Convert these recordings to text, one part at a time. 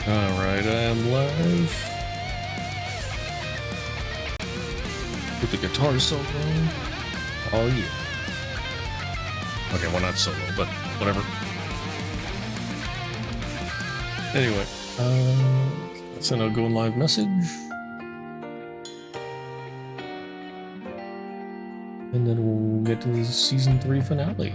Alright, I am live. With the guitar solo. Oh yeah. Okay, well not solo, but whatever. Anyway, send a go live message. And then we'll get to the season 3 finale.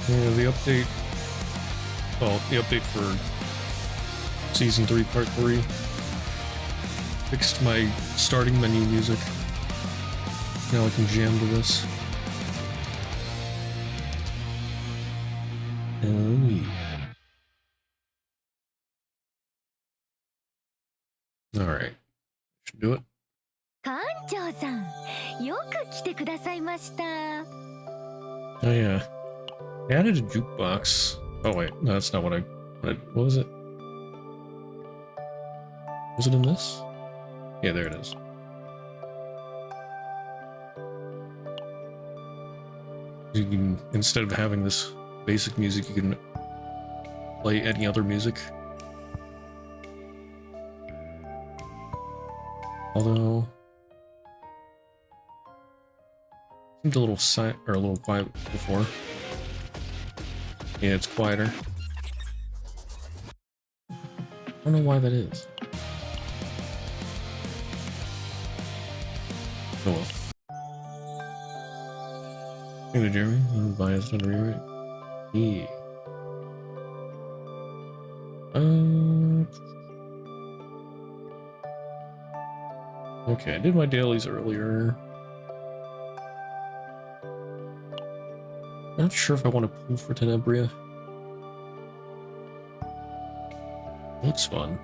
Yeah, the update, well, the update for Season 3, Part 3 fixed my starting menu music. Now I can jam to this. Oh yeah. Alright, should do it. 館長さん、よく来てくださいました。 Oh yeah. I added a jukebox. Oh wait, no, that's not what I wanted. What was it? Was it in this? Yeah, there it is. You can, instead of having this basic music, you can play any other music. Although, it seemed a little or a little quiet before. Yeah, it's quieter. I don't know why that is. Oh well. Hey there, Jeremy. I'm biased under you, right? Yeah. Okay, I did my dailies earlier. Not sure if I want to pull for Tenebria. Looks fun.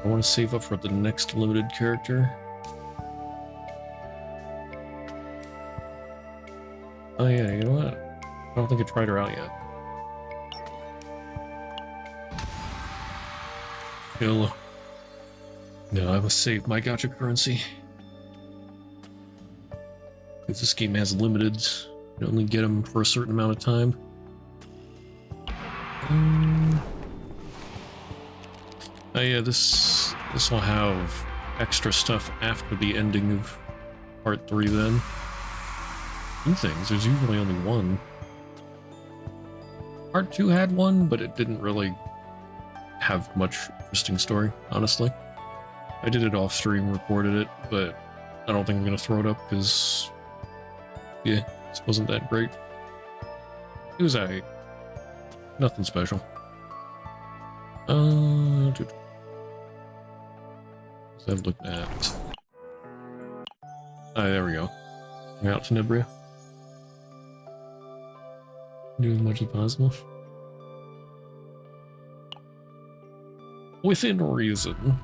I want to save up for the next limited character. Oh yeah, you know what? I don't think I tried her out yet. Hello. No, I must save my gacha currency. Because this game has limiteds. You only get them for a certain amount of time. Oh yeah, this will have extra stuff after the ending of Part 3 then. 2 things, there's usually only one. Part 2 had one, but it didn't really have much interesting story, honestly. I did it off stream, recorded it, but I don't think I'm gonna throw it up because, yeah, this wasn't that great. It was alright. Nothing special. Dude. What's that looked at? Ah, there we go. We're out to Tenebria. Do as much as possible. Within reason.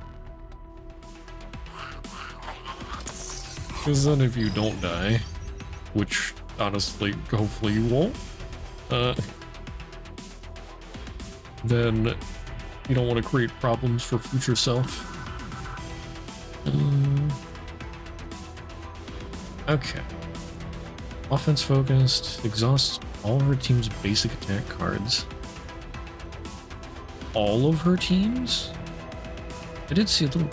Because then if you don't die, which honestly, hopefully you won't, then you don't want to create problems for future self. Okay. Offense focused, exhaust all of her team's basic attack cards. All of her teams? I did see a little...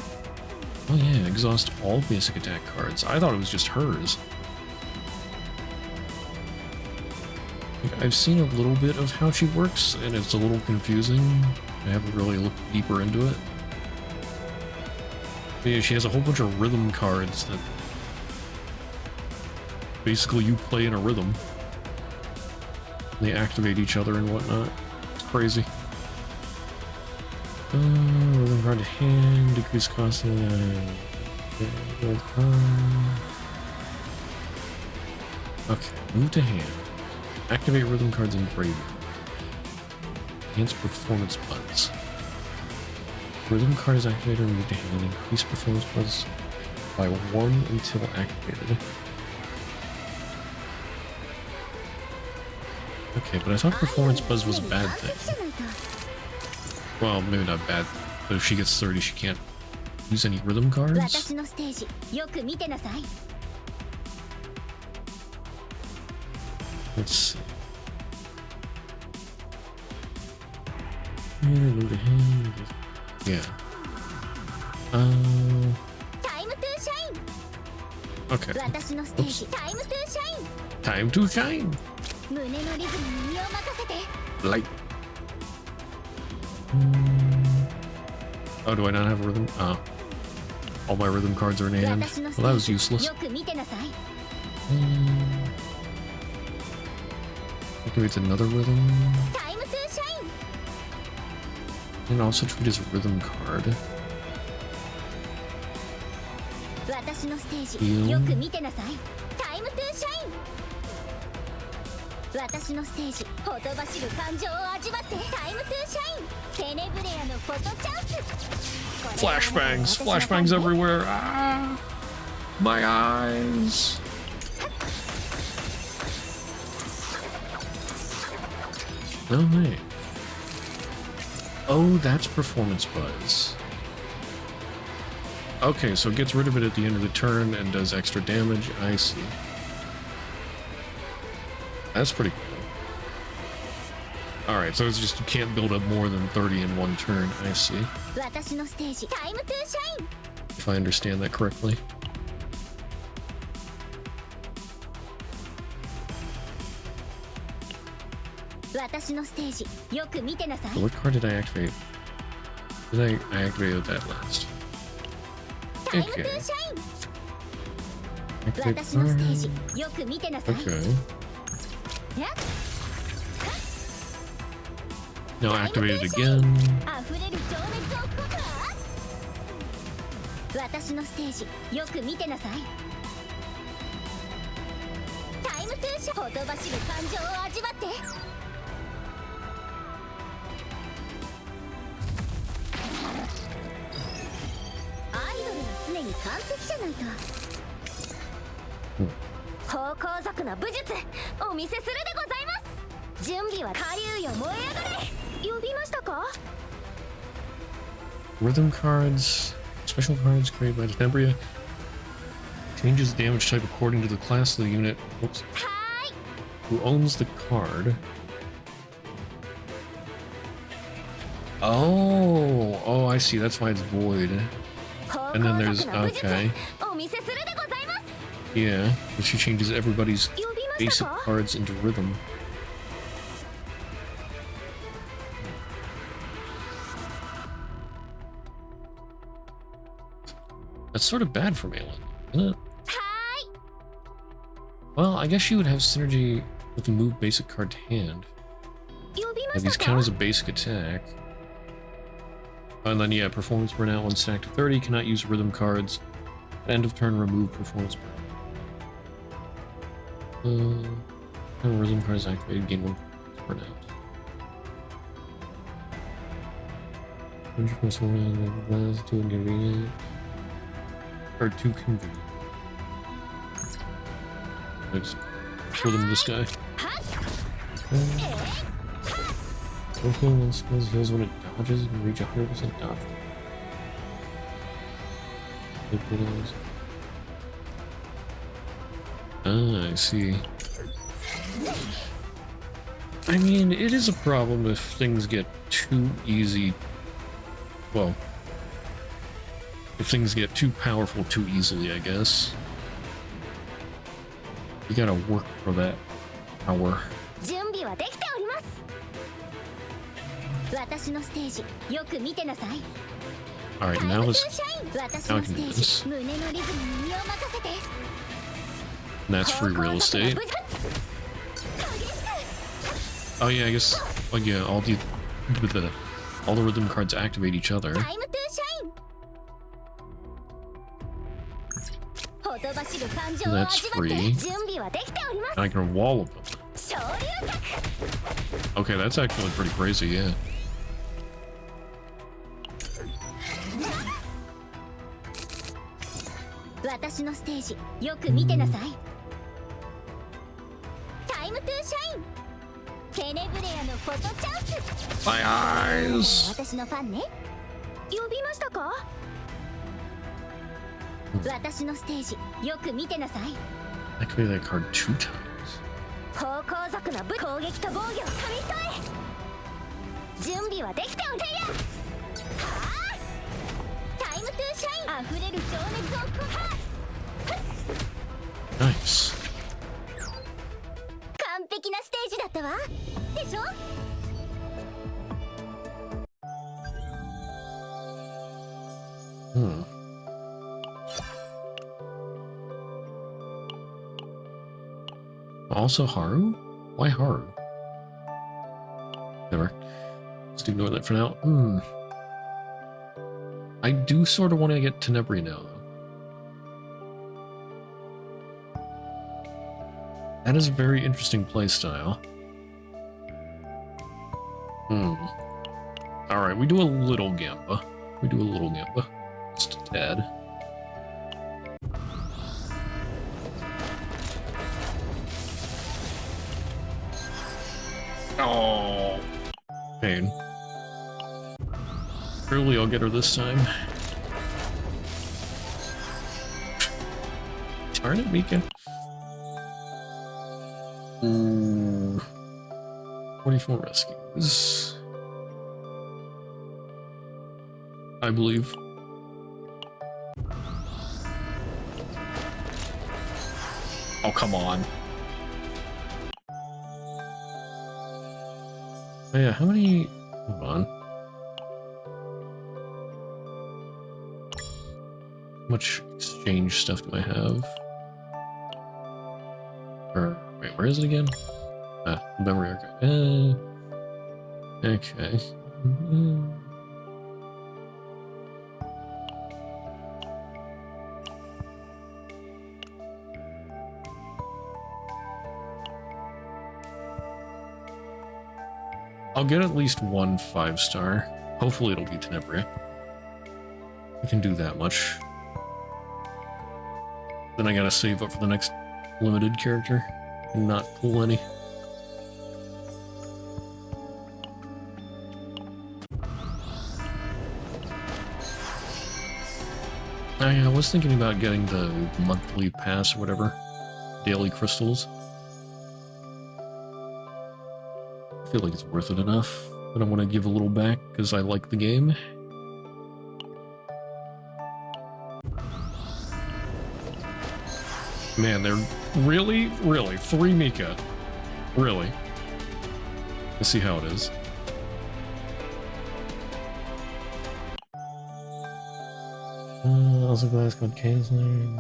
Oh yeah, exhaust all basic attack cards. I thought it was just hers. Like, I've seen a little bit of how she works, and it's a little confusing. I haven't really looked deeper into it. But yeah, she has a whole bunch of rhythm cards that basically you play in a rhythm. They activate each other and whatnot. It's crazy. Rhythm card to hand, decrease cost of... Okay, move to hand. Activate rhythm cards in graveyard. Enhance performance buds. Rhythm card is activated and removed to hand. Increase performance buds by 1 until activated. Okay, but I thought performance buzz was a bad thing. Well, maybe not bad, but if she gets 30, she can't use any rhythm cards? Let's see. Yeah. Okay. Oops. Time to shine! Light. Oh, do I not have a rhythm? Oh. All my rhythm cards are in hand. Well, that was useless. Activates another rhythm. And also treat as a rhythm card. Heal. Flashbangs! Flashbangs everywhere! Ah! My eyes! Oh, hey. Oh, that's performance buzz. Okay, so it gets rid of it at the end of the turn and does extra damage. I see. That's pretty cool. Alright, so it's just you can't build up more than 30 in one turn. I see. If I understand that correctly. So what card did I activate? I activated that last. Okay. Activate card. Okay. Now activate it again. Rhythm cards, special cards created by Tenebria. Changes damage type according to the class of the unit. Whoops. Who owns the card? Oh, I see. That's why it's void. And then there's okay. Yeah, but she changes everybody's basic cards into rhythm. That's sort of bad for Malin, isn't it? Well, I guess she would have synergy with the move basic card to hand. Yeah, these count as a basic attack. And then, yeah, performance burnout when stacked to 30. Cannot use rhythm cards. At end of turn, remove performance burnout. Rhythm card is activated. Gain 1 performance burnout. Too inconvenient. Or too convenient. Let's rhythm this guy. Okay, when skills heals when it dodges and reach 100% dodge. Ah, I see. I mean, it is a problem if things get too easy. Well, if things get too powerful too easily, I guess. You gotta work for that power. Alright, now I can do this. And that's free real estate. Oh yeah, I guess, well, yeah, all the rhythm cards activate each other. And that's free. And I can wall of them. Okay, that's actually pretty crazy, yeah. 私のステージよく見てなさい。タイムトゥーシャイン。テネブレアのフォトチャンス。 My eyes. 私のファンね。呼びましたか？私のステージよく見てなさい。 Activate that card 2 times. 高校族の攻撃と防御を紙一重。準備はできておいでや。はあ、タイムトゥーシャイン。溢れる情熱を告白。 Nice. 完璧なステージだったわ。でしょ？ Also Haru? Why Haru? Never. Just ignore that for now. I do sort of want to get Tenebria now, though. That is a very interesting playstyle. Alright, we do a little Gamba. Just a tad. Oh, pain. Surely I'll get her this time. Darn it, Mika. 44 rescues. I believe. Oh, come on. Oh yeah, how many... Hold on. How much exchange stuff do I have? Or, wait, where is it again? Memory archive. Okay. I'll get at least one 5-star. Hopefully it'll be Tenebria. I can do that much. Then I gotta save up for the next limited character and not pull any. I was thinking about getting the monthly pass or whatever. Daily crystals. I feel like it's worth it enough, but I want to give a little back because I like the game. Man, they're really 3 Mika. Really. Let's see how it is. Also guys called canceling.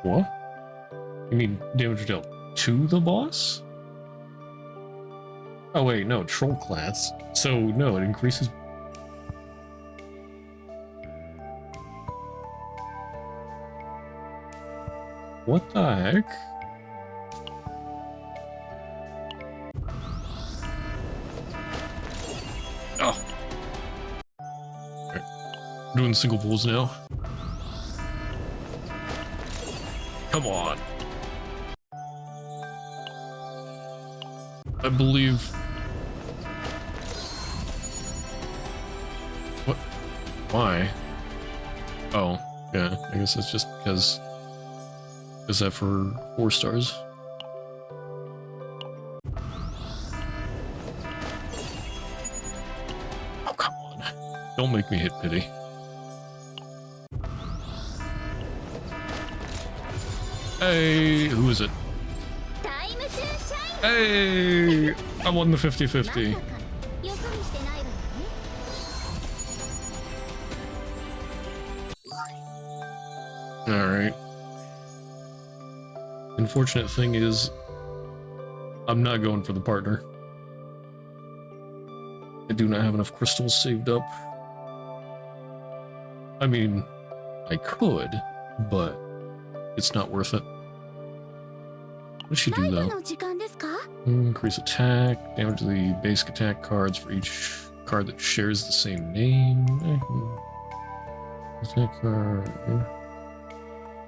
What? You mean damage dealt to the boss? Oh wait, no, troll class. So no, it increases. What the heck? Oh. Right. Doing single pulls now. Come on. I believe. What? Why? Oh, yeah, I guess it's just because. Is that for 4 stars? Oh, come on. Don't make me hit pity. Hey, who is it? Hey, I won the 50-50. Alright. Unfortunate thing is, I'm not going for the partner. I do not have enough crystals saved up. I mean, I could, but it's not worth it. does she do, though? の時間ですか? Increase attack, damage to the basic attack cards for each card that shares the same name. Attack card.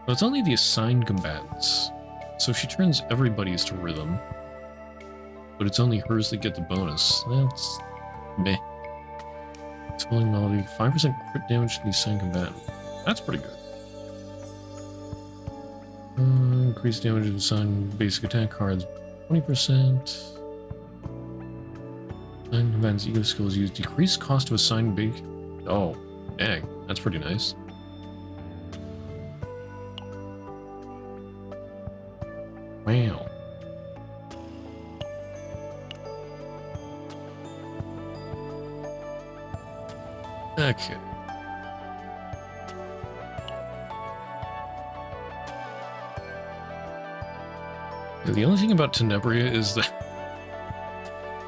Well, it's only the assigned combatants. So she turns everybody's to rhythm. But it's only hers that get the bonus. That's meh. Swelling melody, 5% crit damage to the assigned combatant. That's pretty good. Increase damage to the assigned basic attack cards, 20%. Assigned combatant's ego skills use decreased cost of assigned base. Oh, dang, that's pretty nice. Wow. Okay. The only thing about Tenebria is that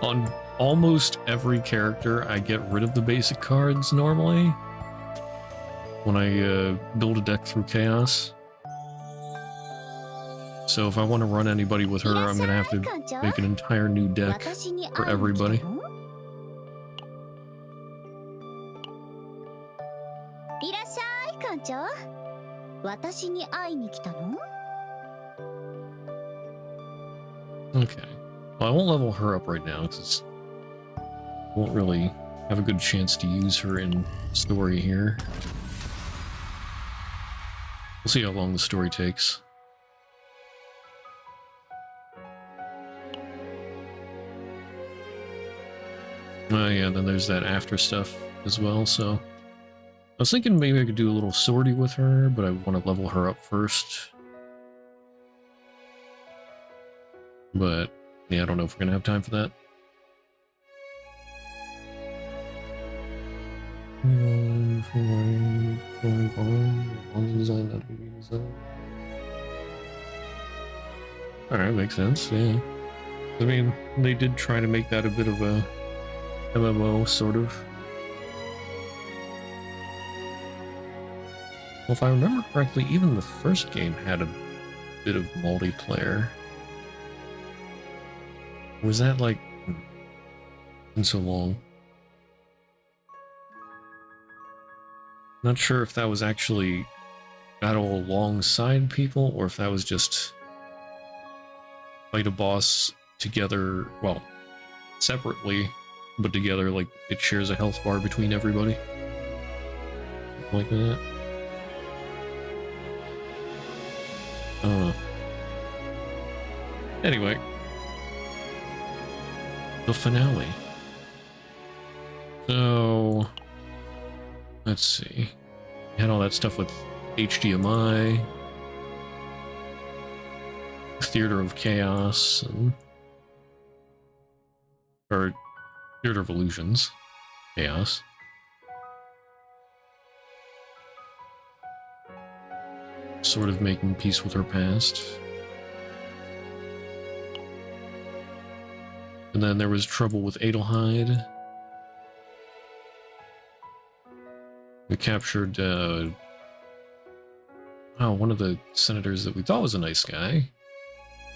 on almost every character I get rid of the basic cards normally when I build a deck through Chaos. So if I want to run anybody with her, I'm going to have to make an entire new deck for everybody. Okay. Well, I won't level her up right now because I won't really have a good chance to use her in story here. We'll see how long the story takes. Oh yeah, then there's that after stuff as well, so... I was thinking maybe I could do a little sortie with her, but I want to level her up first. But, yeah, I don't know if we're going to have time for that. Alright, makes sense, yeah. I mean, they did try to make that a bit of a MMO, sort of. Well, if I remember correctly, even the first game had a bit of multiplayer. Was that, like, been so long? Not sure if that was actually battle alongside people, or if that was just fight a boss together, well, separately, but together, like, it shares a health bar between everybody. Something like that. I don't know. Anyway. The finale. So... let's see. We had all that stuff with HDMI, Theater of Chaos, and... or Theater of Illusions. Chaos. Sort of making peace with her past. And then there was trouble with Adelheid. We captured, one of the senators that we thought was a nice guy.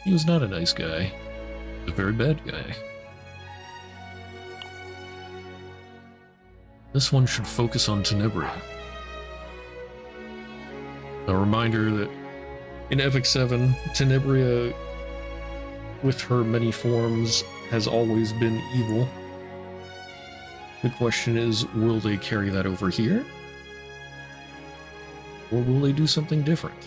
He was not a nice guy. He was a very bad guy. This one should focus on Tenebria. A reminder that in Epic 7, Tenebria, with her many forms, has always been evil. The question is, will they carry that over here? Or will they do something different?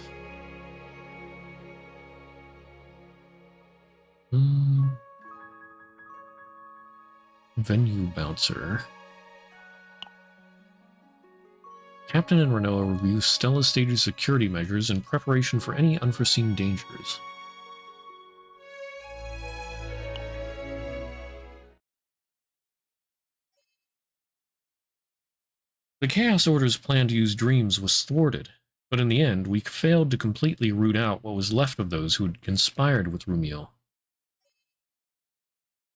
Venue Bouncer. Captain and Renoa review Stella Stage's security measures in preparation for any unforeseen dangers. The Chaos Order's plan to use dreams was thwarted, but in the end, we failed to completely root out what was left of those who had conspired with Rumiel.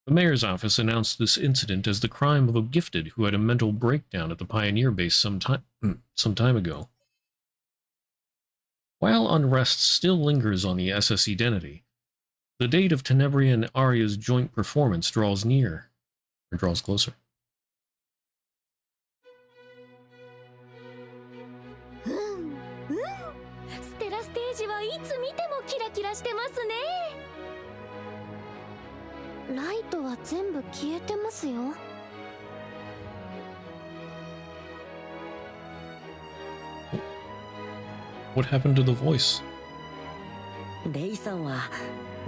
The mayor's office announced this incident as the crime of a gifted who had a mental breakdown at the Pioneer base some time ago. While unrest still lingers on the SS identity, The date of Tenebria and Arya's joint performance draws near, or draws closer. ステラステージはいつ見てもキラキラしてますね。ライトは全部消えてますよ。What happened to the voice? レイさんは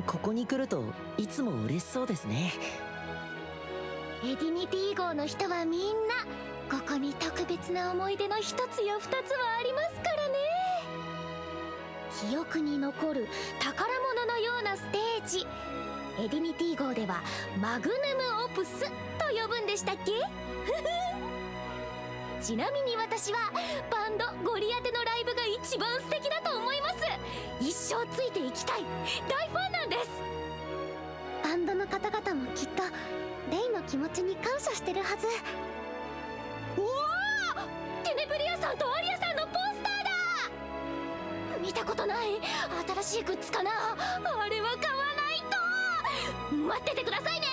ここに来るといつも嬉しそうですね。エディニティ号の人はみんなここに特別な思い出の一つや二つはありますからね。記憶に残る宝物のようなステージ、エディニティ号ではマグヌムオプスと呼ぶんでしたっけ？ちなみに私はバンドゴリアテのライブが一番素敵だと思います。一生ついていきたい大ファンなんです。バンドの方々もきっとレイの気持ちに感謝してるはず。うわー！テネブリアさんとアリアさんのポスターだ。見たことない新しいグッズかな。あれは買わないと。待っててくださいね。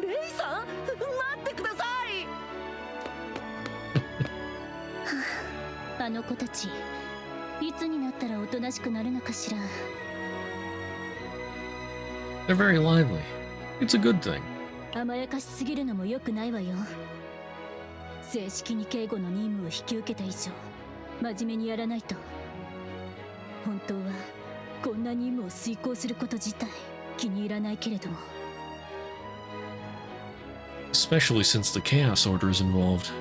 レイさん、待ってください。あの子たちいつになったらおとなしくなるのかしら。 They're very lively. It's a good thing. 甘やかしすぎるのも良くないわよ。正式に警護の任務を引き受けた以上真面目にやらないと。本当はこんな任務を遂行すること自体気に入らないけれども。 Especially since the Chaos Order is involved.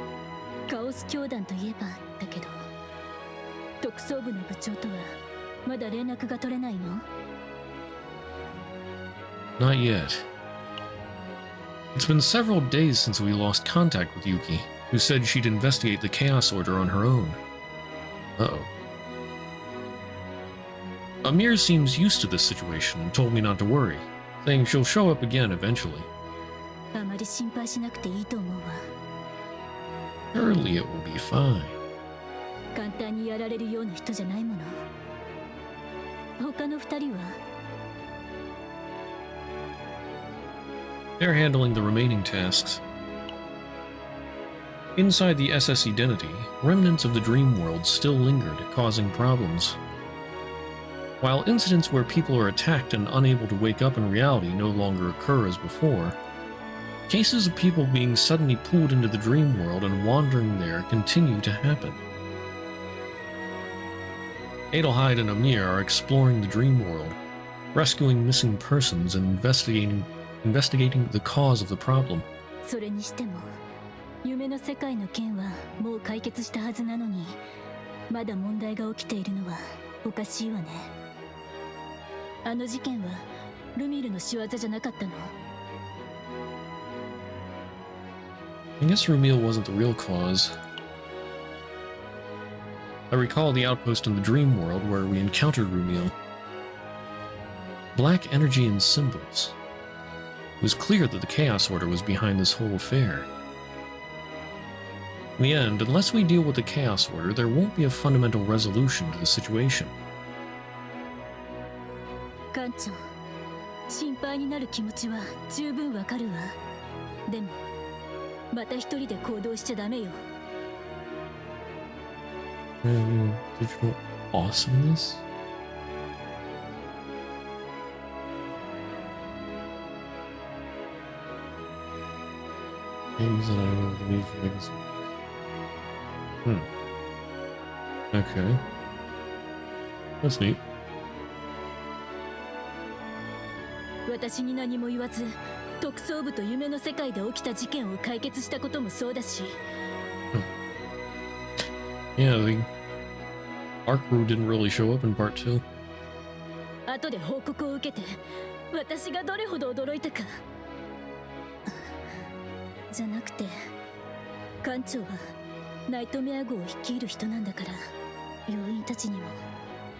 カオス教団といえばだけど、特捜部の部長とはまだ連絡が取れないの？ Not yet. It's been several days since we lost contact with Yuki, who said she'd investigate the Chaos Order on her own. Uh-oh. Amir seems used to this situation and told me not to worry, saying she'll show up again eventually. あまり心配しなくていいと思うわ。 Surely it will be fine. 簡単にやられるような人じゃないもの。他の二人は？ They're handling the remaining tasks. Inside the SS Identity, remnants of the dream world still lingered, causing problems. While incidents where people are attacked and unable to wake up in reality no longer occur as before, cases of people being suddenly pulled into the dream world and wandering there continue to happen. Adelheid and Amir are exploring the dream world, rescuing missing persons and investigating the cause of the problem. それにしても夢の世界の件はもう解決したはずなのに、まだ問題が起きているのはおかしいわね。あの事件はルミルの仕業じゃなかったの？ I guess Rumil wasn't the real cause. I recall the outpost in the dream world where we encountered Rumil. Black energy and symbols. It was clear that the Chaos Order was behind this whole affair. In the end, unless we deal with the Chaos Order, there won't be a fundamental resolution to the situation. 艦長、心配になる気持ちは十分わかるわ。でもまた一人で行動しちゃダメよ。Digital awesomeness? Things that I don't believe for legacy. Okay. That's neat. 私に何も言わず、特捜部と夢の世界で起きた事件を解決したこともそうだし。Yeah, the our crew didn't really show up in part 2. 後で報告を受けて、私がどれほど驚いたか。じゃなくて、艦長はナイトメア号を率いる人なんだから、要員たちにも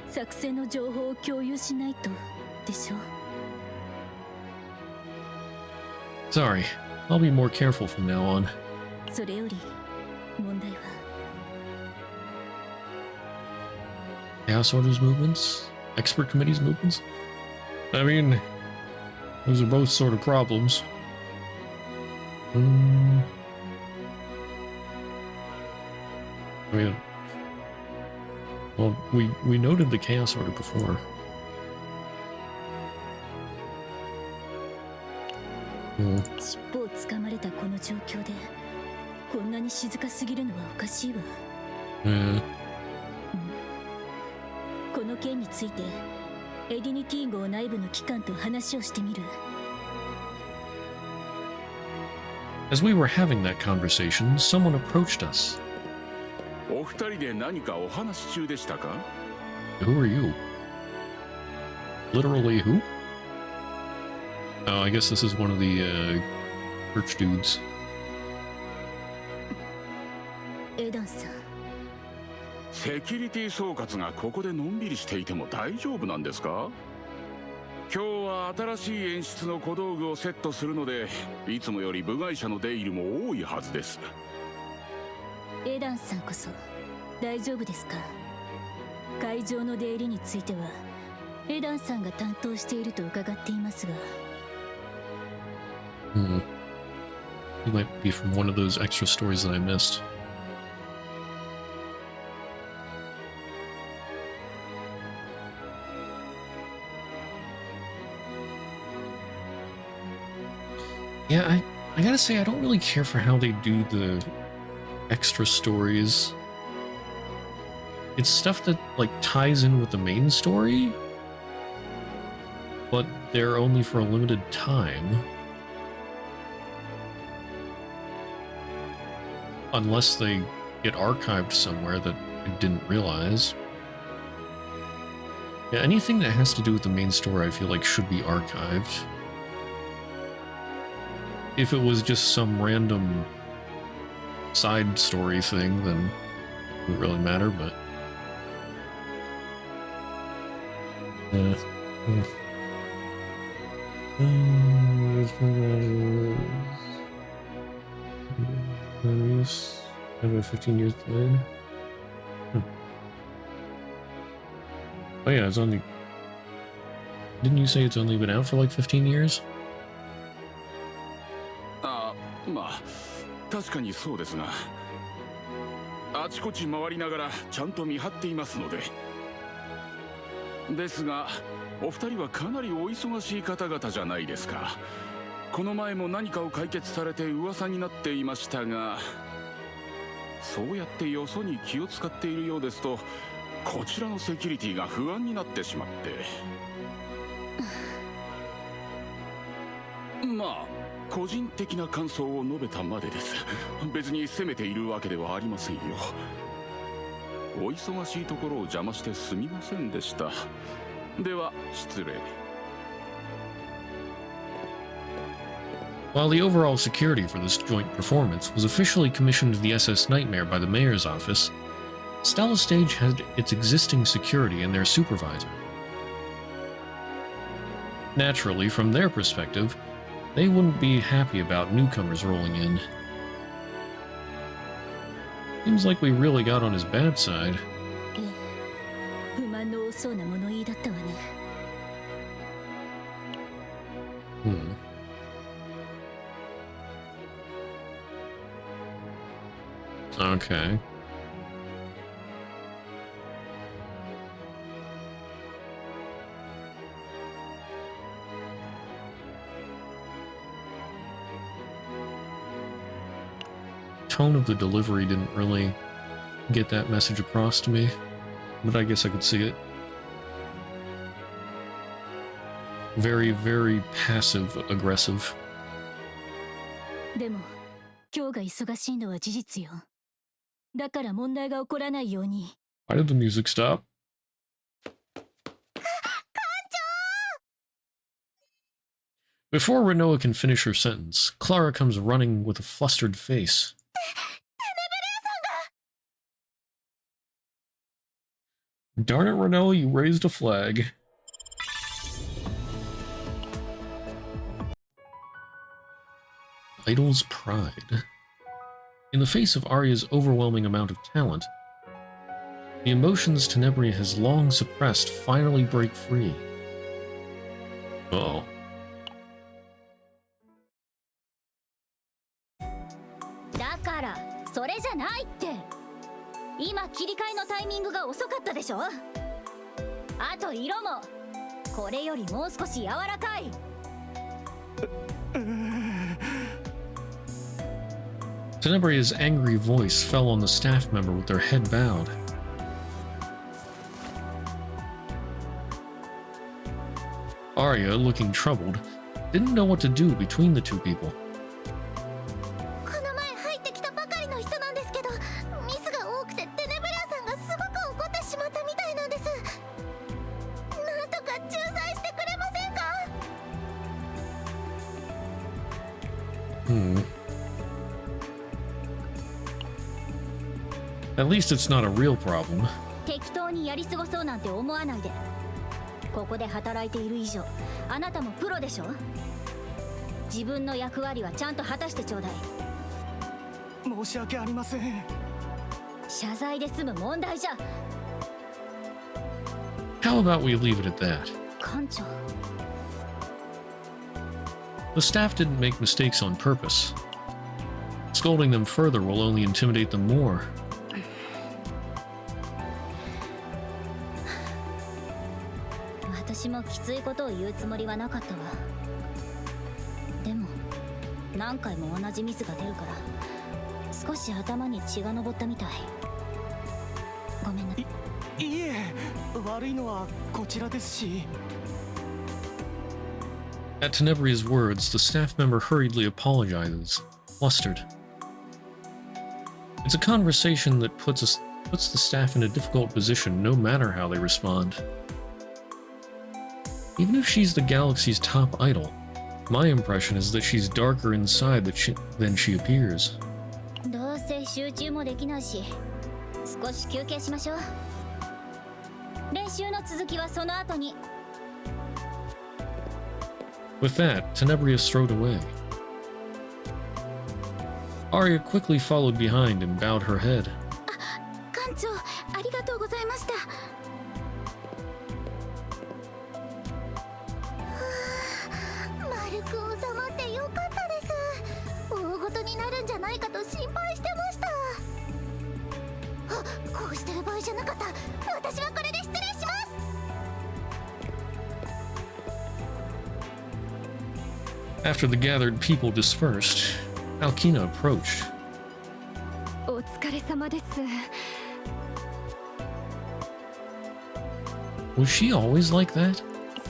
作戦の情報を共有しないとでしょ。 Sorry, I'll be more careful from now on. それより問題は Chaos Order's movements? Expert Committee's movements? I mean, those are both sort of problems. I mean, well, we noted the Chaos Order before. Hmm. 尻尾をつかまれたこの状況でこんなに静かすぎるのはおかしいわ。この件についてエディニティ号内部の機関と話をしてみる。 As we were having that conversation, someone approached us. お二人で何かお話し中でしたか? Who are you? Literally who? Oh, I guess this is one of the church dudes. エダンさん。セキュリティ総括がここでのんびりしていても大丈夫なんですか? 今日は新しい演出の小道具をセットするので、いつもより部外者の出入りも多いはずです。エダンさんこそ大丈夫ですか? 会場の出入りについてはエダンさんが担当していると伺っていますが。He might be from one of those extra stories that I missed. Yeah, I gotta say, I don't really care for how they do the extra stories. It's stuff that, like, ties in with the main story, but they're only for a limited time. Unless they get archived somewhere that I didn't realize. Yeah, anything that has to do with the main story, I feel like should be archived. If it was just some random side story thing, then it wouldn't really matter, but... About 15 years delayed. Oh yeah, it's only... Didn't you say it's only been out for like 15 years? まあ確かにそうですが、あちこち回りながらちゃんと見張っていますので。ですが、お二人はかなりお忙しい方々じゃないですか。この前も何かを解決されて噂になっていましたが、そうやってよそに気を使っているようですと、こちらのセキュリティが不安になってしまって。まあ個人的な感想を述べたまでです。別に責めているわけではありませんよ。お忙しいところを邪魔してすみませんでした。では失礼。While the overall security for this joint performance was officially commissioned to the SS Nightmare by the Mayor's office, Stella Stage had its existing security and their supervisor. Naturally, from their perspective, they wouldn't be happy about newcomers rolling in. Seems like we really got on his bad side. 不満の多そうな物言いだったわね。Okay. Tone of the delivery didn't really get that message across to me, but I guess I could see it. Very, very passive aggressive. でも今日が忙しいのは事実よ。だから問題が起こらないように。Why did the music stop? Before Renoa can finish her sentence, Clara comes running with a flustered face. Darn it, Renoa, you raised a flag. Idol's pride. In the face of Arya's overwhelming amount of talent, The emotions Tenebria has long suppressed finally break free. Uh-oh. だからそれじゃないって。今切り替えのタイミングが遅かったでしょ。あと色もこれよりもう少し柔らかい。Tenebria's angry voice fell on the staff member with their head bowed. Arya, looking troubled, didn't know what to do between the two people. この前入ってきたばかりの人なんですけど、ミスが多くてテネブリアさんがすごく怒ってしまったみたいなんです。なんとか仲裁してくれませんか？ At least it's not a real problem. 適当にやり過ごそうなんて思わないで。ここで働いている以上、あなたもプロでしょ。自分の役割はちゃんと果たしてちょうだい。申し訳ありません。謝罪で済む問題じゃ。 How about we leave it at that? 艦長。 The staff didn't make mistakes on purpose. Scolding them further will only intimidate them more. 私もきついことを言うつもりはなかったわ。でも何回も同じミスが出るから少し頭に血が上ったみたい。ごめんな。いえ、悪いのはこちらですし。 At Tenebria's words, the staff member hurriedly apologizes, flustered. It's a conversation that puts the staff in a difficult position no matter how they respond. Even if she's the galaxy's top idol, my impression is that she's darker inside than she appears. どうせ集中もできないし、少し休憩しましょう。練習の続きはその後に。 With that, Tenebria strode away. Arya quickly followed behind and bowed her head. 艦長、ありがとうございました。丸く収まってよかったです。大ごとになるんじゃないかと心配してました。こうしてる場合じゃなかった。私はこれで失礼します。 After the gathered people dispersed, Alkina approached. お疲れ様です。 Was she always like that?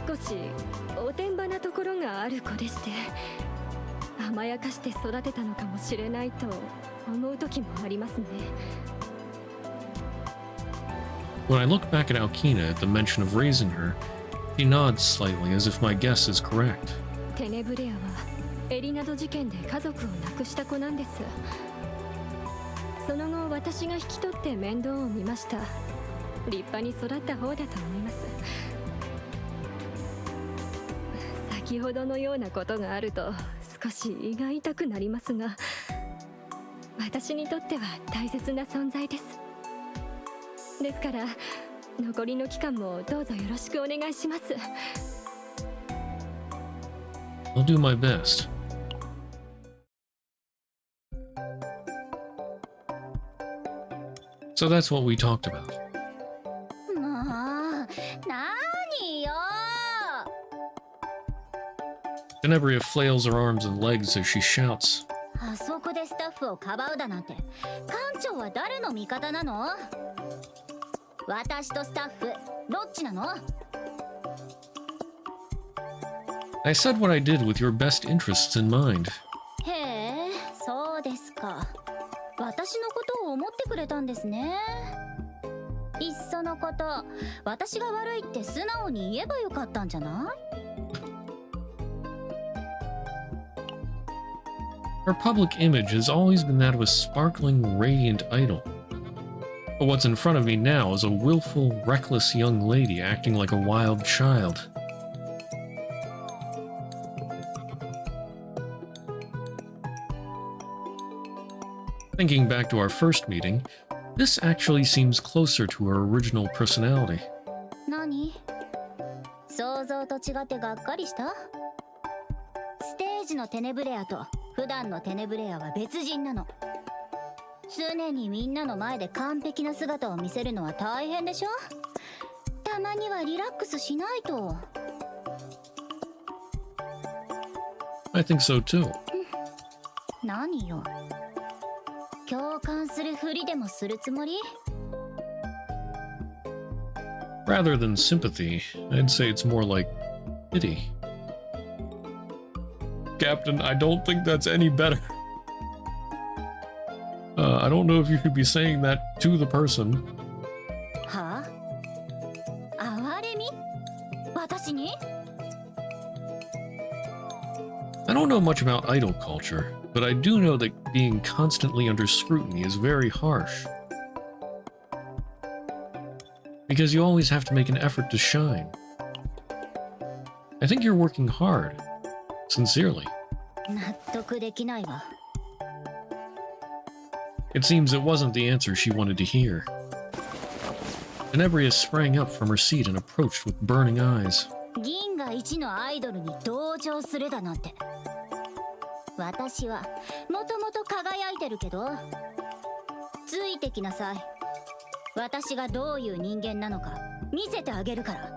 少しおてんばなところがある子でして、甘やかして育てたのかもしれないと思う時もありますね。 When I look back at Alkina at the mention of raising her, she nods slightly as if my guess is correct. テネブレアはエリナド事件で家族を亡くした子なんです。その後私が引き取って面倒を見ました。立派に育った方だと思います。先ほどのようなことがあると少し胃が痛くなりますが、私にとっては大切な存在です。ですから残りの期間もどうぞよろしくお願いします。 I'll do my best. So that's what we talked about. もう、何よ。 Tenebria flails her arms and legs as she shouts. あそこでスタッフをかばうだなんて、艦長は誰の味方なの？私とスタッフ、どっちなの？ I said what I did with your best interests in mind. へえ、そうですか。私のことを思ってくれたんですね。いっそのこと、私が悪いって素直に言えばよかったんじゃない？ Her public image has always been that of a sparkling, radiant idol. But what's in front of me now is a willful, reckless young lady acting like a wild child. Thinking back to our first meeting, This actually seems closer to her original personality. 何？想像と違ってがっかりした？ステージのテネブレアと普段のテネブレアは別人なの。常にみんなの前で完璧な姿を見せるのは大変でしょ？たまにはリラックスしないと。I think so too. 何よ。共感するふりでもするつもり？ Rather than sympathy, I'd say it's more like pity. Captain, I don't think that's any better. I don't know if you should be saying that to the person. はあ？哀れみ？私に？ I don't know much about idol culture, but I do know that being constantly under scrutiny is very harsh. Because you always have to make an effort to shine. I think you're working hard. Sincerely. 納得できないわ。 It seems it wasn't the answer she wanted to hear. Tenebria sprang up from her seat and approached with burning eyes. 銀河一のアイドルに同情するだなんて。私はもともと輝いてるけど、ついてきなさい。私がどういう人間なのか見せてあげるから。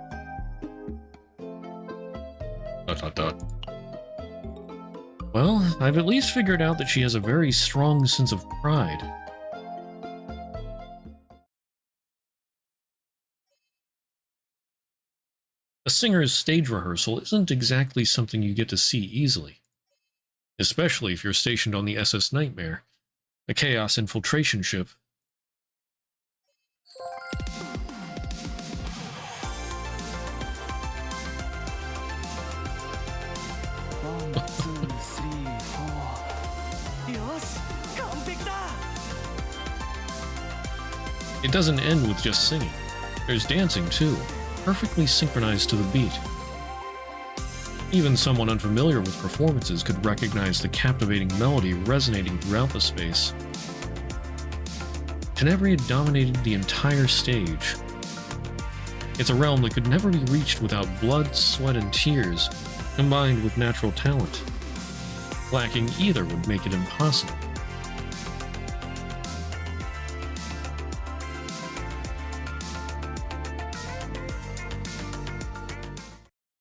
Well, I've at least figured out that she has a very strong sense of pride. A singer's stage rehearsal isn't exactly something you get to see easily. Especially if you're stationed on the SS Nightmare, a chaos infiltration ship. It doesn't end with just singing. There's dancing too, perfectly synchronized to the beat. Even someone unfamiliar with performances could recognize the captivating melody resonating throughout the space. Tenebria dominated the entire stage. It's a realm that could never be reached without blood, sweat, and tears, combined with natural talent. Lacking either would make it impossible.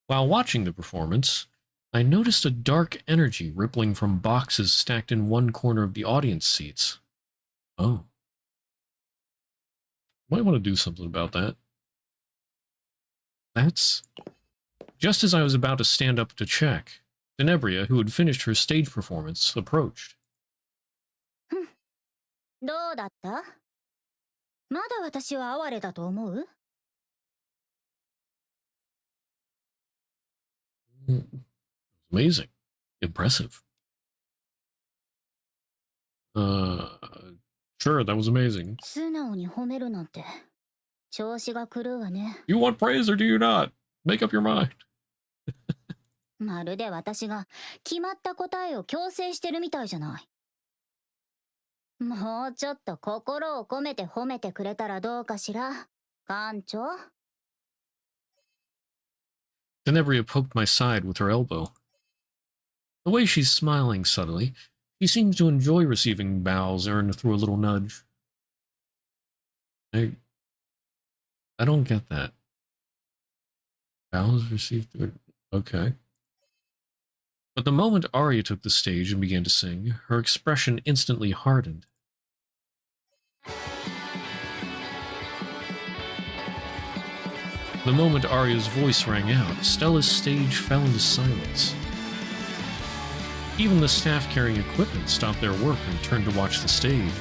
While watching the performance, I noticed a dark energy rippling from boxes stacked in one corner of the audience seats. Oh. Might want to do something about that. That's... Just as I was about to stand up to check, Tenebria, who had finished her stage performance, approached. どうだった？まだ私は哀れだと思う？ Amazing. Impressive. Sure, that was amazing. 素直に褒めるなんて調子が狂うわね。 You want praise or do you not? Make up your mind. まるで私が決まった答えを強制してるみたいじゃない。もうちょっと心を込めて褒めてくれたらどうかしら、館長。 Tenebria poked my side with her elbow. The way she's smiling subtly, she seems to enjoy receiving bows earned through a little nudge. I don't get that. Bows received through... Okay. But the moment Arya took the stage and began to sing, her expression instantly hardened. The moment Arya's voice rang out, Stella's stage fell into silence. Even the staff carrying equipment stopped their work and turned to watch the stage.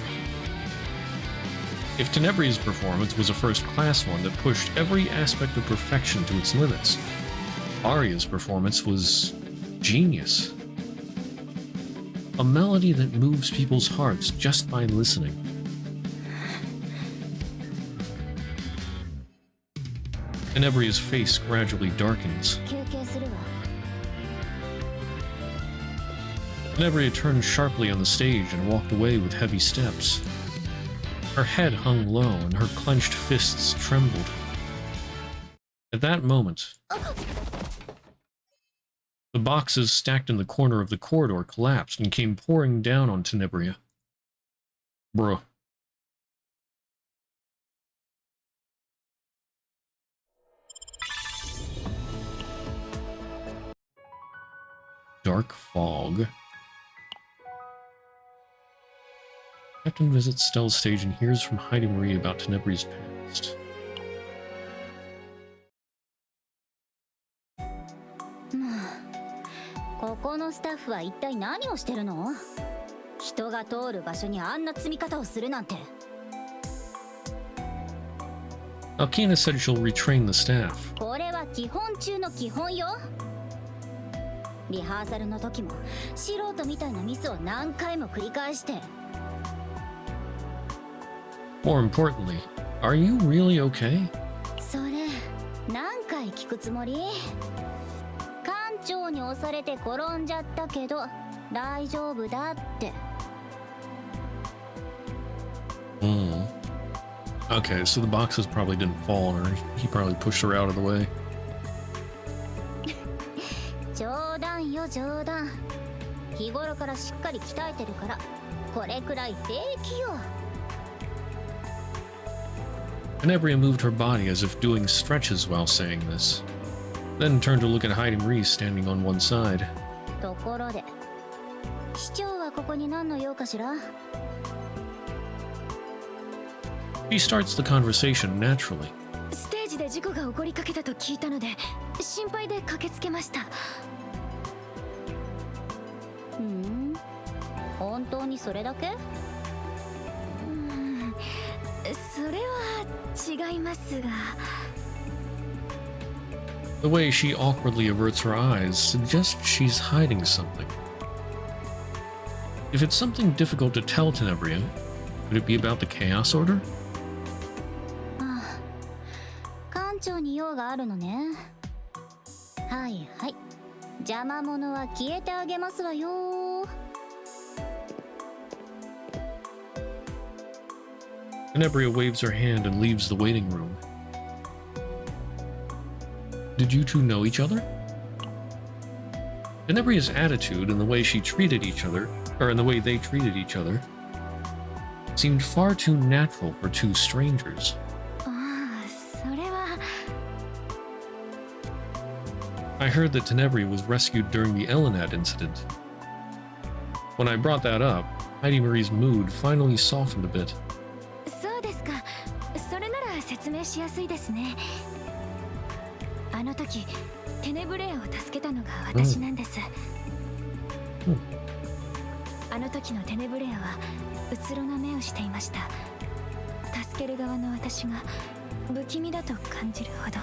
If Tenebria's performance was a first-class one that pushed every aspect of perfection to its limits, Arya's performance was genius. A melody that moves people's hearts just by listening. Tenebria's face gradually darkens. 休憩するわ。 Tenebria turned sharply on the stage and walked away with heavy steps. Her head hung low and her clenched fists trembled. At that moment, the boxes stacked in the corner of the corridor collapsed and came pouring down on Tenebria. Bruh. Dark fog. Captain visits Stella's stage and hears from Heidi Marie about Tenebria's past. ここのスタッフは一体何をしてるの？人が通る場所にあんな積み方をするなんて。Alkina said she'll retrain the staff. これは基本中の基本よ。リハーサルの時も素人みたいなミスを何回も繰り返して。More importantly, are you really okay? それ何回聞くつもり？館長に押されて転んじゃったけど大丈夫だって。Okay, so the boxes probably didn't fall on her. He probably pushed her out of the way. 冗談よ冗談。日頃からしっかり鍛えてるからこれくらい平気よ。Tenebria moved her body as if doing stretches while saying this, then turned to look at Heidi Marie standing on one side. ところで、市長はここに何の用かしら？ She starts the conversation naturally. ステージで事故が起こりかけたと聞いたので心配で駆けつけました。本当にそれだけ？それは違いますが。 The way she awkwardly averts her eyes suggests she's hiding something. If it's something difficult to tell Tenebria, could it be about the Chaos Order? ああ、館長に用があるのね。はいはい。邪魔者は消えてあげますわよ。 Tenebria waves her hand and leaves the waiting room. Did you two know each other? Tenebria's attitude and the way she treated each other, or in the way they treated each other, seemed far too natural for two strangers. ああ、それは。 I heard that Tenebria was rescued during the Elenad incident. When I brought that up, Heidi Marie's mood finally softened a bit. そうですか。それなら説明しやすいですね。あの時、テネブレアを助けたのが私なんです。あの時のテネブレアはうつろな目をしていました。助ける側の私が不気味だと感じるほど。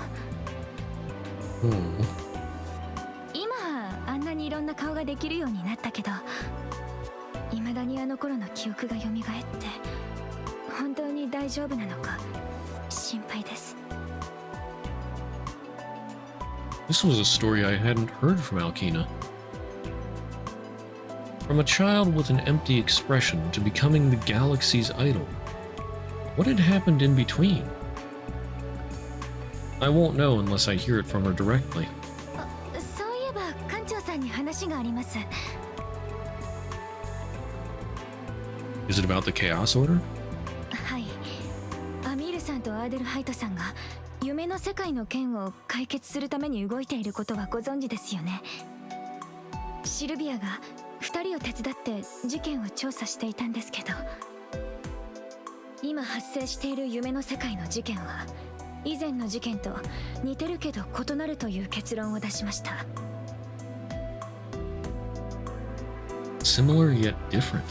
今はあんなにいろんな顔ができるようになったけど、未だにあの頃の記憶が蘇って、本当に大丈夫なのか心配です。 This was a story I hadn't heard from Alkina. From a child with an empty expression to becoming the galaxy's idol. What had happened in between? I won't know unless I hear it from her directly. そういえば館長さんに話があります。 Is it about the Chaos Order? はい。アミールさんとアーデルハイトさんが夢の世界の件を解決するために動いていることはご存知ですよね。シルビアが2人を手伝って事件を調査していたんですけど、今発生している夢の世界の事件は以前の事件と似てるけど異なるという結論を出しました。 Similar yet different.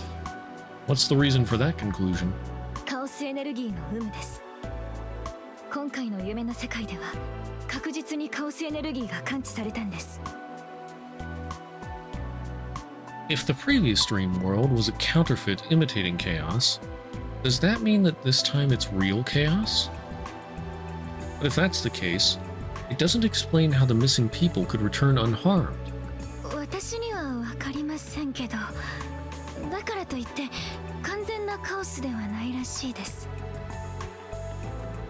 What's the reason for that conclusion? カオスエネルギーの有無です。今回の夢の世界では確実にカオスエネルギーが感知されたんです。 If the previous dream world was a counterfeit imitating chaos, does that mean that this time it's real chaos? But if that's the case, it doesn't explain how the missing people could return unharmed. 私にはわかりませんけど、だからといって完全なカオスではないらしいです。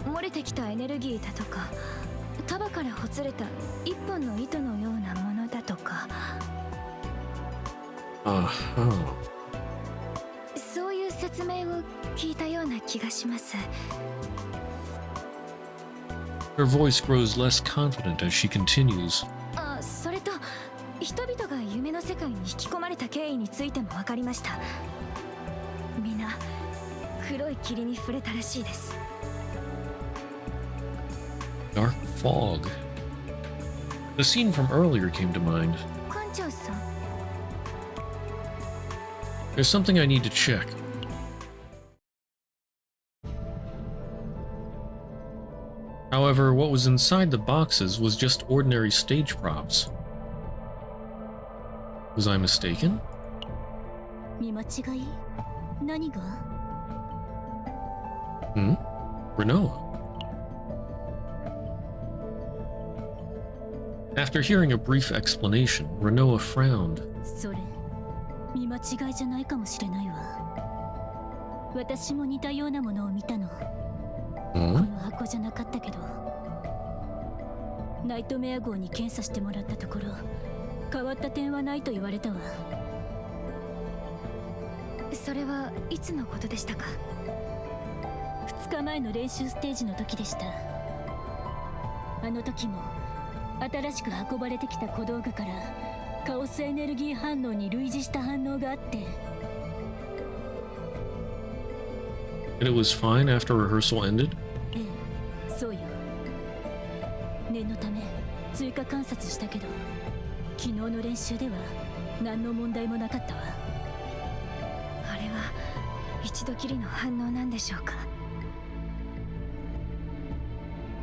漏れてきたエネルギーだとか、束からほつれた一本の糸のようなものだとか、そういう説明を聞いたような気がします。 Her voice grows less confident as she continues. あ、それと人々が夢の世界に引き込まれた経緯についても分かりました。みんな黒い霧に触れたらしいです。 Dark fog. The scene from earlier came to mind. 館長さん、 There's something I need to check. However, what was inside the boxes was just ordinary stage props. Was I mistaken? 見間違い？何が？ Renoa. After hearing a brief explanation, Renoa frowned. それ見間違いじゃないかもしれないわ。私も似たようなものを見たの。この箱じゃなかったけど、ナイトメア号に検査してもらったところ、変わった点はないと言われたわ。それはいつのことでしたか？2日前の練習ステージの時でした。あの時も新しく運ばれてきた小道具からカオスエネルギー反応に類似した反応があって。 And it was fine after rehearsal ended? ええ、そうよ。念のため追加観察したけど、昨日の練習では何の問題もなかったわ。あれは一度きりの反応なんでしょうか？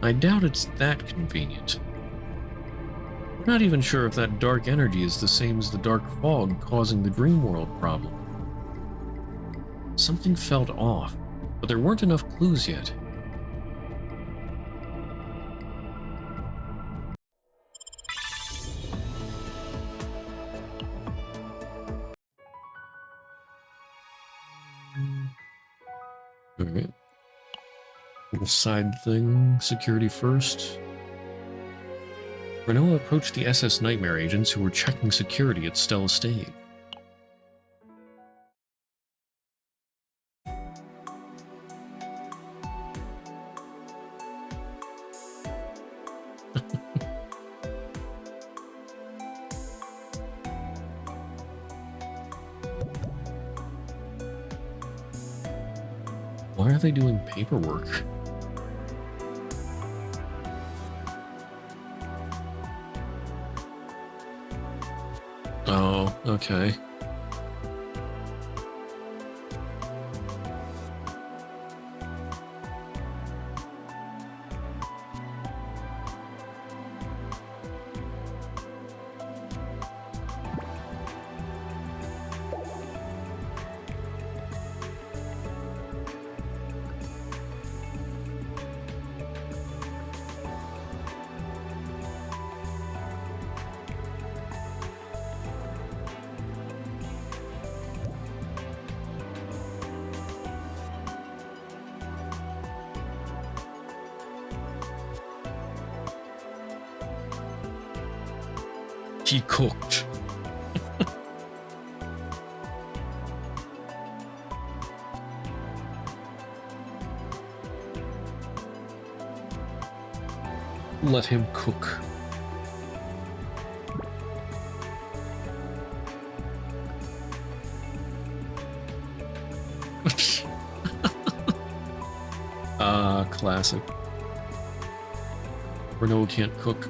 I doubt it's that convenient. I'm not even sure if that dark energy is the same as the dark fog causing the dream world problem. Something felt off, but there weren't enough clues yet. Alright. Little side thing, security first. Renoa approached the SS Nightmare agents who were checking security at Stella Stage. Why are they doing paperwork? Oh, okay. He cooked. Let him cook. Classic. Renoa can't cook.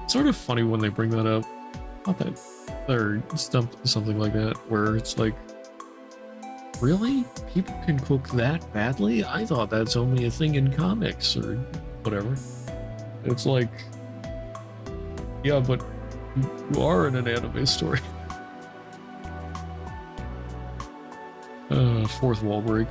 Sort of funny when they bring that up. Not that, or something like that, where it's like, really? People can cook that badly? I thought that's only a thing in comics or whatever. It's like, yeah, but you are in an anime story. Fourth wall break.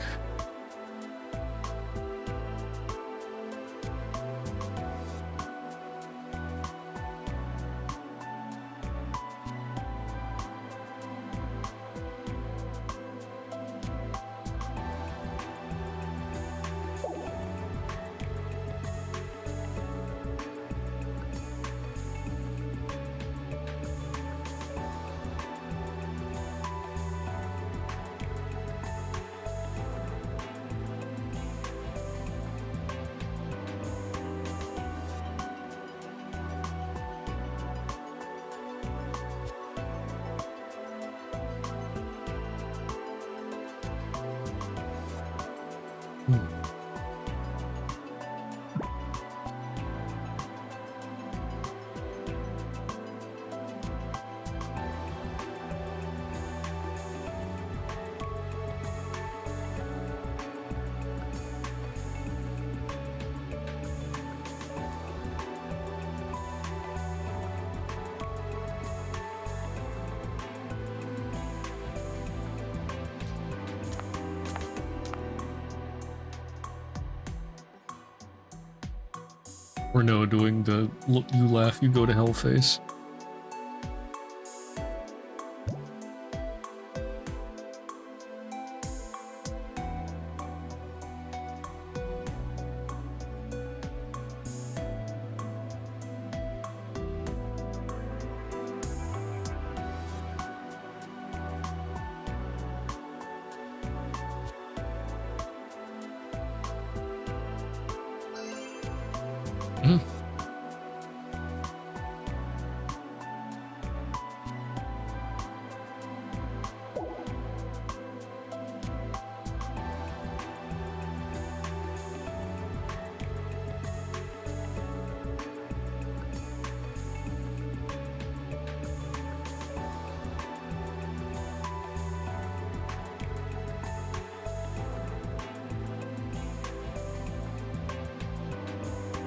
Renault doing the look, you laugh, you go to hell face.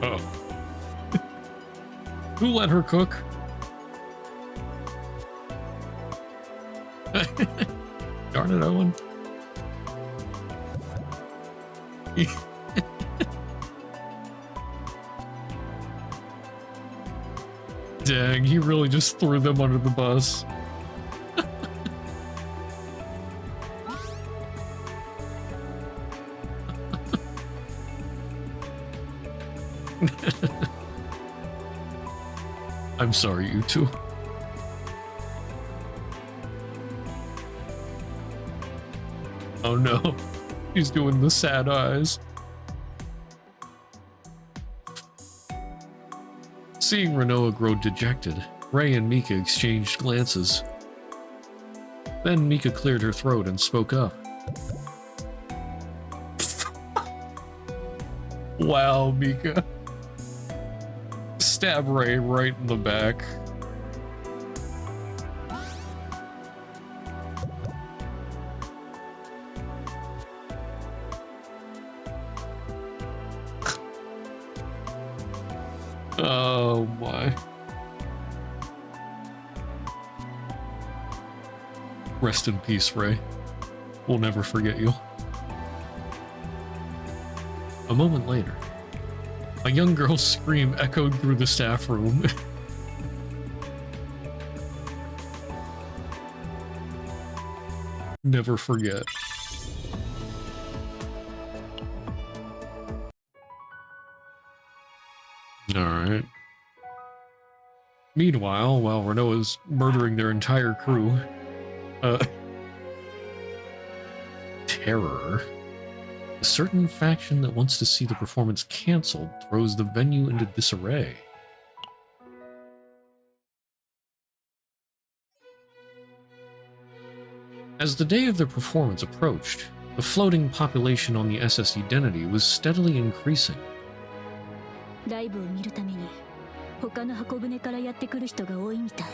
Oh. Who let her cook? Darn it, Owen. Dang, he really just threw them under the bus. I'm sorry, you two. Oh no, he's doing the sad eyes. Seeing Renoa grow dejected, Ray and Mika exchanged glances. Then Mika cleared her throat and spoke up. Wow, Mika. Stab Ray right in the back. Oh my. Rest in peace, Ray. We'll never forget you. A moment later, a young girl's scream echoed through the staff room. Never forget. Alright. Meanwhile, while Renault is murdering their entire crew, terror. A certain faction that wants to see the performance cancelled throws the venue into disarray. As the day of the performance approached, the floating population on the SS Identity was steadily increasing. ライブを見るために他の箱舟からやってくる人が多いみたい。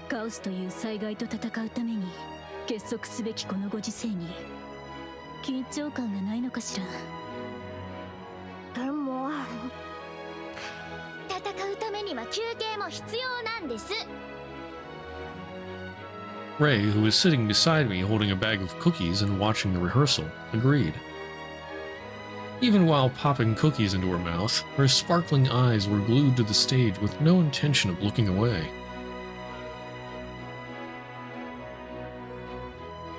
カオスという災害と戦うために結束すべきこのご時世に緊張感がないのかしら。でも戦うためには休憩も必要なんです。 Ray, who was sitting beside me holding a bag of cookies and watching the rehearsal, agreed. Even while popping cookies into her mouth, her sparkling eyes were glued to the stage with no intention of looking away.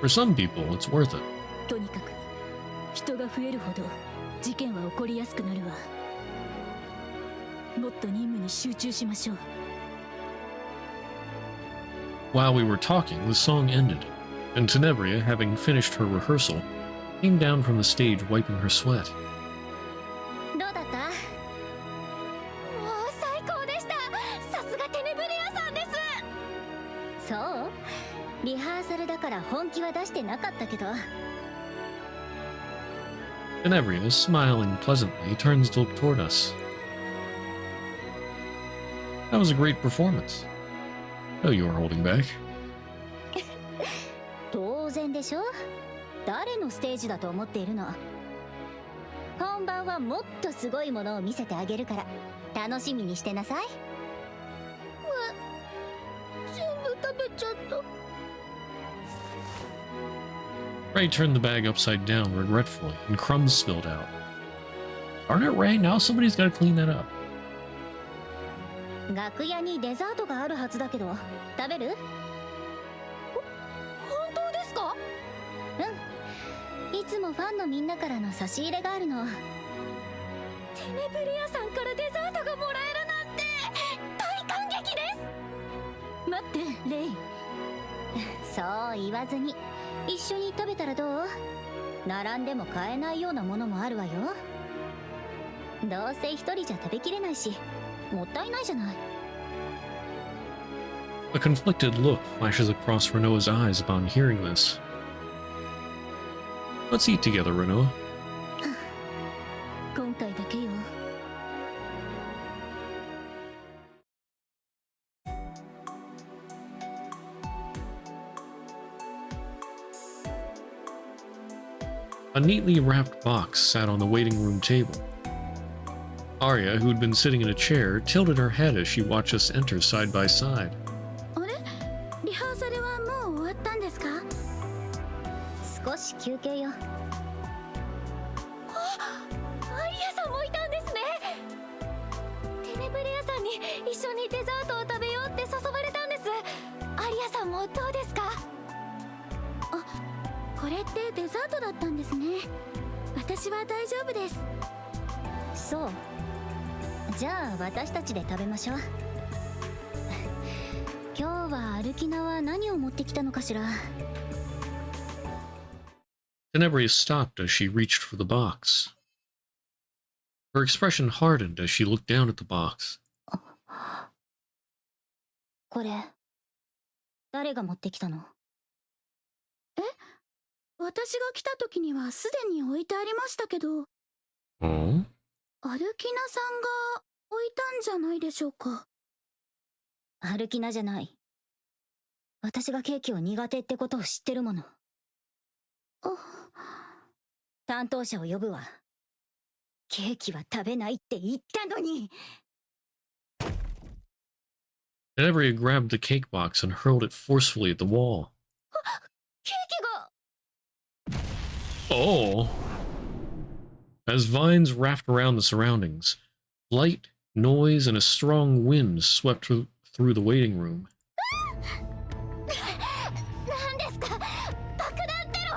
For some people, it's worth it. とにかく人が増えるほど事件は起こりやすくなるわ。もっと任務に集中しましょう。 While we were talking, the song ended, and Tenebria, having finished her rehearsal, came down from the stage wiping her sweat. どうだった？もう最高でした。さすがテネブリアさんです。そう？リハーサルだから本気は出してなかったけど。Tenebria, smiling pleasantly, turns to look toward us. That was a great performance. No, you were holding back. 当然でしょ。誰のステージだと思っているの。本番はもっとすごいものを見せてあげるから楽しみにしてなさい。全部食べちゃった。 Ray turned the bag upside down regretfully, and crumbs spilled out. Darn it, Ray, now somebody's got to clean that up. 楽屋にデザートがあるはずだけど食べる？本当ですか？うん。いつもファンのみんなからの差し入れがあるの。テネブリアさんからデザートがもらえるなんて大感激です。待ってレイ。そう言わずに一緒に食べたらどう？並んでも買えないようなものもあるわよ。どうせ一人じゃ食べきれないしもったいないじゃない。 A conflicted look flashes across Renoa's eyes upon hearing this. Let's eat together, Renoa. 今回だけよ。A neatly wrapped box sat on the waiting room table. Arya, who had been sitting in a chair, tilted her head as she watched us enter side by side. あれ？リハーサルはもう終わったんですか？少し休憩よ。あ、アリアさんもいたんですね。テネブリアさんに一緒にデザートを食べようって誘われたんです。アリアさんもどうですか？あ、これってデザートだったんですね。私は大丈夫です。そう。じゃあ私たちで食べましょう。今日はアルキナは何を持ってきたのかしら。 Tenebria stopped as she reached for the box. Her expression hardened as she looked down at the box. これ誰が持ってきたの？え？私が来た時にはすでに置いてありましたけど。Oh? アルキナさんが置いたんじゃないでしょうか。アルキナじゃない。私がケーキを苦手ってことを知ってるもの。担当者を呼ぶわ。ケーキは食べないって言ったのに。 Tenebria grabbed the cake box and hurled it forcefully at the wall. ケーキが。 Oh! As vines wrapped around the surroundings, light, noise, and a strong wind swept through the waiting room. 何ですか？爆弾テロ。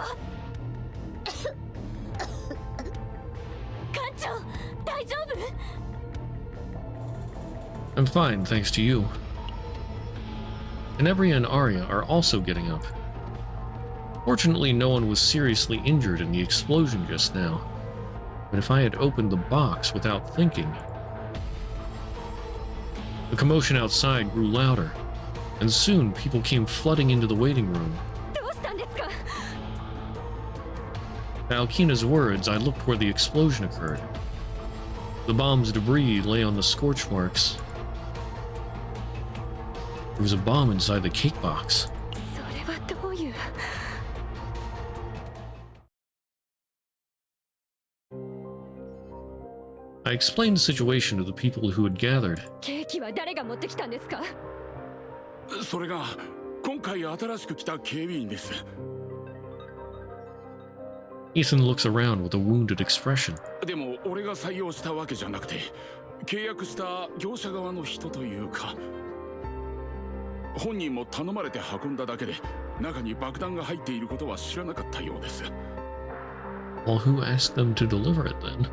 艦長、大丈夫？ I'm fine, thanks to you. Tenebria and Arya are also getting up. Fortunately, no one was seriously injured in the explosion just now. But if I had opened the box without thinking... The commotion outside grew louder, and soon people came flooding into the waiting room. どうしたんですか？ At Alkina's words, I looked where the explosion occurred. The bomb's debris lay on the scorch marks. There was a bomb inside the cake box. それはどういう。 I explained the situation to the people who had gathered. ケーキは誰が持ってきたんですか？それが今回新しく来た警備員です。 Ethan looks around with a wounded expression. でも俺が採用したわけじゃなくて、契約した業者側の人というか、本人も頼まれて運んだだけで、中に爆弾が入っていることは知らなかったようです。 Well, who asked them to deliver it then?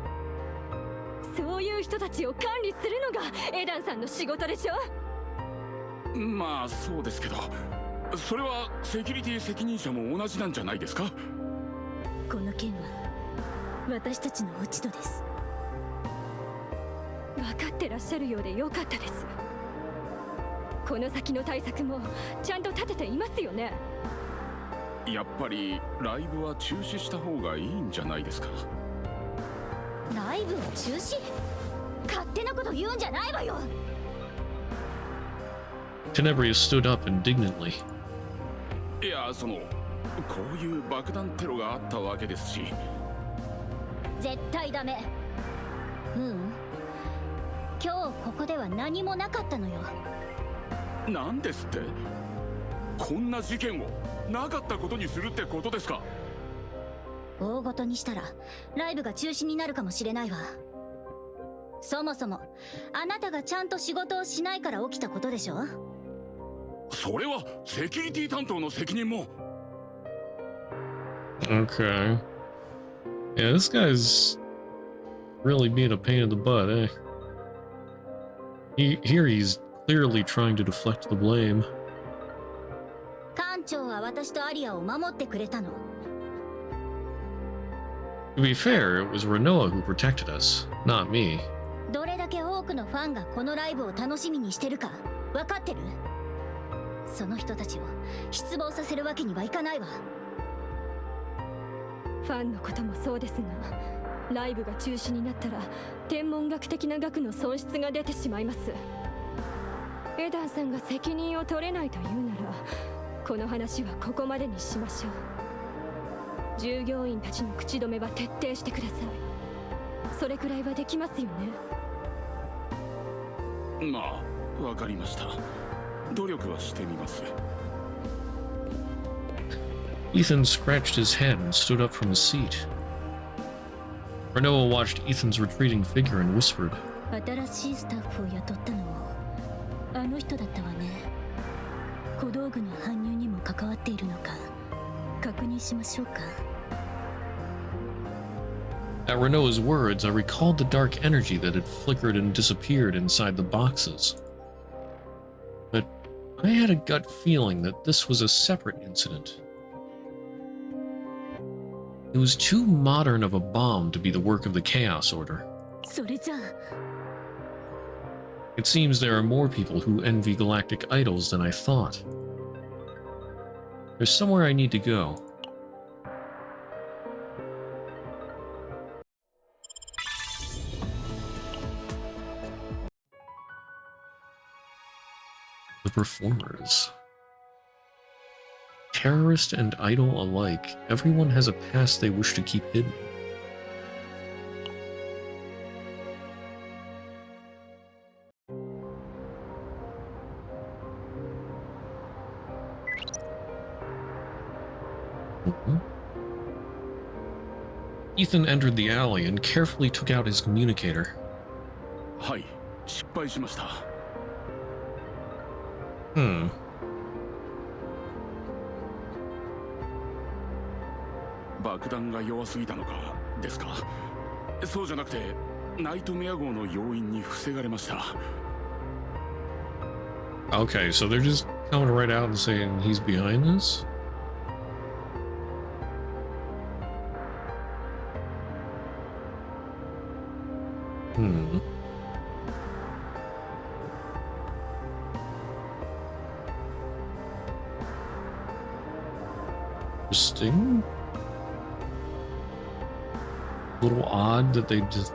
そういう人たちを管理するのがエダンさんの仕事でしょ。まあそうですけど、それはセキュリティ責任者も同じなんじゃないですか？この件は私たちの落ち度です。分かってらっしゃるようでよかったです。この先の対策もちゃんと立てていますよね。やっぱりライブは中止した方がいいんじゃないですか？ライブを中止？勝手なこと言うんじゃないわよ。 Tenebria stood up indignantly. いや、こういう爆弾テロがあったわけですし。絶対ダメ。今日ここでは何もなかったのよ。なんですって？こんな事件をなかったことにするってことですか？大ごとにしたらライブが中止になるかもしれないわ。そもそもあなたがちゃんと仕事をしないから起きたことでしょ。それはセキュリティ担当の責任も。Okay. Yeah, this guy's really being a pain in the butt, eh? Here he's clearly trying to deflect the blame. 艦長は私とアリアを守ってくれたの。To be fair, it was Renoa who protected us, not me. どれだけ多くのファンがこのライブを楽しみにしてるか分かってる？その人たちを失望させるわけにはいかないわ。ファンのこともそうですが、ライブが中止になったら天文学的な額の損失が出てしまいます。エダンさんが責任を取れないというなら、この話はここまでにしましょう。従業員たちの口止めは徹底してください。それくらいはできますよね。まあ、わかりました。努力はしてみます。Ethan scratched his head and stood up from his seat. Renoa watched Ethan's retreating figure and whispered, 新しいスタッフを雇ったのもあの人だったわね。小道具の搬入にも関わっているのか確認しましょうか。 At Renoa's words, I recalled the dark energy that had flickered and disappeared inside the boxes. But I had a gut feeling that this was a separate incident. It was too modern of a bomb to be the work of the Chaos Order. それじゃあ It seems there are more people who envy galactic idols than I thought. There's somewhere I need to go. The performers. Terrorist and idol alike, everyone has a past they wish to keep hidden. Ethan entered the alley and carefully took out his communicator. はい、失敗しました。爆弾が弱すぎたのかですか？そうじゃなくてナイトメア号の要員に防がれました。 Okay, so they're just coming right out and saying he's behind this? Interesting. A little odd that they just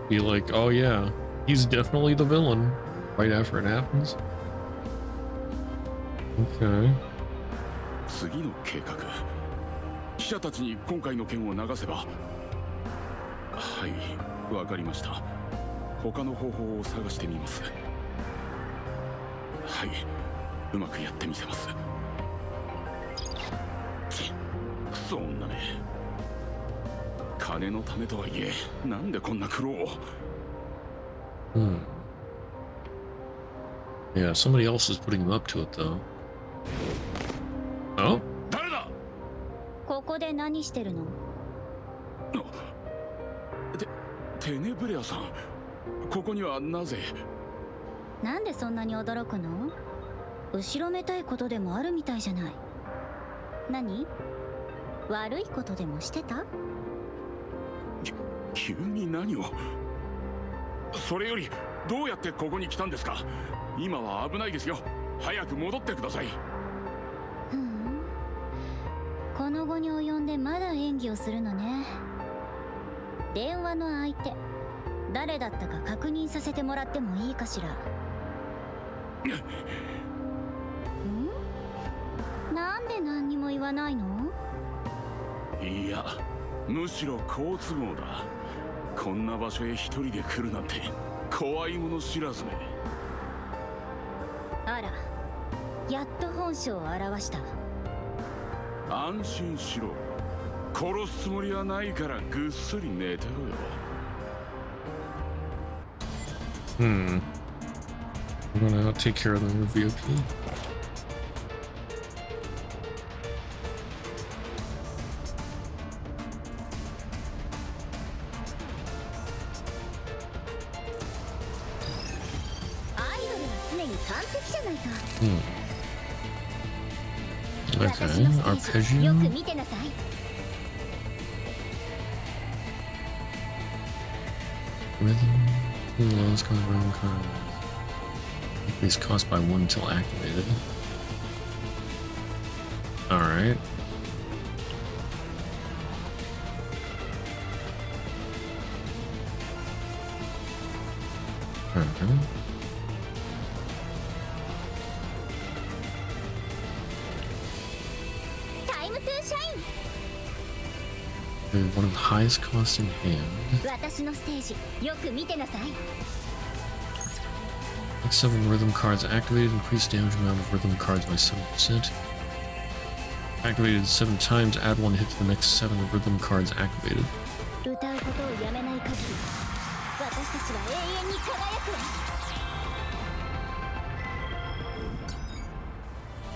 be like, oh yeah, he's definitely the villain right after it happens. Okay. 次の計画。記者たちに今回の件を流せば。はい、わかりました。他の方法を探してみます。はい、うまくやってみせます。クソ女め。金のためとはいえ、なんでこんな苦労を。Yeah, somebody else is putting him up to it though. Oh? 誰だ？ここで何してるの？テネブレアさん、ここにはなぜ？なんでそんなに驚くの？後ろめたいことでもあるみたいじゃない。何？悪いことでもしてた？急に何を？それよりどうやってここに来たんですか？今は危ないですよ。早く戻ってください。この後に及んでまだ演技をするのね。電話の相手誰だったか確認させてもらってもいいかしら。なんで何にも言わないの？いや、むしろ好都合だ。こんな場所へ一人で来るなんて怖いもの知らずめ。あら、やっと本性を現した。安心しろ。殺すつもりはないからぐっすり寝てろよ。I'm gonna take care of the VIP. Okay, arpeggio. Rhythm. Lowest cause rhythm card. Increase cost by 1 until activated. Alright. One of the highest cost in hand. Next 7 rhythm cards activated, increase damage amount of rhythm cards by 7%. Activated 7 times, add 1 hit to the next 7 rhythm cards activated.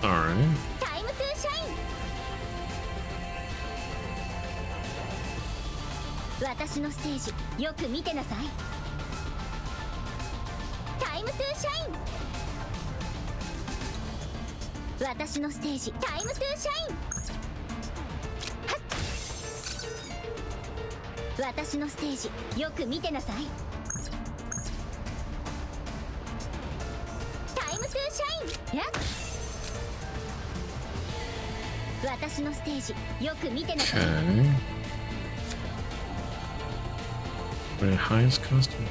Alright. Okay. But at highest cost? Okay.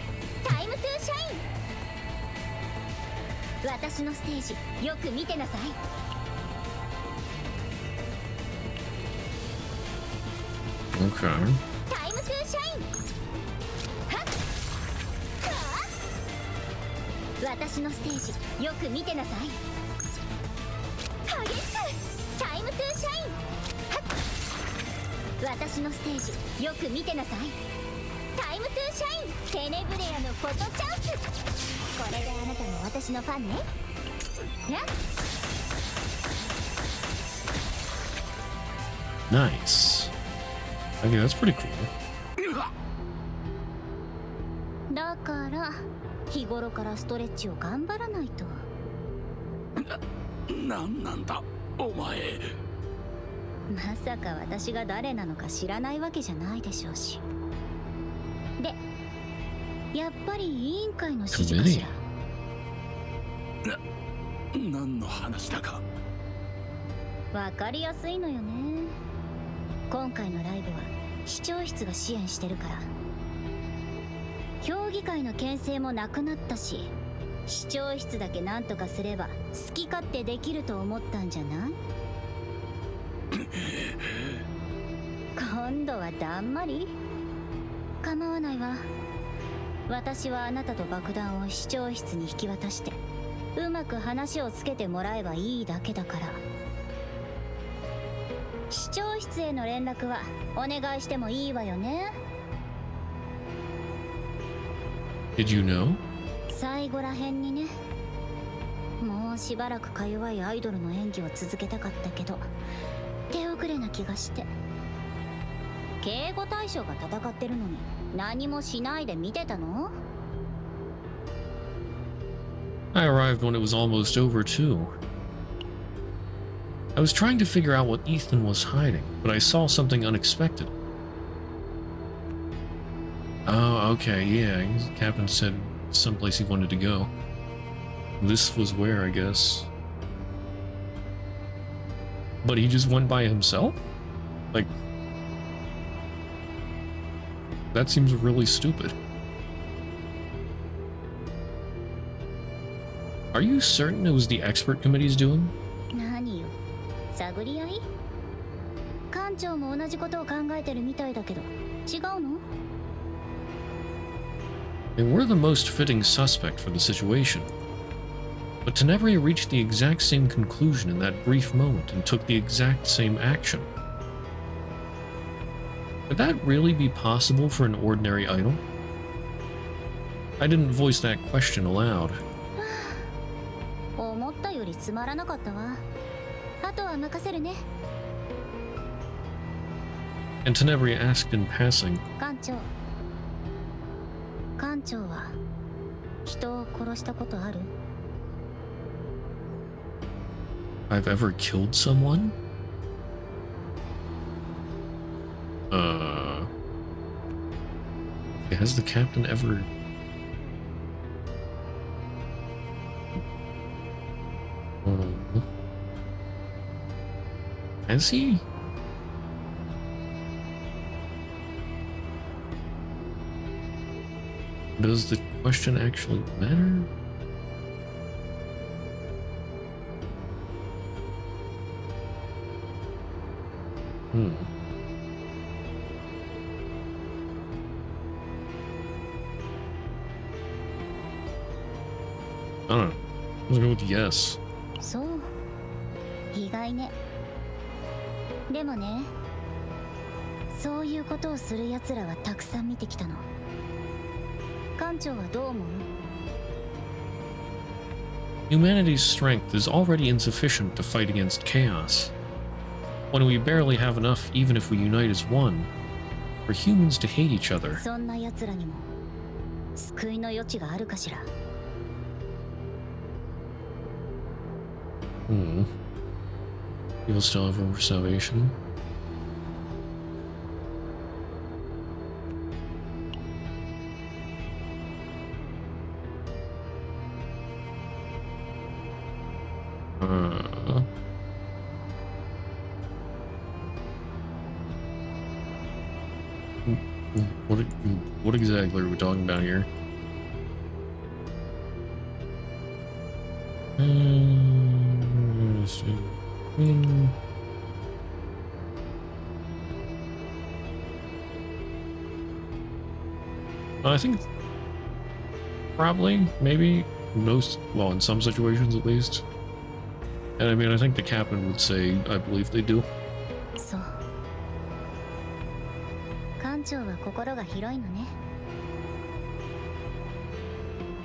Tenebriaのフォトチャンス。これであなたも私のファンね。Nice. Okay, that's pretty cool. だから日頃からストレッチを頑張らないと。なんなんだお前。まさか私が誰なのか知らないわけじゃないでしょうし。で、やっぱり委員会の指示かしら。何の話だか。わかりやすいのよね。今回のライブは視聴室が支援してるから。評議会の牽制もなくなったし、視聴室だけなんとかすれば好き勝手できると思ったんじゃない？今度はだんまり？構わないわ。私はあなたと爆弾を視聴室に引き渡してうまく話をつけてもらえばいいだけだから。視聴室への連絡はお願いしてもいいわよね。 Did you know? 最後らへんにね。もうしばらくか弱いアイドルの演技を続けたかったけど手遅れな気がして。警護対象が戦ってるのに何もしないで見てたの？ I arrived when it was almost over too. I was trying to figure out what Ethan was hiding, but I saw something unexpected. Oh, okay, yeah, the captain said someplace he wanted to go. This was where, I guess. But he just went by himself? Like... That seems really stupid. Are you certain it was the expert committee's doing? 何よ、探り合い？館長も同じことを考えてるみたいだけど、違うの？ They were the most fitting suspect for the situation. But Tenebria reached the exact same conclusion in that brief moment and took the exact same action. Could that really be possible for an ordinary idol? I didn't voice that question aloud. 思ったよりつまらなかったわ。あとは任せるね。And Tenebria asked in passing, 館長は人を殺したことある？ I've ever killed someone? Has the captain ever... Has he? Does the question actually matter? I don't know. I'm gonna go with yes. そう。意外ね。でもね、そういうことをする奴らはたくさん見てきたの。館長はどう思う？ Humanity's strength is already insufficient to fight against chaos. When we barely have enough, even if we unite as one, for humans to hate each other. そんな奴らにも救いの余地があるかしら。People still have room for salvation. What exactly are we talking about here? I think probably, maybe, most, well, in some situations at least. And I mean, I think the captain would say, I believe they do. そう。館長は心が広いのね。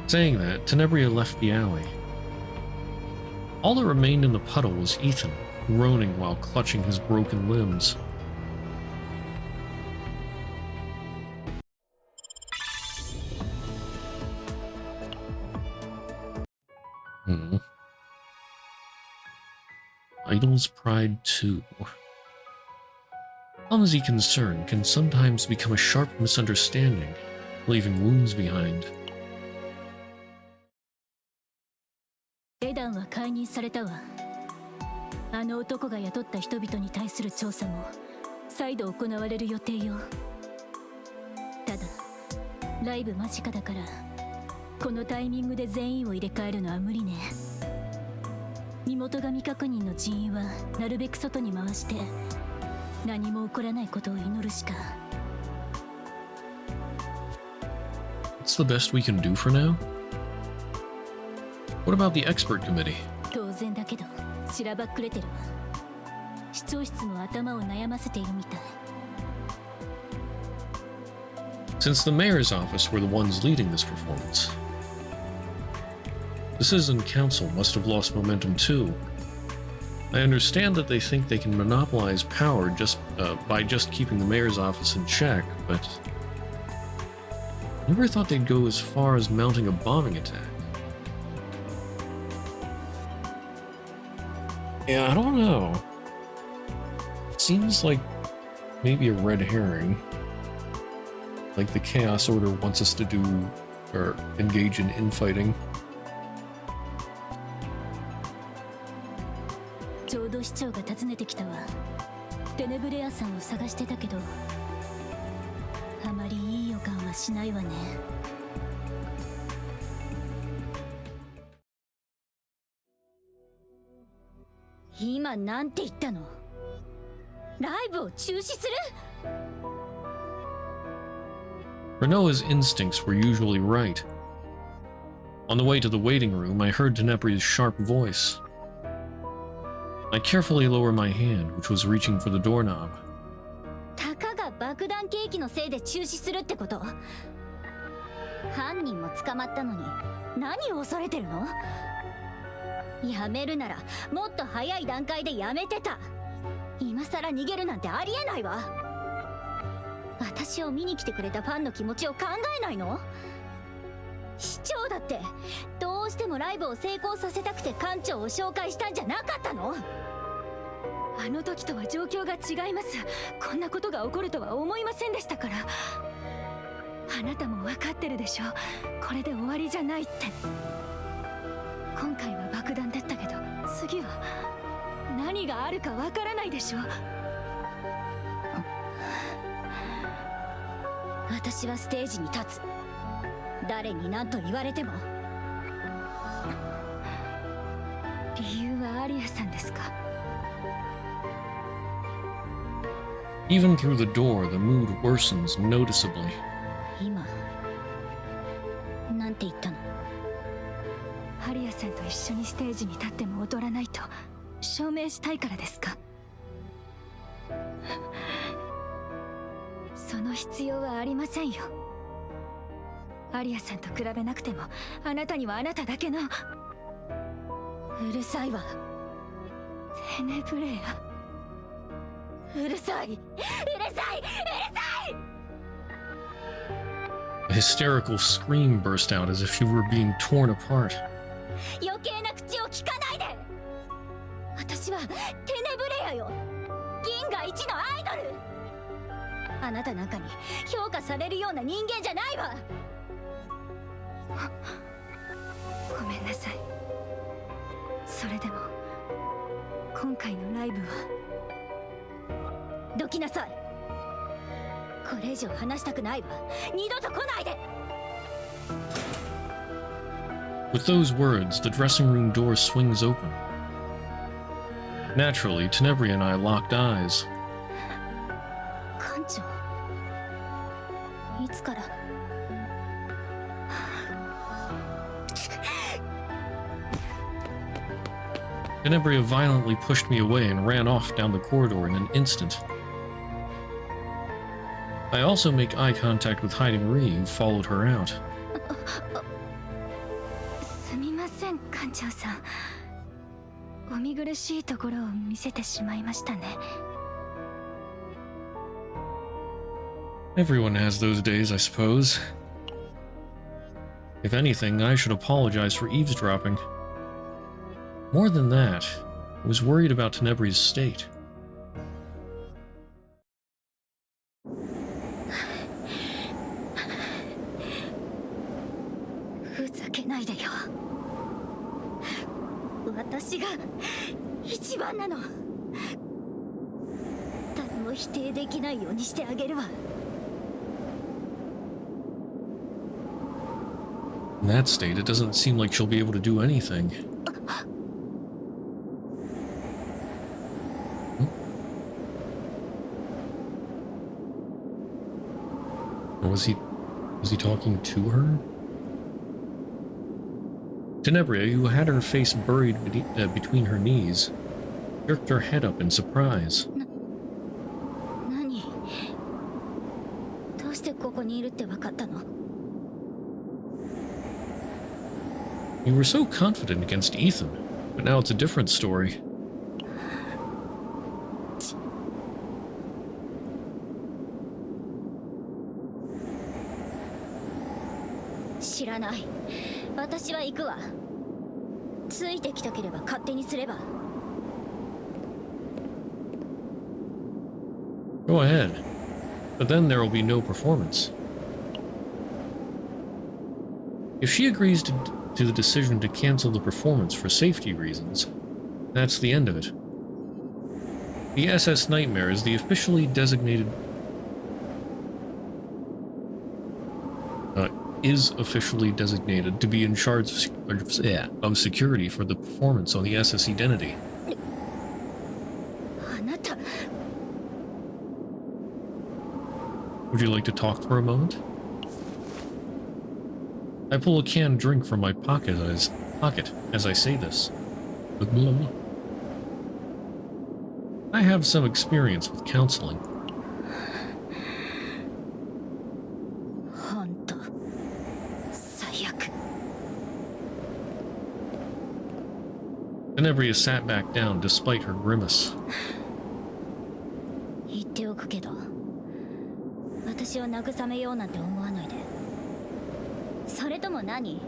Saying that, Tenebria left the alley. All that remained in the puddle was Ethan, groaning while clutching his broken limbs. Idol's Pride 2. Clumsy concern can sometimes become a sharp misunderstanding, leaving wounds behind. エダンは解任されたわ。あの男が雇った人々に対する調査も再度行われる予定よ。ただ、ライブ間近だから、このタイミングで全員を入れ替えるのは無理ね。身元が未確認の人員はなるべく外に回して何も起こらないことを祈るしか。 What's the best we can do for now? What about the expert committee? 当然だけどしらばっくれてるわ。市長室も頭を悩ませているみたい。 Since the mayor's office were the ones leading this performance, the Citizen Council must have lost momentum too. I understand that they think they can monopolize power by just keeping the mayor's office in check, but I never thought they'd go as far as mounting a bombing attack. Yeah, I don't know. It seems like maybe a red herring. Like the Chaos Order wants us to do, or engage in infighting. ちょうど市長が訪ねてきたわ。テネブレアさんを探してたけど、あまりいいしないわね。今なんて言ったの？ライブを中止する？ Renault's instincts were usually right. On the way to the waiting room, I heard Tenebria's sharp voice. I carefully lowered my hand, which was reaching for the doorknob. たかが爆弾ケーキのせいで中止するってこと？犯人も捕まったのに何を恐れてるの？やめるならもっと早い段階でやめてた。今さら逃げるなんてありえないわ。私を見に来てくれたファンの気持ちを考えないの？市長だってどうしてもライブを成功させたくて館長を紹介したんじゃなかったの？あの時とは状況が違います。こんなことが起こるとは思いませんでしたから。あなたも分かってるでしょ。これで終わりじゃないって。今回は爆弾だったけど、次は何があるかわからないでしょ。私はステージに立つ。誰に何と言われても。理由はアリアさんですか？ Even through the door, the mood worsens noticeably. 今なんて言ったの？アリアさんと一緒にステージに立っても劣らないと証明したいからですか？その必要はありませんよ。アリアさんと比べなくてもあなたにはあなただけの。うるさいわ。テネブレア。うるさい、うるさい、うるさい。 A hysterical scream burst out as if she were being torn apart. 余計な口を聞かないで。私はテネブレアよ。銀河一のアイドル。あなたなんかに評価されるような人間じゃないわ。ごめんなさい。それでも今回のライブは。どきなさい。これ以上話したくないわ。二度と来ないで。 With those words, the dressing room door swings open. Naturally, Tenebria and I locked eyes. 館長、いつから？ Tenebria violently pushed me away and ran off down the corridor in an instant. I also make eye contact with hiding Ree, who followed her out. すみません、館長さん。お見苦しいところを見せてしまいましたね。 Everyone has those days, I suppose. If anything, I should apologize for eavesdropping. More than that, I was worried about Tenebria's state. ふざけないでよ。私が一番なの。誰も否定できないようにしてあげるわ。 In that state, it doesn't seem like she'll be able to do anything. Or was he talking to her? Tenebria, who had her face buried between her knees, jerked her head up in surprise. 何？どうしてここにいるって分かったの？ You were so confident against Ethan, but now it's a different story. 知らない。私は行くわ。ついてきたければ勝手にすれば。 Go ahead. But then there will be no performance. If she agrees to the decision to cancel the performance for safety reasons, that's the end of it. The SS Nightmare is the officially designated... is officially designated to be in charge of security for the performance on the SS Identity. あなた Would you like to talk for a moment? I pull a canned drink from my pocket as I say this. I have some experience with counseling. ほんと最悪 Tenebria sat back down despite her grimace. 言っておくけど私を慰めようなんて思わないで。それとも何？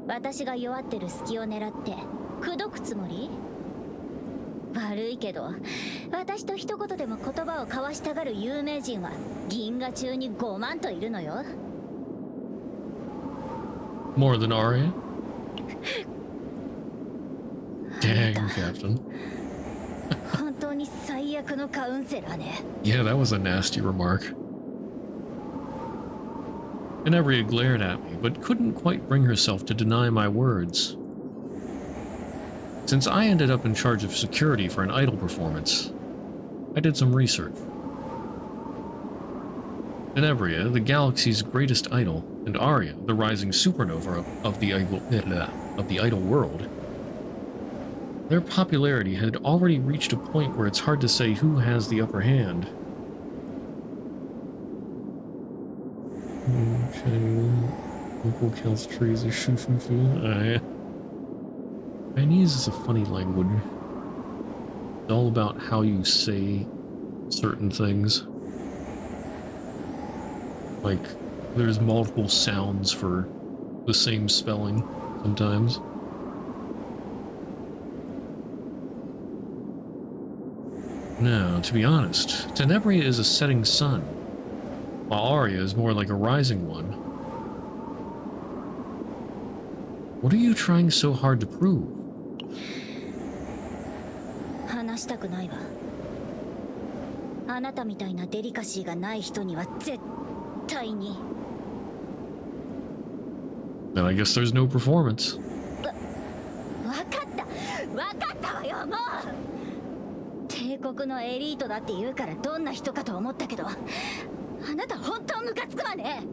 私が弱ってる隙を狙って口説くつもり？悪いけど私と一言でも言葉を交わしたがる有名人は銀河中に5万といるのよ。 More than Arya? Dang, Captain. 本当に最悪のカウンセラーね。 Yeah, that was a nasty remark. Tenebria glared at me, but couldn't quite bring herself to deny my words. Since I ended up in charge of security for an idol performance, I did some research. Tenebria, the galaxy's greatest idol, and Arya, the rising supernova of the idol world, their popularity had already reached a point where it's hard to say who has the upper hand. Uncle counts trees as shoo-shoo-shoo. Chinese is a funny language. It's all about how you say certain things. Like, there's multiple sounds for the same spelling sometimes. No, to be honest, Tenebria is a setting sun, while Arya is more like a rising one. What are you trying so hard to prove? 話したくないわ。あなたみたいなデリカシーがない人には絶対に。 Then I guess there's no performance. わかったわよ、もう。帝国のエリートだって言うからどんな人かと思ったけど、あなた本当ムカつくわね。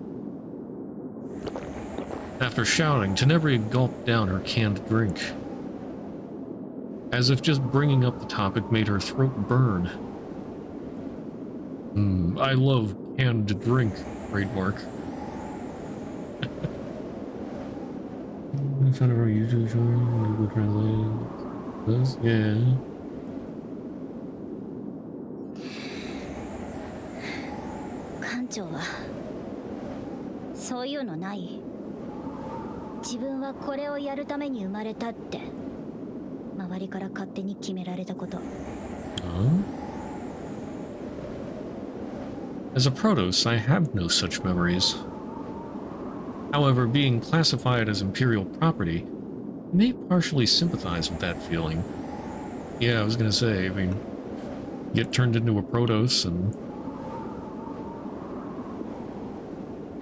After shouting, Tenebria gulped down her canned drink, as if just bringing up the topic made her throat burn. I love canned drink, trademark. In front of our YouTube channel, Google Translate this? Yeah. 館長はそういうのない？自分はこれをやるために生まれたって周りから勝手に決められたこと。As a Protoss, I have no such memories. However, being classified as Imperial property may partially sympathize with that feeling. Yeah, I was gonna say, I mean, get turned into a Protoss and...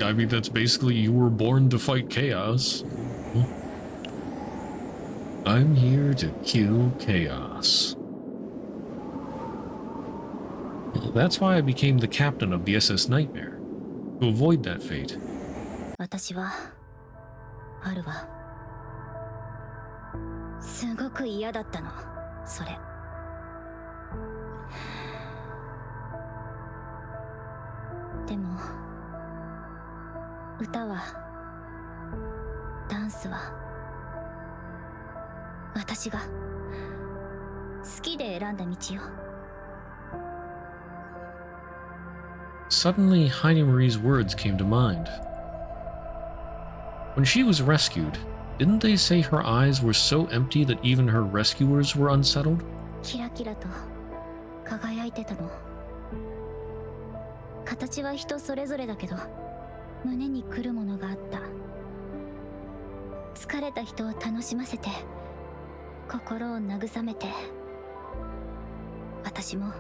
I mean, that's basically you were born to fight chaos. I'm here to kill chaos. That's why I became the captain of the SS Nightmare, to avoid that fate. 私はあるわ。すごく嫌だったの、それ。でも歌はダンスは私が好きで選んだ道よ。 Suddenly, Heidi Marie's words came to mind. When she was rescued, didn't they say her eyes were so empty that even her rescuers were unsettled? キラキラと輝いてたの。形は人それぞれだけど胸に来るものがあった。疲れた人を楽しませて心を慰めて、私も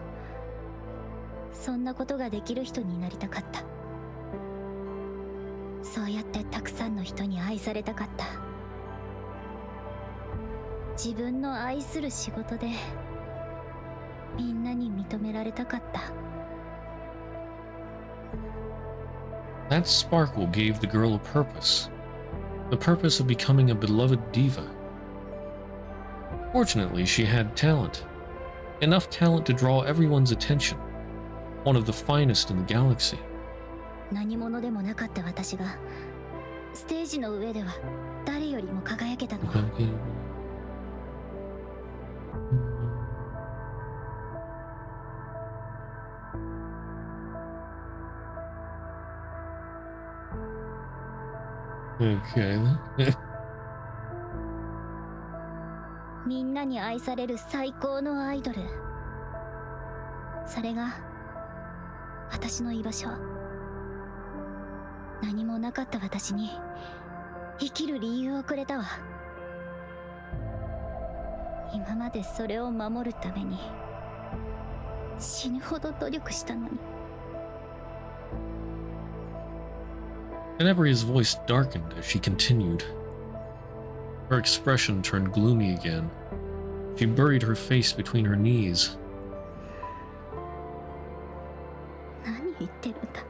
そんなことができる人になりたかった。そうやってたくさんの人に愛されたかった。自分の愛する仕事でみんなに認められたかった。 That sparkle gave the girl a purpose. The purpose of becoming a beloved diva. Fortunately, she had talent. Enough talent to draw everyone's attention. One of the finest in the galaxy. 何者でもなかった私がステージの上では誰よりも輝けたのは、Okay. みんなに愛される最高のアイドル。それが私の居場所。何もなかった私に生きる理由をくれたわ。今までそれを守るために死ぬほど努力したのに。 Tenebria's voice darkened as she continued. Her expression turned gloomy again. She buried her face between her knees. 何言ってるんだ。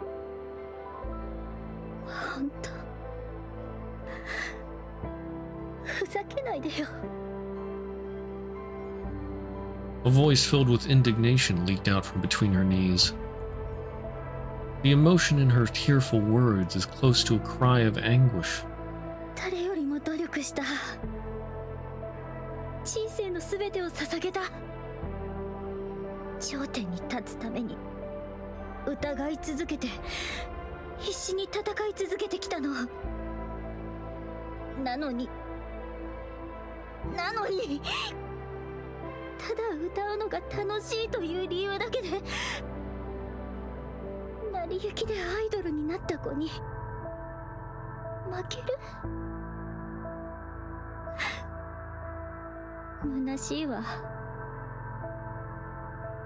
本当。ふざけないでよ。 A voice filled with indignation leaked out from between her knees. The emotion in her tearful words is close to a cry of anguish. 誰よりも努力した。人生のすべてを捧げた。頂点に立つために疑い続けて必死に戦い続けてきたの。なのにただ歌うのが楽しいという理由だけで成り行きでアイドルになった子に負ける。虚しいわ。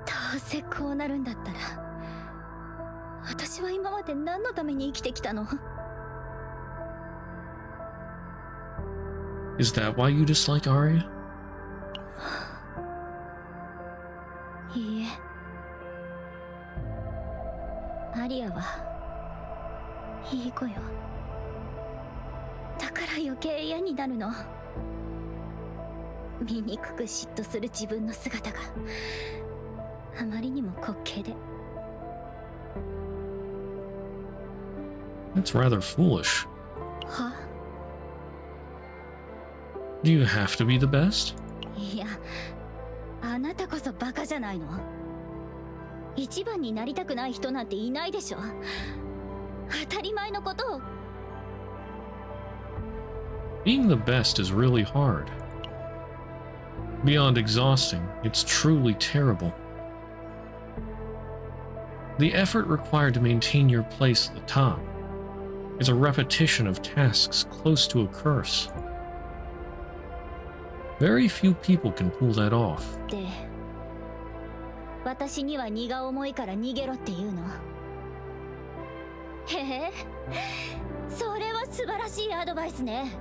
どうせこうなるんだったら私は今まで何のために生きてきたの？ Is that why you dislike Arya? いいえ。アリアはいい子よ。だから余計嫌になるの。醜く嫉妬する自分の姿があまりにも滑稽で。 That's rather foolish. は？ Do you have to be the best? いや、あなたこそバカじゃないの？一番になりたくない人なんていないでしょ。当たり前のことを。 Being the best is really hard. Beyond exhausting, it's truly terrible. The effort required to maintain your place at the top is a repetition of tasks close to a curse. Very few people can pull that off. で、私には荷が重いから逃げろって言うの？へへ、それは素晴らしいアドバイスね。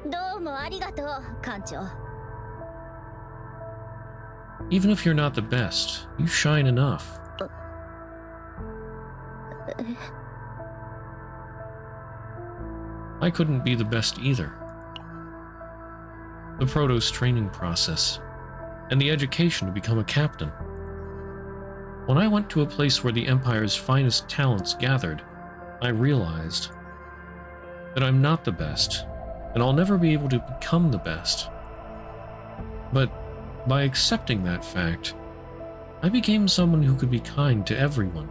どうもありがとう、艦長。 Even if you're not the best, you shine enough. I couldn't be the best either. The Protoss training process, and the education to become a captain. When I went to a place where the Empire's finest talents gathered, I realized that I'm not the best, and I'll never be able to become the best. But by accepting that fact, I became someone who could be kind to everyone.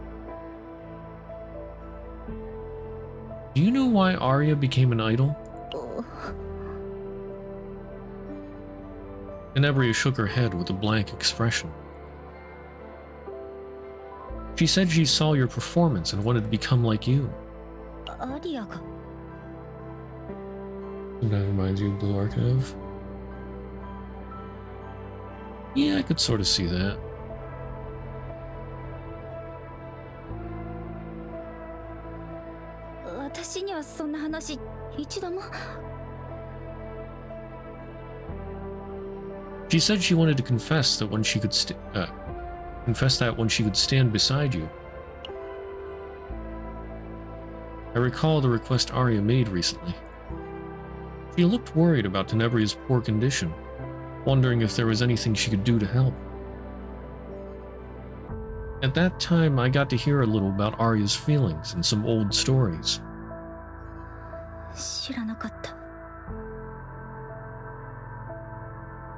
Do you know why Arya became an idol? Tenebria shook her head with a blank expression. She said she saw your performance and wanted to become like you. Arya が。 That reminds you of Blue Archive? Yeah, I could sort of see that. ア私にはそんな話一度も。 She said she wanted to confess that when she could stand beside you. I recall the request Arya made recently. She looked worried about Tenebria's poor condition, wondering if there was anything she could do to help. At that time, I got to hear a little about Arya's feelings and some old stories. 知らなかった。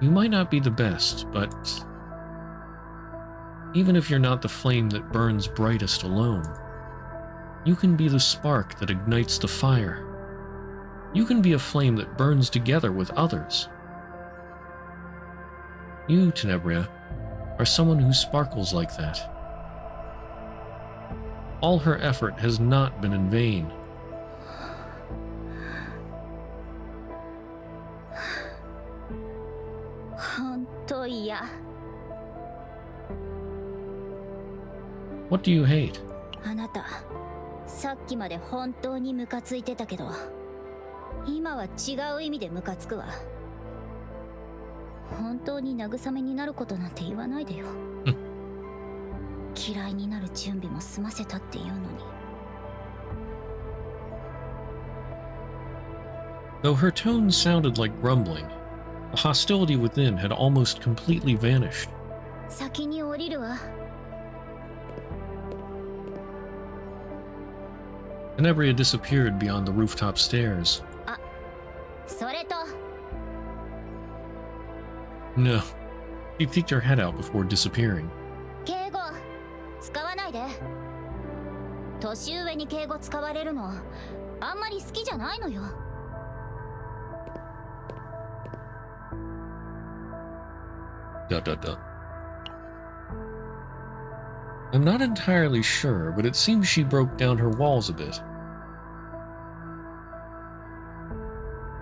You might not be the best, but even if you're not the flame that burns brightest alone, you can be the spark that ignites the fire. You can be a flame that burns together with others. You, Tenebria, are someone who sparkles like that. All her effort has not been in vain. What do you hate? あなた、さっきまで本当にムカついてたけど、今は違う意味でムカつくわ。本当に慰めになることなんて言わないでよ。嫌いになる準備も済ませたっていうのに。 Though her tone sounded like grumbling, the hostility within had almost completely vanished. 先に降りるわ。 Tenebria disappeared beyond the rooftop stairs. あ、それと。 No. She peeked her head out before disappearing. 敬語使わないで。年上に敬語使われるのあんまり好きじゃないのよ。 I'm not entirely sure, but it seems she broke down her walls a bit.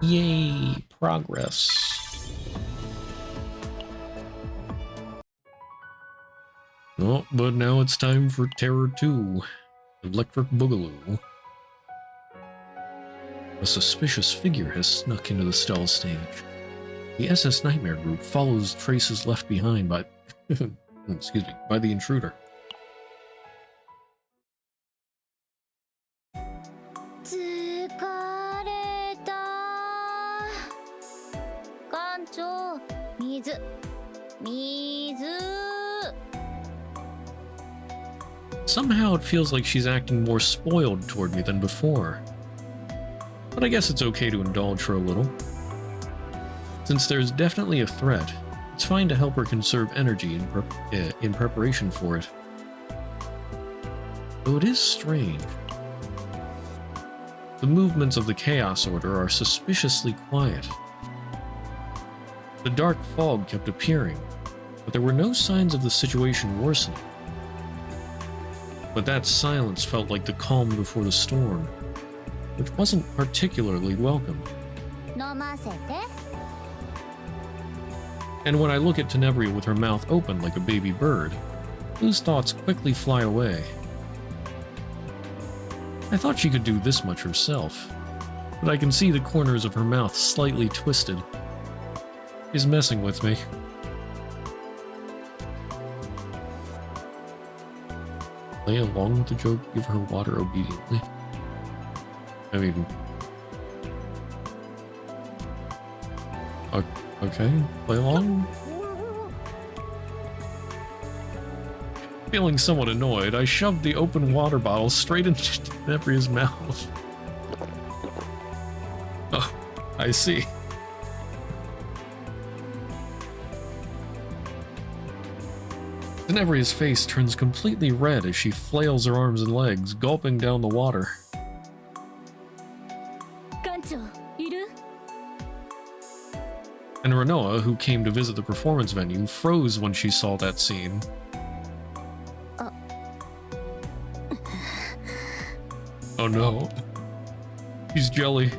Yay, progress. Oh, but now it's time for Terror 2, Electric Boogaloo. A suspicious figure has snuck into the stall stage. The SS Nightmare group follows traces left behind by by the intruder. 疲れた。館長、水。 Somehow it feels like she's acting more spoiled toward me than before. But I guess it's okay to indulge her a little. Since there's definitely a threat, it's fine to help her conserve energy in preparation for it. Though it is strange. The movements of the Chaos Order are suspiciously quiet. The dark fog kept appearing, but there were no signs of the situation worsening. But that silence felt like the calm before the storm, which wasn't particularly welcome. And when I look at Tenebria with her mouth open like a baby bird, those thoughts quickly fly away. I thought she could do this much herself, but I can see the corners of her mouth slightly twisted. She's messing with me. Play along with the joke, give her water obediently. I mean... Okay, play along. Feeling somewhat annoyed, I shoved the open water bottle straight into Tenebria's mouth. Oh, I see. Tenebria's face turns completely red as she flails her arms and legs, gulping down the water. And Renoa, who came to visit the performance venue, froze when she saw that scene. Oh no. She's jelly.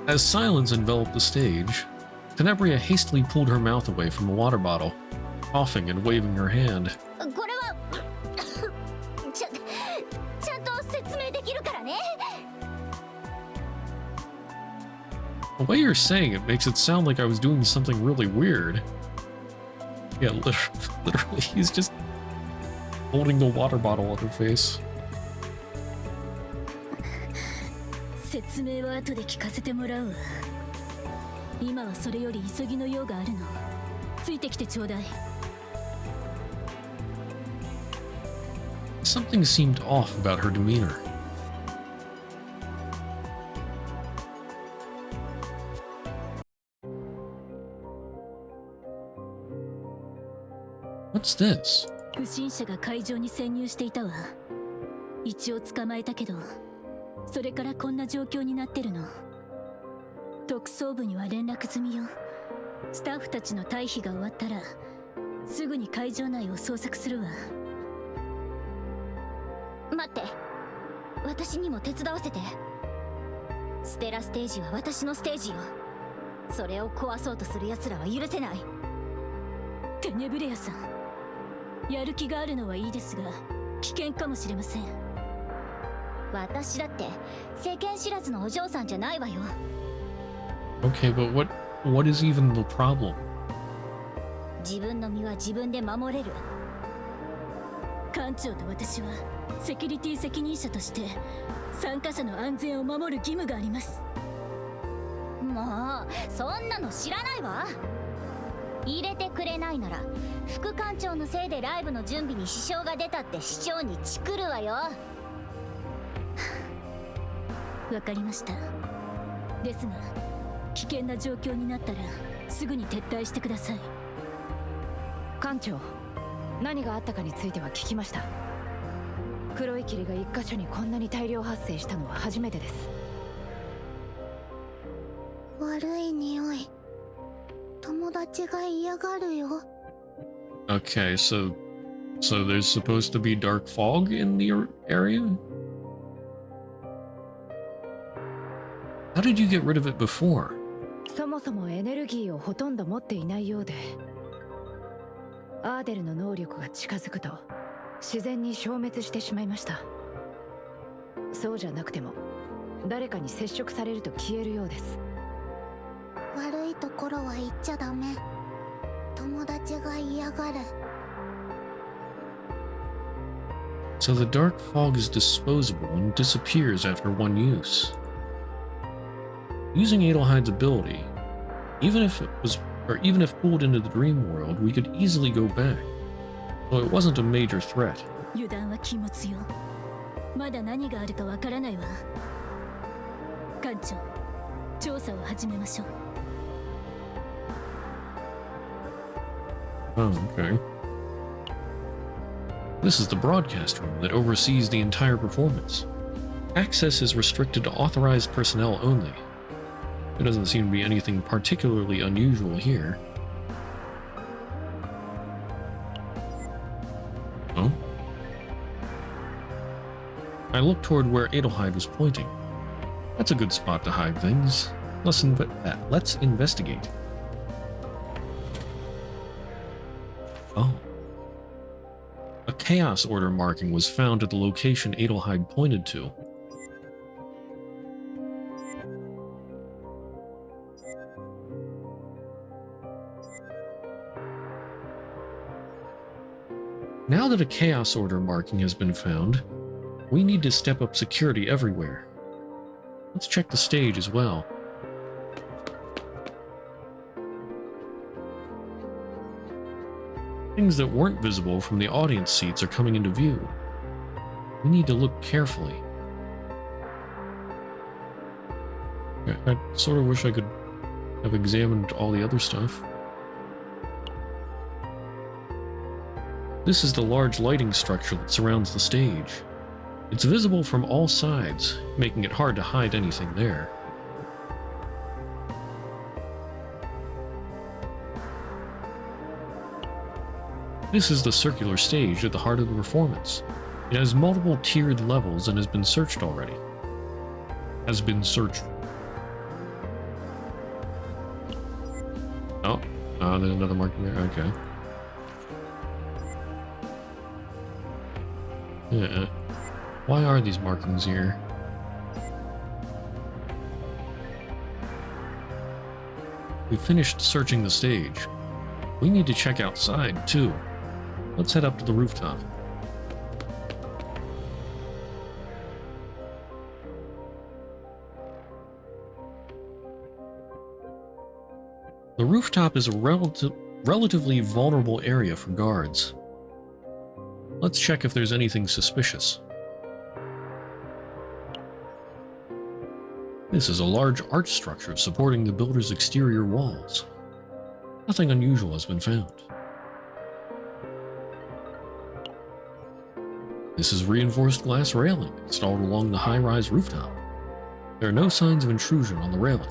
As silence enveloped the stage, Tenebria hastily pulled her mouth away from the water bottle, coughing and waving her hand. ちゃんと説明できるからね。 The way you're saying it makes it sound like I was doing something really weird. Yeah, literally, he's just holding the water bottle at her face. 説明は後で聞かせてもらうわ。今はそれより急ぎの用があるの。ついてきてちょうだい。 Something seemed off about her demeanor. What's this? 不審者が会場に潜入していたわ。一応捕まえたけど、それからこんな状況になってるの。特捜部には連絡済みよ。スタッフたちの退避が終わったらすぐに会場内を捜索するわ。待って、私にも手伝わせて。ステラステージは私のステージよ。それを壊そうとする奴らは許せない。テネブレアさん、やる気があるのはいいですが危険かもしれません。私だって世間知らずのお嬢さんじゃないわよ。 Okay, but what is even the problem? 自分の身は自分で守れる。館長と私はセキュリティ責任者として参加者の安全を守る義務があります。もうそんなの知らないわ。入れてくれないなら副館長のせいでライブの準備に支障が出たって市長にチクるわよ。わかりました。ですが危険な状況になったらすぐに撤退してください。館長、何があったかについては聞きました。黒い霧が一箇所にこんなに大量発生したのは初めてです。悪い匂い、友達が嫌がるよ。 Okay, so there's supposed to be dark fog in the area? How did you get rid of it before? そもそもエネルギーをほとんど持っていないようで、アーデルの能力が近づくと自然に消滅してしまいました。そうじゃなくても誰かに接触されると消えるようです。悪いところは言っちゃダメ。友達が嫌がる。 So the dark fog is disposable and disappears after one use. Using Adelhide's ability, even if pulled into the dream world, we could easily go back. So it wasn't a major threat. 油断は禁物よ。まだ何があるかわからないわ。館長、調査を始めましょう。 Oh, okay. This is the broadcast room that oversees the entire performance. Access is restricted to authorized personnel only. There doesn't seem to be anything particularly unusual here. Oh? I looked toward where Adelheid was pointing. That's a good spot to hide things. Let's investigate. Oh. A Chaos Order marking was found at the location Adelheid pointed to. Now that a Chaos Order marking has been found, we need to step up security everywhere. Let's check the stage as well. Things that weren't visible from the audience seats are coming into view. We need to look carefully. I sort of wish I could have examined all the other stuff. This is the large lighting structure that surrounds the stage. It's visible from all sides, making it hard to hide anything there. This is the circular stage at the heart of the performance. It has multiple tiered levels and has been searched already. Has been searched. Oh, there's another marking there. Okay. Yeah. Why are these markings here? We finished searching the stage. We need to check outside, too. Let's head up to the rooftop. The rooftop is a relatively vulnerable area for guards. Let's check if there's anything suspicious. This is a large arch structure supporting the builder's exterior walls. Nothing unusual has been found. This is reinforced glass railing installed along the high-rise rooftop. There are no signs of intrusion on the railing.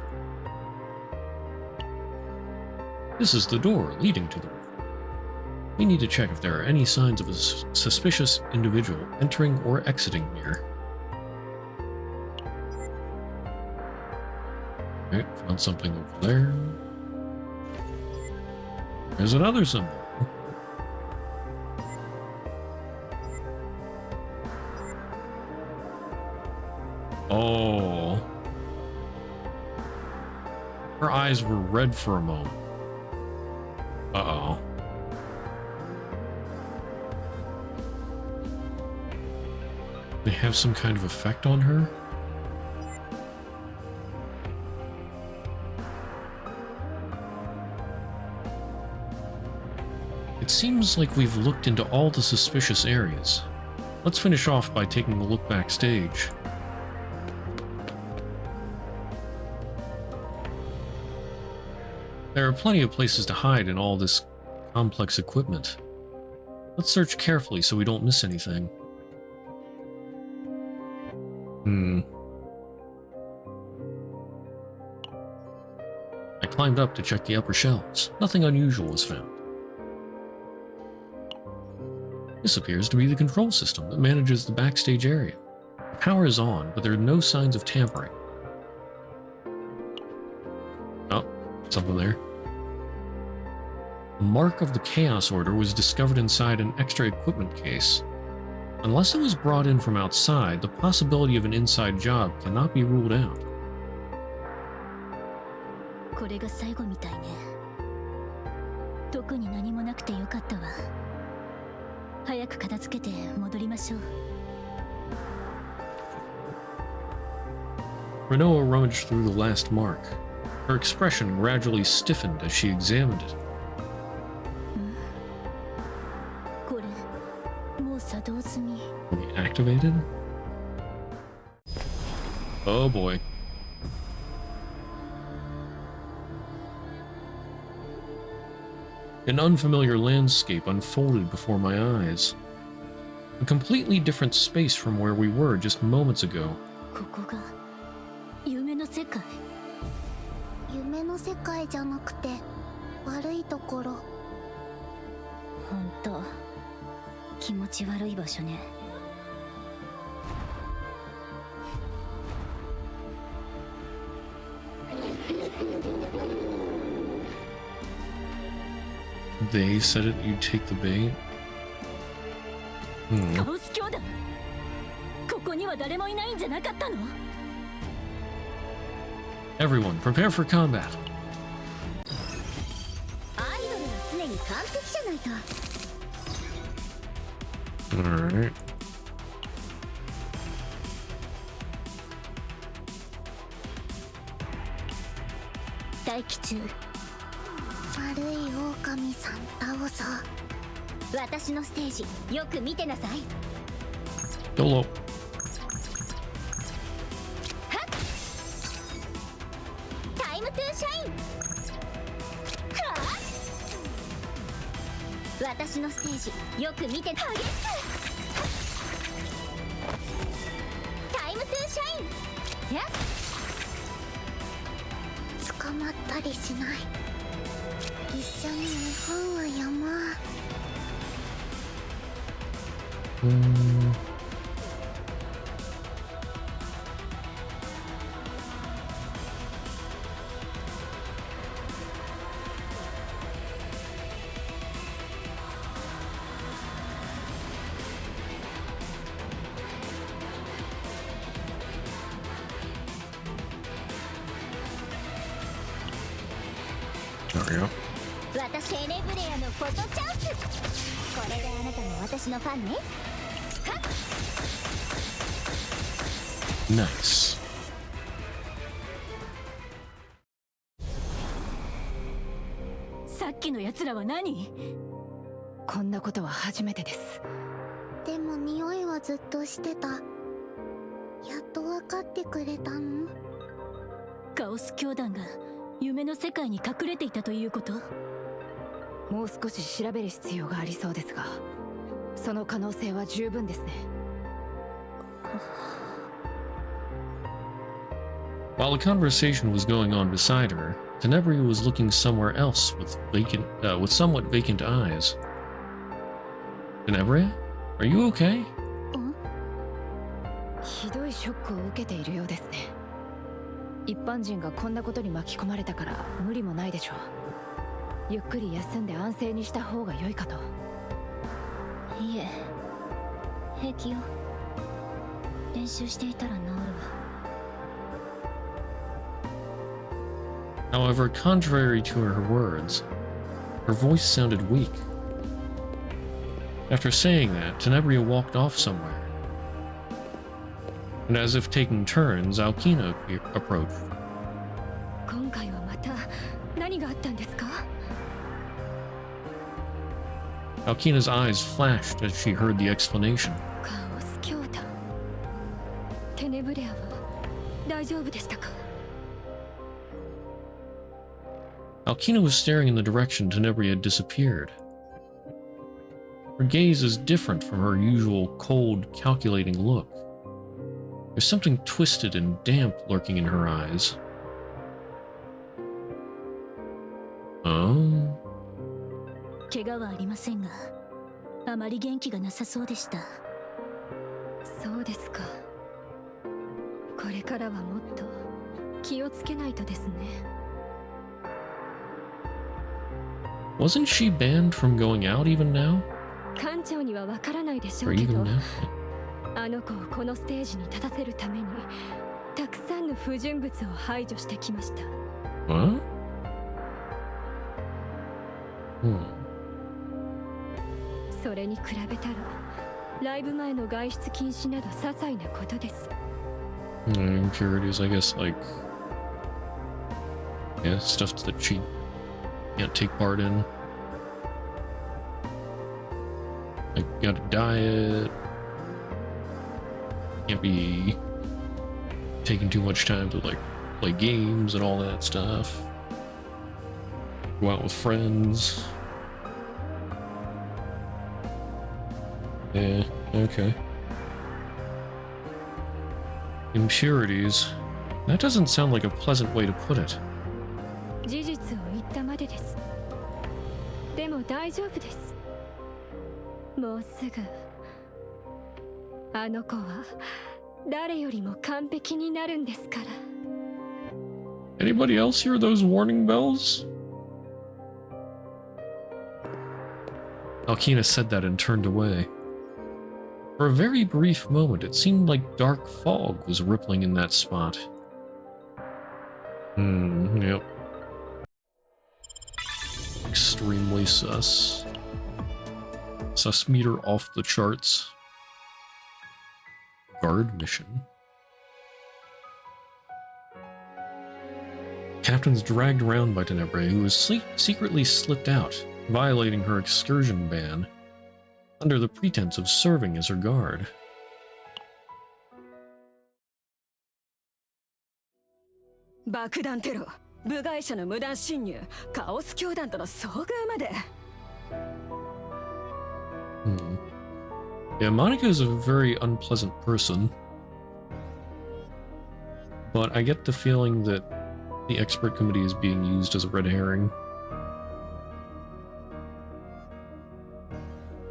This is the door leading to the roof. We need to check if there are any signs of a suspicious individual entering or exiting here. Okay, found something over there. There's another symbol. Oh. Her eyes were red for a moment. Uh-oh. They have some kind of effect on her? It seems like we've looked into all the suspicious areas. Let's finish off by taking a look backstage. There are plenty of places to hide in all this complex equipment. Let's search carefully so we don't miss anything. I climbed up to check the upper shelves. Nothing unusual was found. This appears to be the control system that manages the backstage area. The power is on, but there are no signs of tampering. Oh, something there. A mark of the Chaos Order was discovered inside an extra equipment case. Unless it was brought in from outside, the possibility of an inside job cannot be ruled out. これが最後みたいね。特に何もなくてよかったわ。早く片付けて戻りましょう。Renoa rummaged through the last mark. Her expression gradually stiffened as she examined it. これもう作動済み。Activated? Oh boy. An unfamiliar landscape unfolded before my eyes. A completely different space from where we were just moments ago. ここが夢の世界。夢の世界じゃなくて悪いところ。ほんと気持ち悪い場所ね。They said it, you'd take the bait. カオス教団。ここには誰もいないんじゃなかったの？ Everyone, prepare for combat. アイドルは常に完璧じゃないと。 Alright. 待機中。悪い狼さん倒そう。私のステージよく見てなさい。 YOLO. タイムトゥーシャイン。私のステージよく見て。激しく。タイムトゥーシャイン。やっ。捕まったりしない。一緒に日本は山。There we go. 私テネブレアのフォトチャンス。これであなたも私のファンね。はっ。 Nice. さっきの奴らは何？こんなことは初めてです。でも匂いはずっとしてた。やっと分かってくれたの？カオス教団が夢の世界に隠れていたということ？もう少し調べる必要がありそうですが、その可能性は十分ですね。While the conversation was going on beside her, Tenebria was looking somewhere else with somewhat vacant eyes. Tenebria? Are you okay? ひどいショックを受けているようですね。一般人がこんなことに巻き込まれたから無理もないでしょう。ゆっくり休んで安静にした方が良いかと。いえ、平気よ。練習していたら治るわ。However, contrary to her words, her voice sounded weak. After saying that, Tenebria walked off somewhere. And as if taking turns, Alkina approached. 今回はまた何があったんですか？ Alkina's eyes flashed as she heard the explanation. カオス教団。テネブレアは大丈夫でしたか？ Alkina was staring in the direction Tenebria had disappeared. Her gaze is different from her usual cold, calculating look. There's something twisted and damp lurking in her eyes. Oh? 怪我はありませんが、あまり元気がなさそうでした。そうですか。これからはもっと気をつけないとですね。 Wasn't she banned from going out even now? 館長にはわからないでしょ Or うけ even ど、 now? あの子をこのステージに立たせるためにたくさんの不純物を排除してきました。 What? Hmm. それに比べたらライブ前の外出禁止など些細なことです。 Impurities, I guess, like... Yeah, stuff that she can't take part in. Like, got a diet. Can't be taking too much time to, like, play games and all that stuff. Go out with friends. Yeah, okay. Impurities. That doesn't sound like a pleasant way to put it. 事実を言ったまでです。でも大丈夫です。もうすぐあの子は誰よりも完璧になるんですから。 Anybody else hear those warning bells? Alkina said that and turned away. For a very brief moment, it seemed like dark fog was rippling in that spot. Yep. Extremely sus. Sus meter off the charts. Guard mission. Captain's dragged around by Tenebria, who has secretly slipped out, violating her excursion ban, under the pretense of serving as her guard. 爆弾テロ、部外者の無断侵入、カオス教団との遭遇まで。Yeah, Monica is a very unpleasant person, but I get the feeling that the expert committee is being used as a red herring.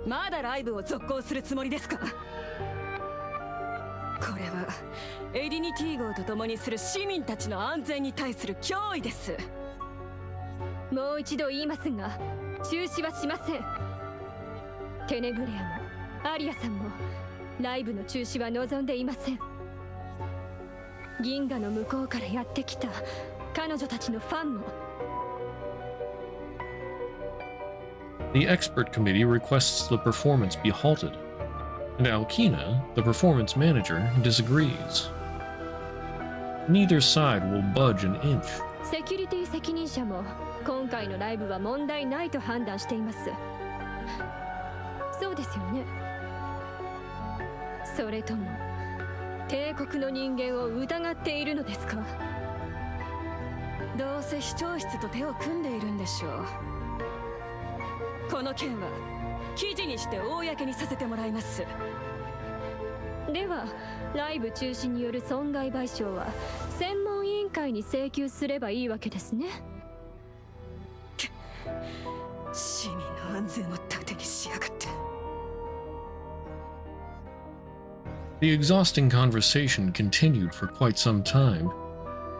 まだライブを続行するつもりですか？これはエディニティ号と共にする市民たちの安全に対する脅威です。もう一度言いますが、中止はしません。テネブレアもアリアさんもライブの中止は望んでいません。銀河の向こうからやってきた彼女たちのファンも The expert committee requests the performance be halted, and Alkina, the performance manager, disagrees. Neither side will budge an inch. セキュリティ責任者も今回のライブは問題ないと判断しています。そうですよね。それとも帝国の人間を疑っているのですか？どうせ市長室と手を組んでいるんでしょう。この件は記事にして公にさせてもらいます。ではライブ中止による損害賠償は専門委員会に請求すればいいわけですね。市民の安全を盾にしやがって。 The exhausting conversation continued for quite some time,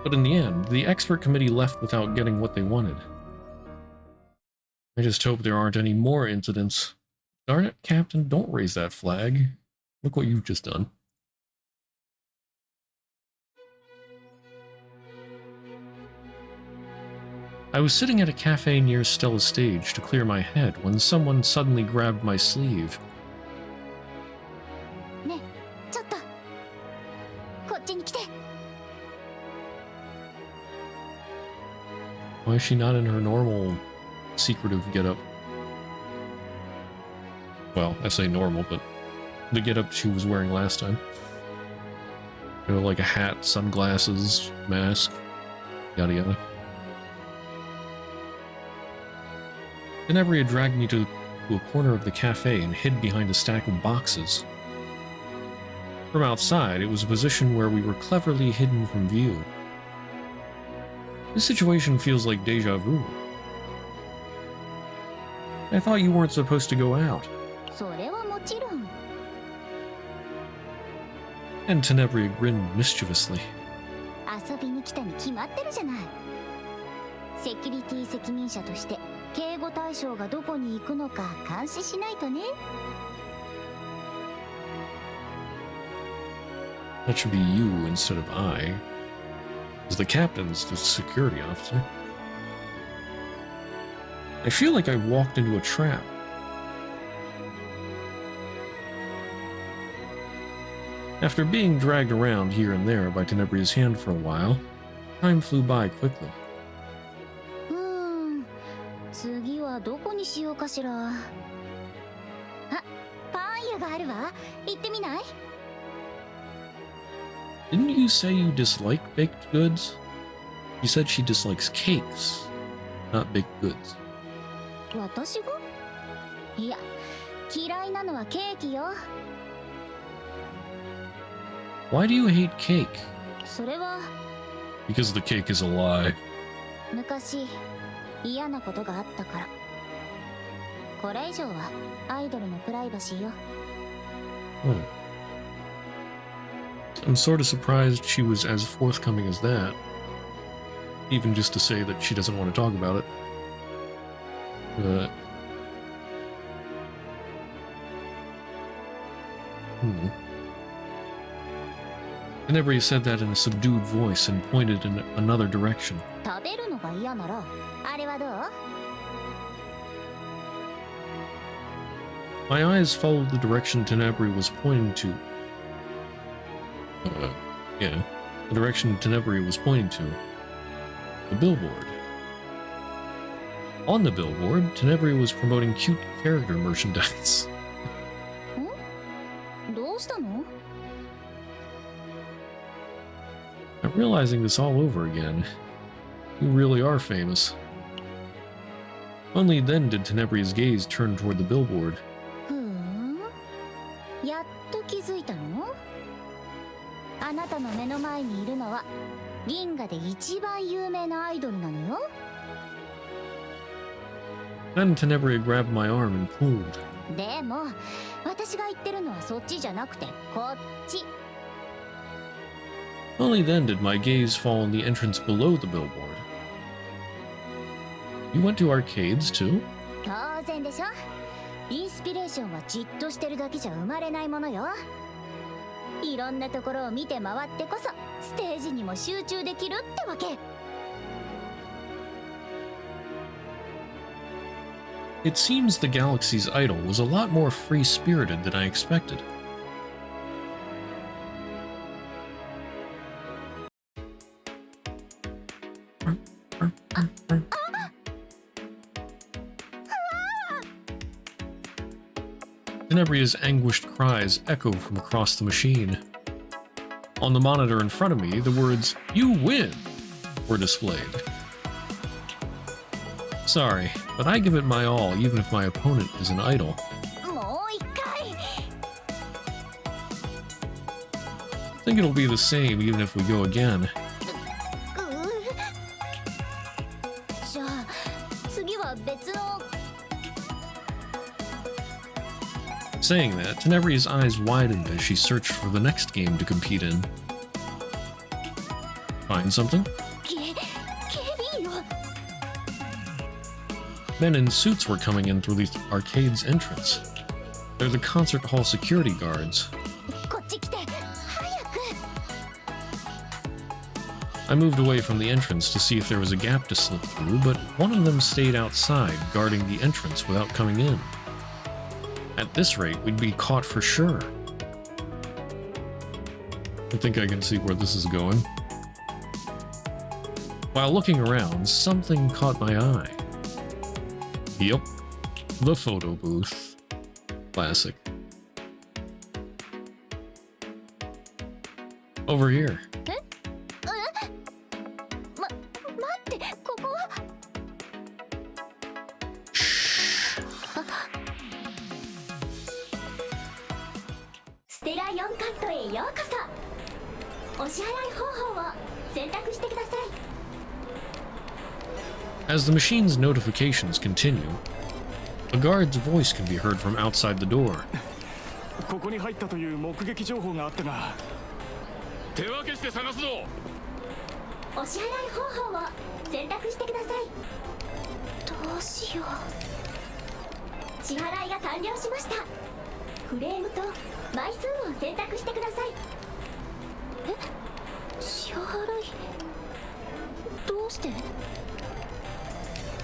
but in the end, the expert committee left without getting what they wanted. I just hope there aren't any more incidents. Darn it, Captain, don't raise that flag. Look what you've just done. I was sitting at a cafe near Stella's stage to clear my head when someone suddenly grabbed my sleeve. ね、ちょっとこっちに来て。 Why is she not in her normal, secretive getup? Well, I say normal, but the getup she was wearing last time. You know, like a hat, sunglasses, mask, yada yada. Tenebria dragged me to a corner of the cafe and hid behind a stack of boxes. From outside, it was a position where we were cleverly hidden from view. This situation feels like deja vu. I thought you weren't supposed to go out. それはもちろん。 And Tenebria grinned mischievously. 遊びに来たに決まってるじゃない。セキュリティ責任者として警護対象がどこに行くのか監視しないとね。 That should be you instead of I, as the captain's the security officer. I feel like I walked into a trap. After being dragged around here and there by Tenebria's hand for a while, time flew by quickly. 次はどこにしようかしら。あ、パン屋があるわ。行ってみない？ Didn't you say you dislike baked goods? You said she dislikes cakes, not baked goods. 私が？いや、嫌いなのはケーキよ。 Why do you hate cake? それは Because the cake is a lie. 昔嫌なことがあったから。これ以上はアイドルのプライバシーよ。I'm sort of surprised she was as forthcoming as that. Even just to say that she doesn't want to talk about it. But... Tenebria said that in a subdued voice and pointed in another direction. 食べるのが嫌なら、あれはどう？ My eyes followed the direction Tenebria was pointing to. Yeah, the direction Tenebria was pointing to. The billboard. On the billboard, Tenebria was promoting cute character merchandise. どうしたの？ I'm realizing this all over again. You really are famous. Only then did Tenebria's gaze turn toward the billboard. やっと気づいたの？あなたの目の前にいるのは銀河で一番有名なアイドルなのよ。 Then Tenebria grabbed my arm and pulled. でも私が言ってるのはそっちじゃなくてこっち。 Only then did my gaze fall on the entrance below the billboard. You went to arcades too? 当然でしょ。インスピレーションはじっとしてるだけじゃ生まれないものよ。いろんなところを見て回ってこそステージにも集中できるってわけ。It seems the galaxy's idol was a lot more free-spirited than I expected. Tenebria's anguished cries echo from across the machine. On the monitor in front of me, the words, "You win," were displayed. Sorry, but I give it my all even if my opponent is an idol. もう一回 I think it'll be the same even if we go again. じゃあ次は別の Saying that, Tenebria's eyes widened as she searched for the next game to compete in. Find something? 警備員の Men in suits were coming in through the arcade's entrance. They're the concert hall security guards. こっち来て早く I moved away from the entrance to see if there was a gap to slip through, but one of them stayed outside, guarding the entrance without coming in. At this rate, we'd be caught for sure. I think I can see where this is going. While looking around, something caught my eye. Yep, the photo booth. Classic. Over here. 待ってここは ステラ4カットへようこそお支払い方法を選択してください As the machine's notifications continue, a guard's voice can be heard from outside the door. ここに入ったという目撃情報があったが、手分けして探すぞ。お支払い方法を選択してくださいどうしよう支払いが完了しましたフレームと枚数を選択してくださいえ支払いどうして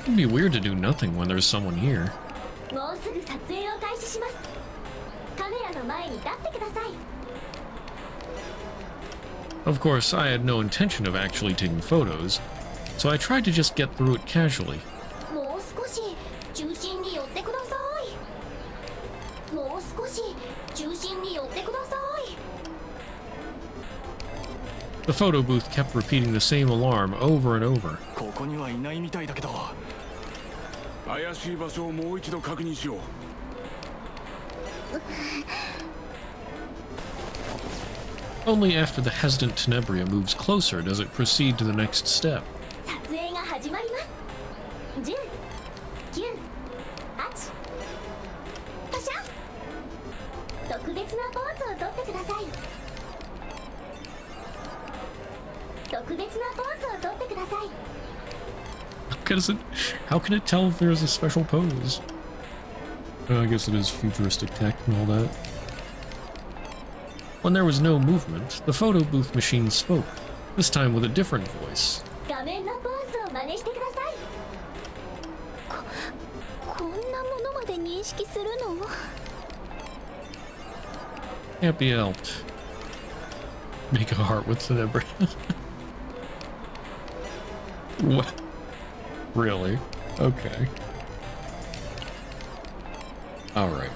It'd be weird to do nothing when there's someone here. もうすぐ撮影を開始しますカメラの前に立ってください Of course, I had no intention of actually taking photos, so I tried to just get through it casually. もう少し中心に寄ってくださいもう少し中心に寄ってください The photo booth kept repeating the same alarm over and over. ここにはいないみたいだけど、怪しい場所をもう一度確認しよう。Only after the hesitant Tenebria moves closer does it proceed to the next step. 撮影が始まります10、9、8パシャ特別なポーズをとってください特別なポーズをとってください How can it tell if there's a special pose? I guess it is futuristic tech and all that. When there was no movement, the photo booth machine spoke, this time with a different voice. 画面のポーズを真似してくださいこんなものまで認識するの Can't be helped. Make a heart with Tenebria. What? Really? Okay. Alright.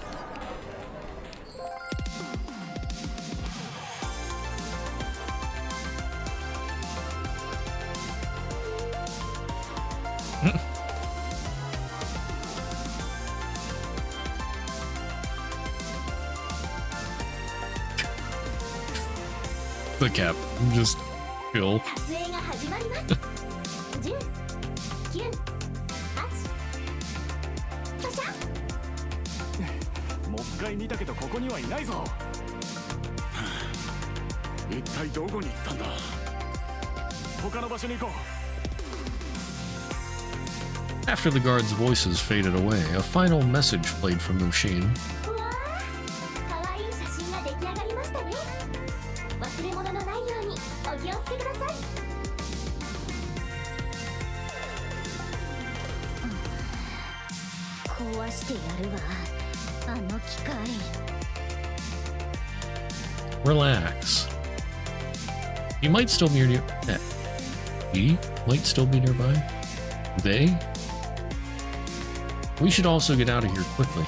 The cap. Just chill. 撮影が始まります10、9、8パシャもう一回見たけどここにはいないぞ。一体どこに行ったんだ。他の場所に行こう。 After the guards' voices faded away, a final message played from the machine. うわーかわいい写真が出来上がりましたね忘れ物のないようにお気をつけくださいこ壊してやるわ、あの機械。 Relax. He might still be near. He might still be nearby. They? We should also get out of here quickly.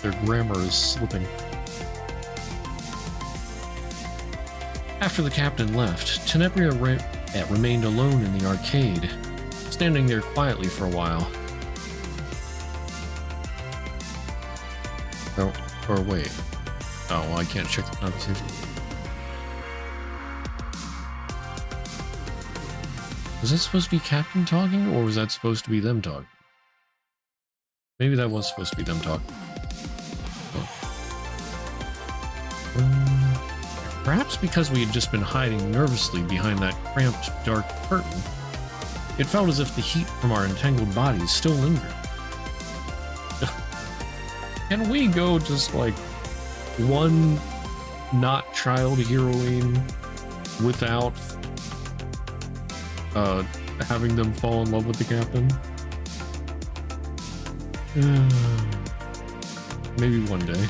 Their grammar is slipping. After the captain left, Tenebria remained alone in the arcade, standing there quietly for a while. Oh, or wait. Oh, well, I can't check the conversation. Was that supposed to be Captain talking, or was that supposed to be them talking? Maybe that was supposed to be them talking. Perhaps because we had just been hiding nervously behind that cramped, dark curtain, it felt as if the heat from our entangled bodies still lingered. Can we go just like one not child heroine without having them fall in love with the captain? Maybe one day.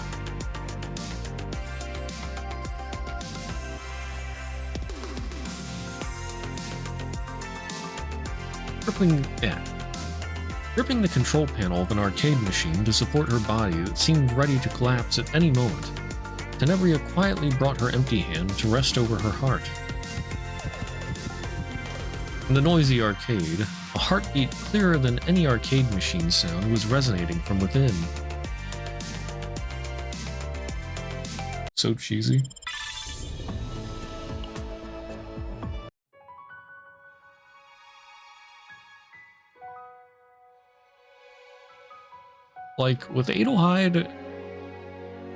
Gripping the control panel of an arcade machine to support her body that seemed ready to collapse at any moment, Tenebria quietly brought her empty hand to rest over her heart. In the noisy arcade, a heartbeat clearer than any arcade machine sound was resonating from within. So cheesy. Like, with Adelheid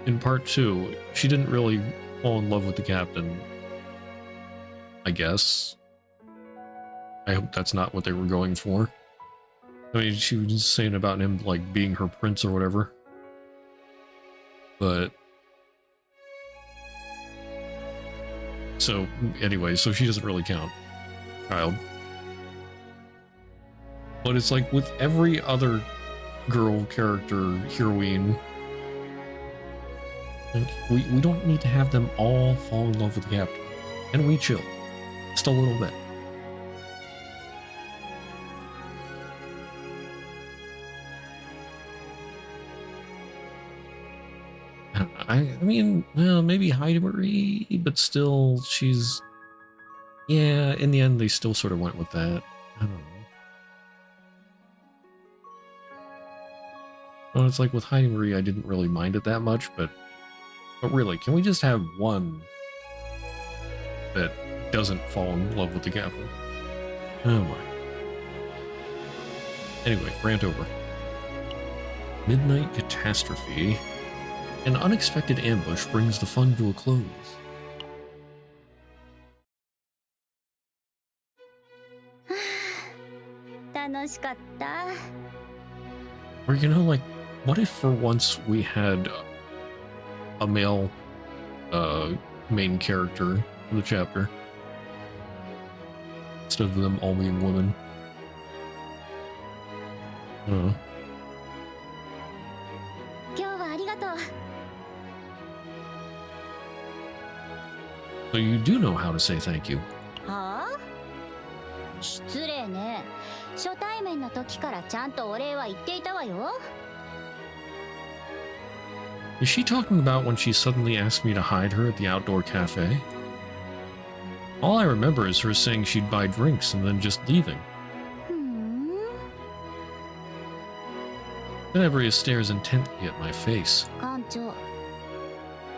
in part 2, she didn't really fall in love with the captain, I guess. I hope that's not what they were going for. I mean, she was just saying about him, like, being her prince or whatever. But... So, anyway, so she doesn't really count. Child. But it's like, with every other girl character, heroine, like, we don't need to have them all fall in love with the captain. And we chill. Just a little bit. I mean, well, maybe Heidebury, but still, she's... Yeah, in the end, they still sort of went with that. I don't know. Well, it's like with Heidebury, I didn't really mind it that much, but really, can we just have one that doesn't fall in love with the captain? Oh my. Anyway, rant over. Midnight catastrophe. An unexpected ambush brings the fun to a close. Or, you know, like, what if for once we had a male main character in the chapter instead of them all being women? I don't know. So you do know how to say thank you. はあ？失礼ね。初対面の時からちゃんとお礼は言っていたわよ。 Is she talking about when she suddenly asked me to hide her at the outdoor cafe? All I remember is her saying she'd buy drinks and then just leaving. Tenebria stares intently at my face. 館長、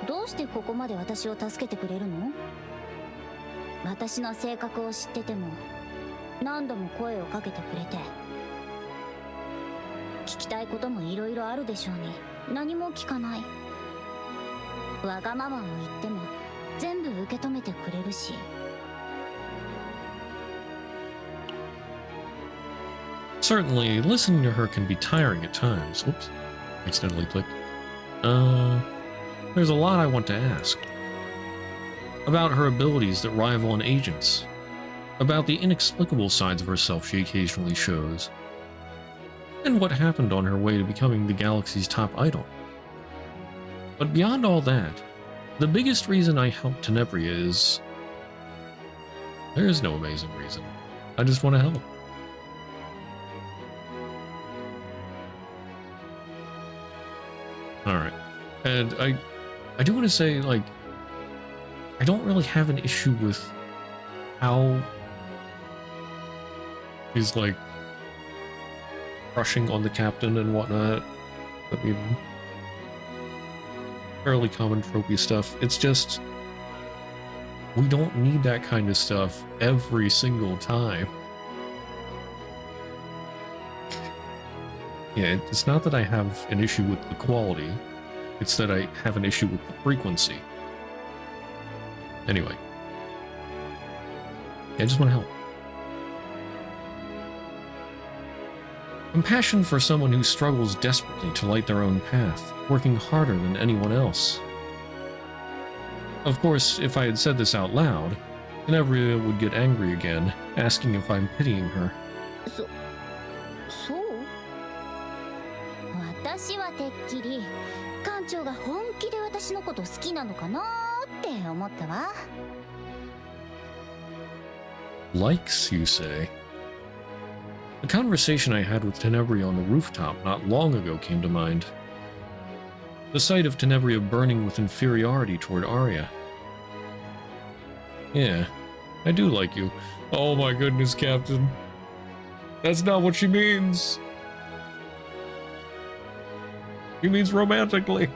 どうしてここまで私を助けてくれるの？私の性格を知ってても何度も声をかけてくれて、聞きたいこともいろいろあるでしょうに何も聞かない。わがままを言っても全部受け止めてくれるし。Certainly, listening to her can be tiring at times. Whoops, accidentally clicked. There's a lot I want to ask. About her abilities that rival an agent's. about the inexplicable sides of herself she occasionally shows, and what happened on her way to becoming the galaxy's top idol. But beyond all that, the biggest reason I helped Tenebria is... there is no amazing reason. I just want to help. Alright. And I do want to say, like, I don't really have an issue with how he's, like, crushing on the captain and whatnot. I mean, fairly common tropey stuff. It's just, we don't need that kind of stuff every single time. Yeah, it's not that I have an issue with the quality, it's that I have an issue with the frequency. Anyway. I just want to help. Compassion for someone who struggles desperately to light their own path, working harder than anyone else. Of course, if I had said this out loud, Tenebria would get angry again, asking if I'm pitying her. そう？私はてっきり艦長が本気で私のこと好きなのかなって思ったわ。Likes, you say? The conversation I had with Tenebria on the rooftop not long ago came to mind. The sight of Tenebria burning with inferiority toward Arya. Yeah, I do like you. Oh my goodness, Captain. That's not what she means. She means romantically.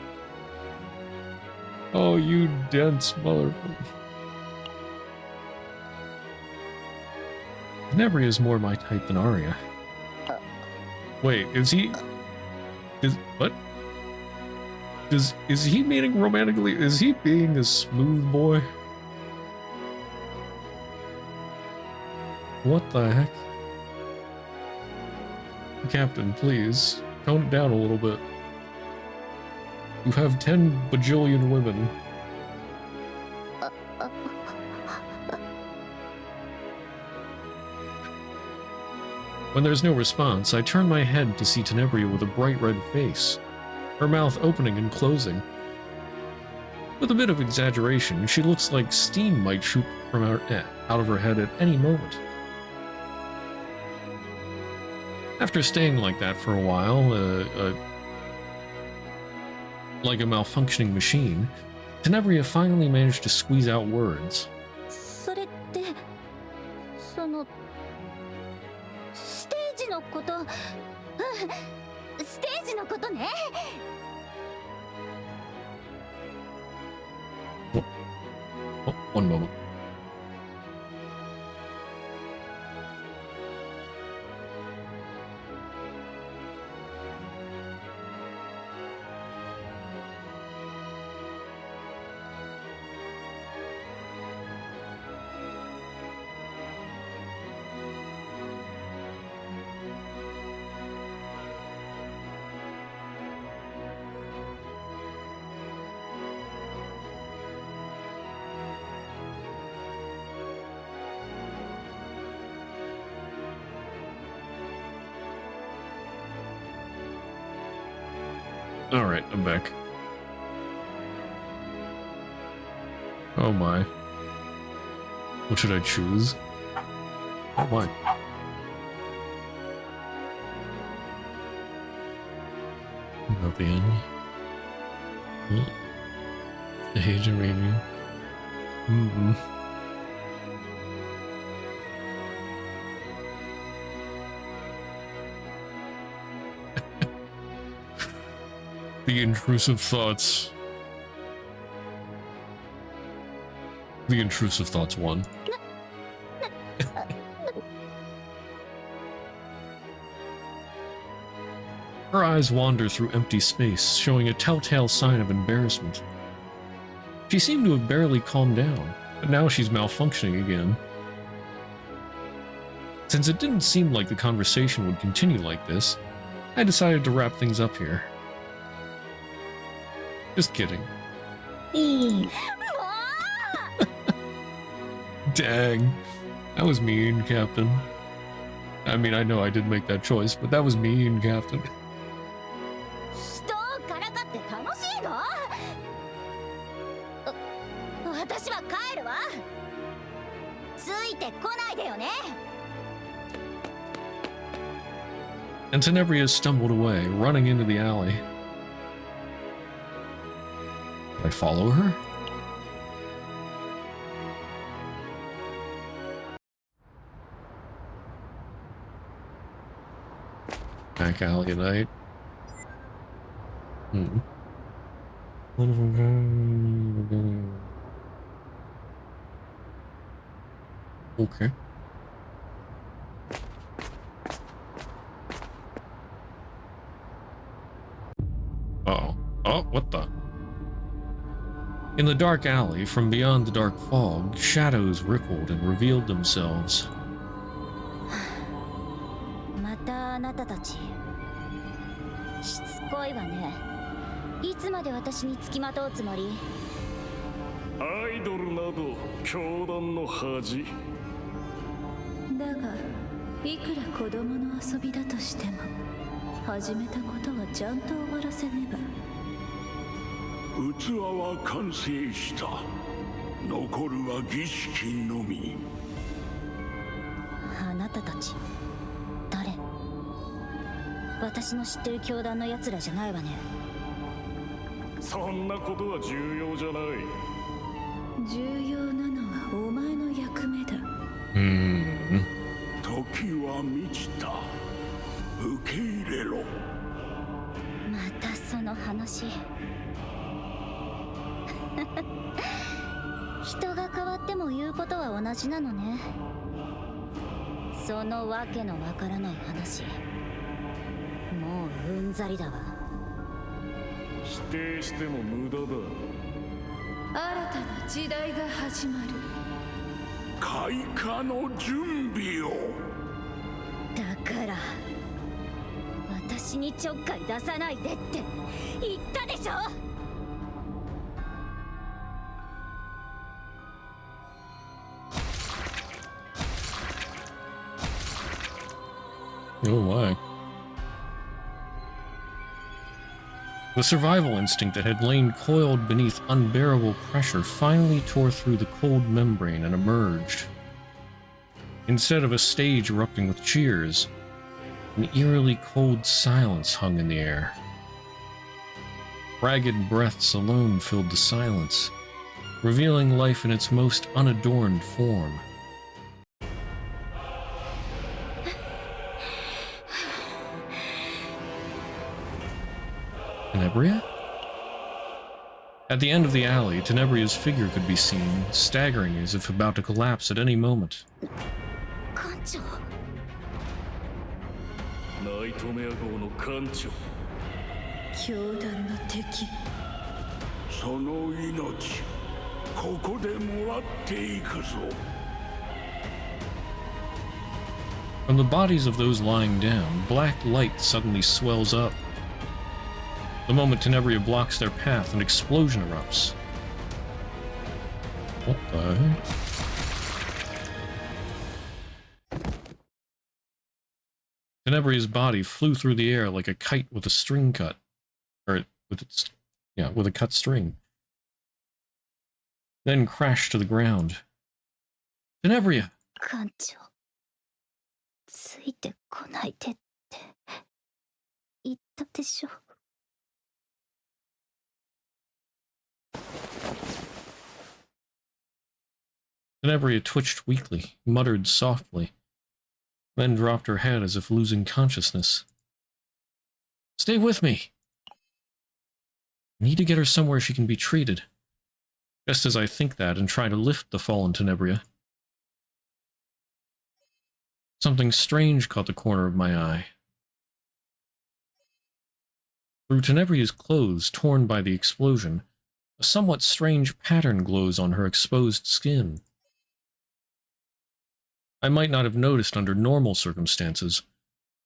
Oh, you dense motherfucker. Tenebria is more my type than Arya. Wait, is he... what? Is he meaning romantically? Is he being a smooth boy? What the heck? Captain, please, tone it down a little bit. You have 10 bajillion women. When there's no response, I turn my head to see Tenebria with a bright red face, her mouth opening and closing. With a bit of exaggeration, she looks like steam might shoot from out of her head at any moment. After staying like that for a while, like a malfunctioning machine, Tenebria finally managed to squeeze out words. それって、そのステージのこと、ステージのことね。Oh, one moment. Alright, I'm back. Oh my. What should I choose? Oh my. About the end. Stage and review. The intrusive thoughts. The intrusive thoughts won. Her eyes wander through empty space, showing a telltale sign of embarrassment. She seemed to have barely calmed down, but now she's malfunctioning again. Since it didn't seem like the conversation would continue like this, I decided to wrap things up here. Just kidding. Dang. That was mean, Captain. I mean, I know I did make that choice, but that was mean, Captain. 人をからかって楽しいの？私は帰るわ。ついてこないでよね。 And Tenebria stumbled away, running into the alley. Did I follow her? Back alley at night. Okay. Uh-oh. Oh, what the? In the dark alley, from beyond the dark fog, shadows rippled and revealed themselves. またあなたたち。しつこいわね。いつまで私につきまとうつもり？アイドルなど教団の恥。だがいくら子供の遊びだとしても始めたことはちゃんと終わらせねば。器は完成した。残るは儀式のみ。あなたたち誰？私の知ってる教団のやつらじゃないわね。そんなことは重要じゃない。重要なのはお前の役目だ。時は満ちた。受け入れろ。またその話。人が変わっても言うことは同じなのね。そのわけのわからない話。もううんざりだわ。否定しても無駄だ。新たな時代が始まる。開花の準備を。だから私にちょっかい出さないでって言ったでしょ。Oh my. The survival instinct that had lain coiled beneath unbearable pressure finally tore through the cold membrane and emerged. Instead of a stage erupting with cheers, an eerily cold silence hung in the air. Ragged breaths alone filled the silence, revealing life in its most unadorned form. Tenebria? At the end of the alley, Tenebria's figure could be seen, staggering as if about to collapse at any moment. 艦長。ナイトメア号の艦長。教団の敵。その命、ここでもらっていくぞ。From the bodies of those lying down, black light suddenly swells up. The moment Tenebria blocks their path, an explosion erupts. What the heck? Tenebria's body flew through the air like a kite with a string cut. Or, with a cut string. Then crashed to the ground. Tenebria! 艦長。ついてこないでって言ったでしょ。Tenebria twitched weakly, muttered softly, then dropped her head as if losing consciousness. Stay with me! I need to get her somewhere she can be treated. Just as I think that and try to lift the fallen Tenebria, something strange caught the corner of my eye. Through Tenebria's clothes torn by the explosion, a somewhat strange pattern glows on her exposed skin. I might not have noticed under normal circumstances,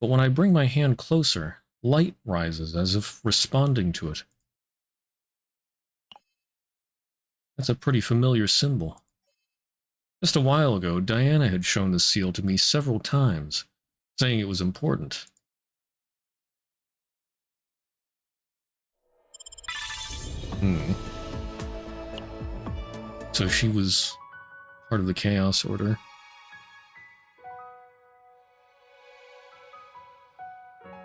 but when I bring my hand closer, light rises as if responding to it. That's a pretty familiar symbol. Just a while ago, Diana had shown the seal to me several times, saying it was important. So she was part of the Chaos Order.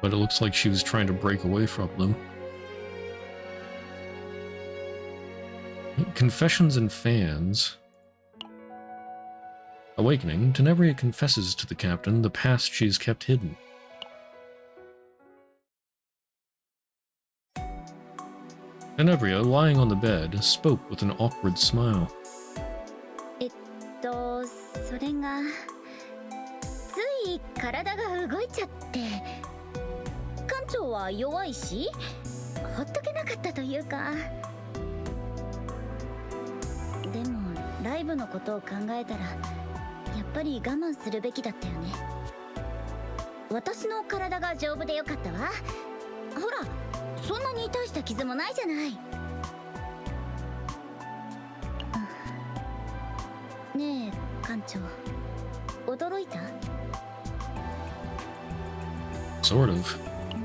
But it looks like she was trying to break away from them. Confessions and Fans. Awakening, Tenebria confesses to the captain the past she has kept hidden. Tenebria, lying on the bed, spoke with an awkward smile. それがつい体が動いちゃって艦長は弱いしほっとけなかったというかでもライブのことを考えたらやっぱり我慢するべきだったよね私の体が丈夫でよかったわほらそんなに大した傷もないじゃないねえ艦長驚いた Sort of.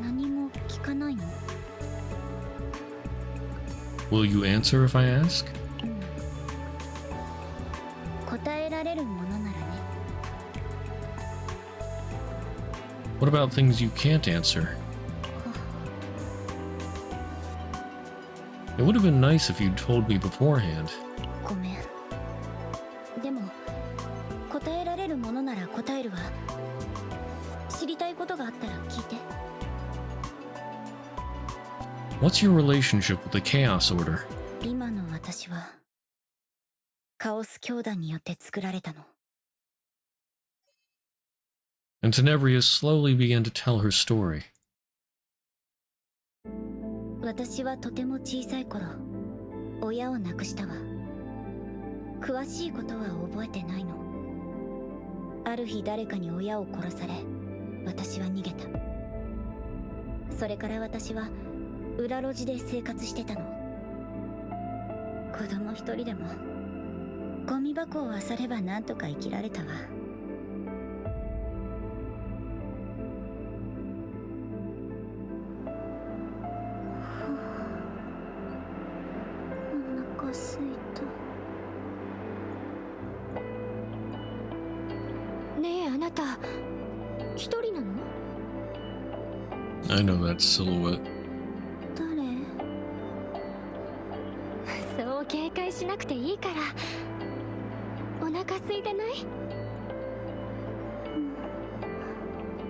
何も聞かないの Will you answer if I ask? 答えられるものならね What about things you can't answer? It would have been nice if you'd told me beforehand. ごめんでも答えられるものなら答えるわ知りたいことがあったら聞いて What's your relationship with the Chaos Order? 今の私はカオス教団によって作られたの And Tenebria slowly began to tell her story. 私はとても小さい頃親を亡くしたわ詳しいことは覚えてないのある日誰かに親を殺され私は逃げたそれから私は裏路地で生活してたの子供一人でもゴミ箱を漁ればなんとか生きられたわお腹すいたねえあなた一人なの I know that silhouette. 誰そう警戒しなくていいからお腹空いてない、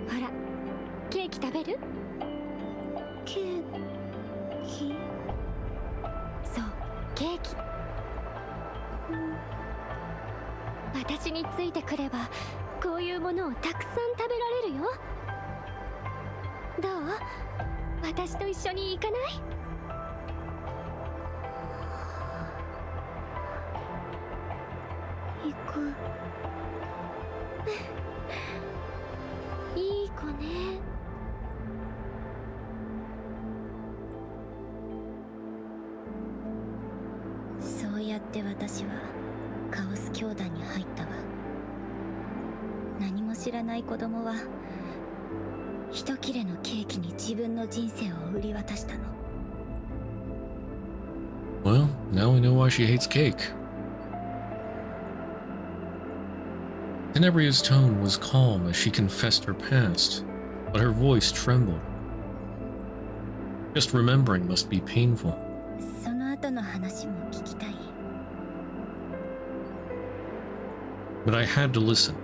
ほらケーキ食べるケーキそうケーキ、私についてくればこういうものをたくさん食べられるよどう私と一緒に行かない行くいい子ねそうやって私はカオス教団に入ったわ何も知らない子供は一切れのケーキに自分の人生を売り渡したの Well, now we know why she hates cake. Tenebria's tone was calm as she confessed her past, but her voice trembled. Just remembering must be painful. その後の話も聞きたい But I had to listen,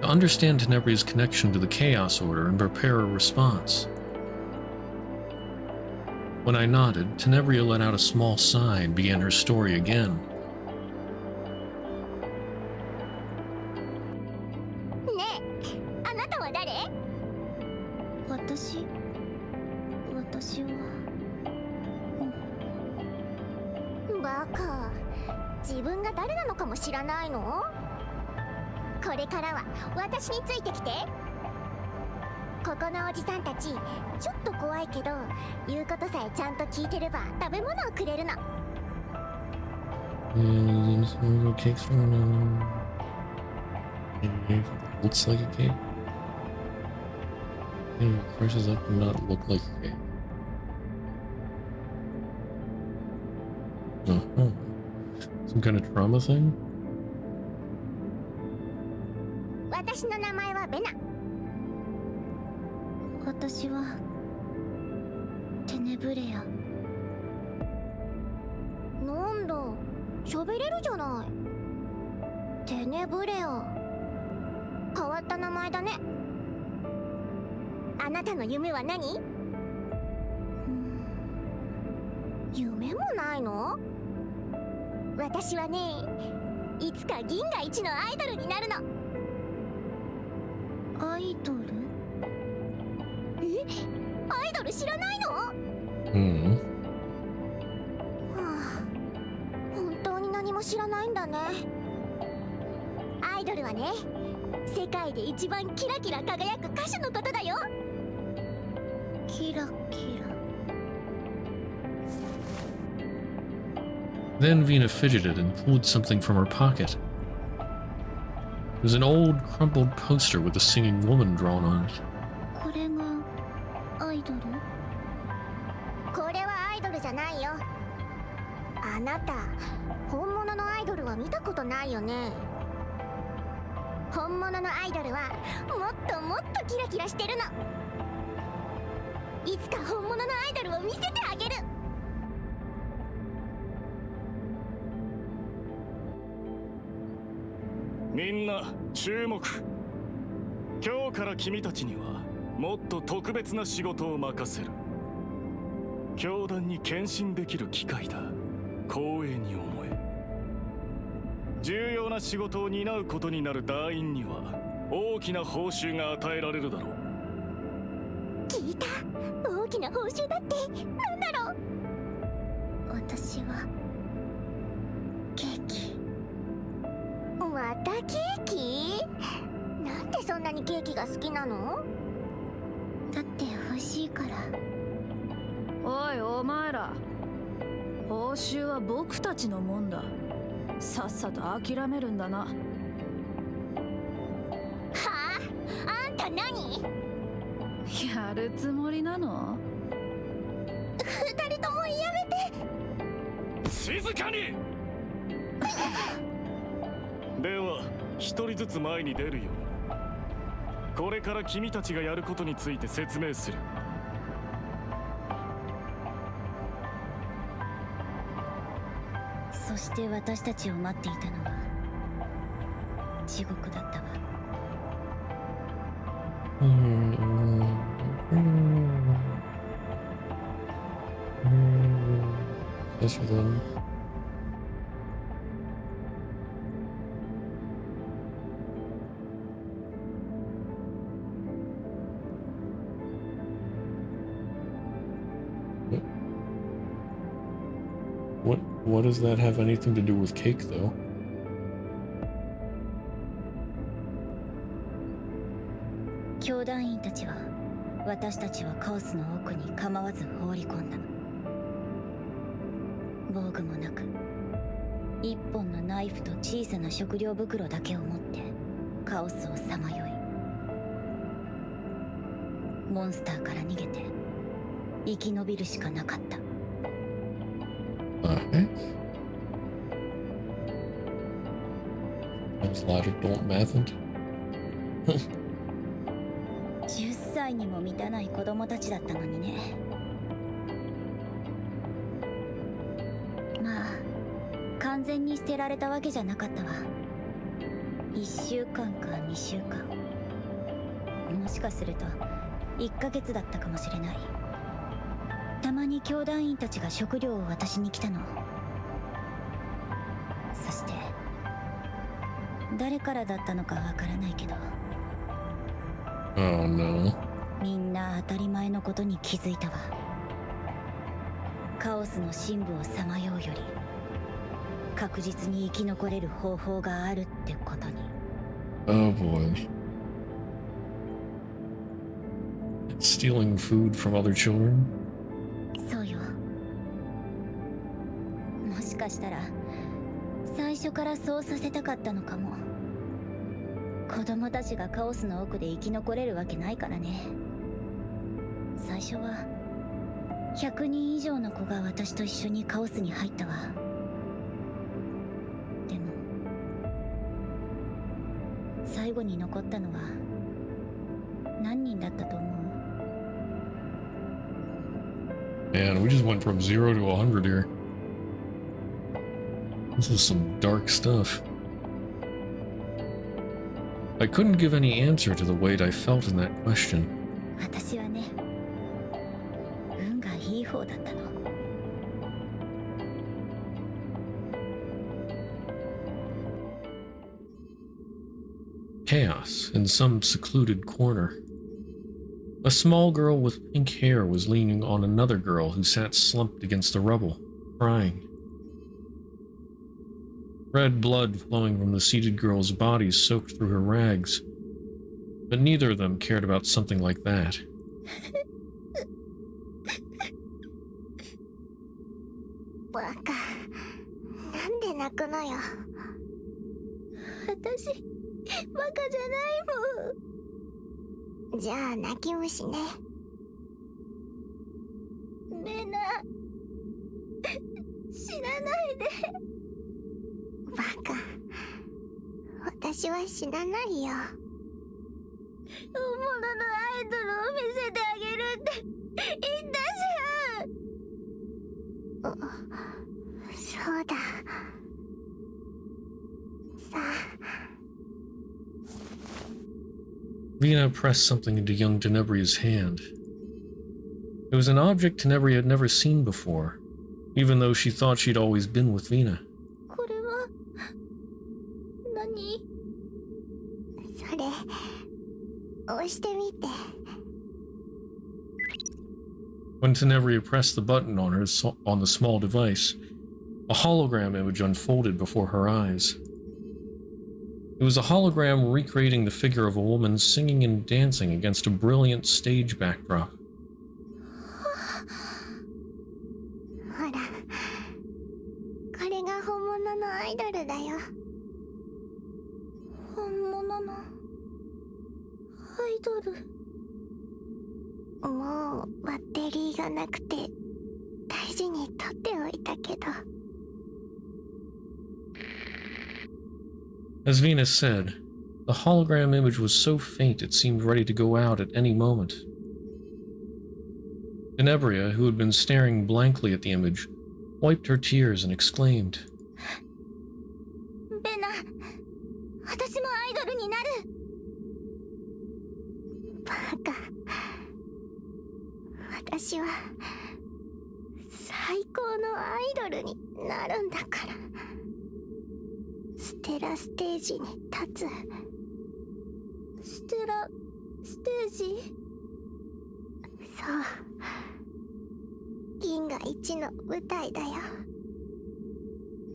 to understand Tenebria's connection to the Chaos Order and prepare a response. When I nodded, Tenebria let out a small sigh and began her story again. ねえあなたは誰私はバカ自分が誰なのかも知らないのこれからは私についてきてここのおじさんたちちょっと怖いけど言うことさえちゃんと聞いてれば食べ物をくれるの Cakes from Looks like a cave. Yeah, crashes up and not look like a cave. Uh-huh. Some kind of trauma thing? 私の名前はベナ。私はテネブレア。なんだ、喋れるじゃない。テネブレア。変わった名前だね。あなたの夢は何？夢もないの？私はね、いつか銀河一のアイドルになるの。アイドル？え？アイドル知らないの？はあ、本当に何も知らないんだね。アイドルはね、世界で一番キラキラ輝く歌手のことだよ。キラキラ。Then Vina fidgeted and pulled something from her pocket. It was an old, crumpled poster with a singing woman drawn on it. これがアイドル？これはアイドルじゃないよ。あなた、本物のアイドルは見たことないよね。本物のアイドルはもっともっとキラキラしてるの。いつか本物のアイドルを見せてあげる。みんな注目。今日から君たちにはもっと特別な仕事を任せる。教団に献身できる機会だ。光栄に思え。重要な仕事を担うことになる団員には大きな報酬が与えられるだろう。聞いた。大きな報酬だってなんだろう。私はケーキ。またケーキ？なんでそんなにケーキが好きなの？だって美味しいから。おいお前ら、報酬は僕たちのもんだ。さっさと諦めるんだな。はあ？あんた何？やるつもりなの？二人ともやめて。静かに。では一人ずつ前に出るよ。これから君たちがやることについて説明する。そして私たちを待っていたのは地獄だったわ。Yes, then. What does that have anything to do with cake, though? 教団員たちは私たちはカオスの奥に構わず放り込んだ。防具もなく一本のナイフと小さな食料袋だけを持ってカオスをさまよい、モンスターから逃げて生き延びるしかなかった。Logic don't math it. 10歳にも満たない子供たちだったのにね。まあ完全に捨てられたわけじゃなかったわ。1週間か2週間、もしかすると1ヶ月だったかもしれない。たまに教団員たちが食料を渡しに来たの。そして誰からだったのかわからないけど、 Oh no. みんな当たり前のことに気づいたわ。カオスの深部をさまようより確実に生き残れる方法があるってことに。 Oh boy. Stealing food from other children? そうよ。もしかしたら最初からそうさせたかったのかも。子供たちがカオスの奥で生き残れるわけないからね。最初は100人以上の子が私と一緒にカオスに入ったわ。でも最後に残ったのは何人だったと思う？ Man, we just went from 0 to 100 here. This is some dark stuff. I couldn't give any answer to the weight I felt in that question. 私はね、運がいい方だったの。Chaos in some secluded corner. A small girl with pink hair was leaning on another girl who sat slumped against the rubble, crying. Red blood flowing from the seated girl's body soaked through her rags, but neither of them cared about something like that. バカ、なんで泣くのよ。私、バカじゃないもん。じゃあ泣き虫ね。レナ、死なないで。バカ、私は死なないよ。本物のアイドルを見せてあげるって言ったじゃん。そうだ。さあ。Vina pressed something into young Tenebria's hand. It was an object Tenebria had never seen before, even though she thought she'd always been with Vina. これは何？それ押してみて。When Tenebria pressed the button on the small device, a hologram image unfolded before her eyes. It was a hologram recreating the figure of a woman singing and dancing against a brilliant stage backdrop. ほら、これが本物のアイドルだよ。本物のアイドル。もうバッテリーがなくて大事に取っておいたけど。As Venus said, the hologram image was so faint it seemed ready to go out at any moment. Tenebria, who had been staring blankly at the image, wiped her tears and exclaimed, ベナ、私もアイドルになる。バカ。私は最高のアイドルになるんだから。ステラステージに立つ。ステラステージ？そう。銀河一の舞台だよ。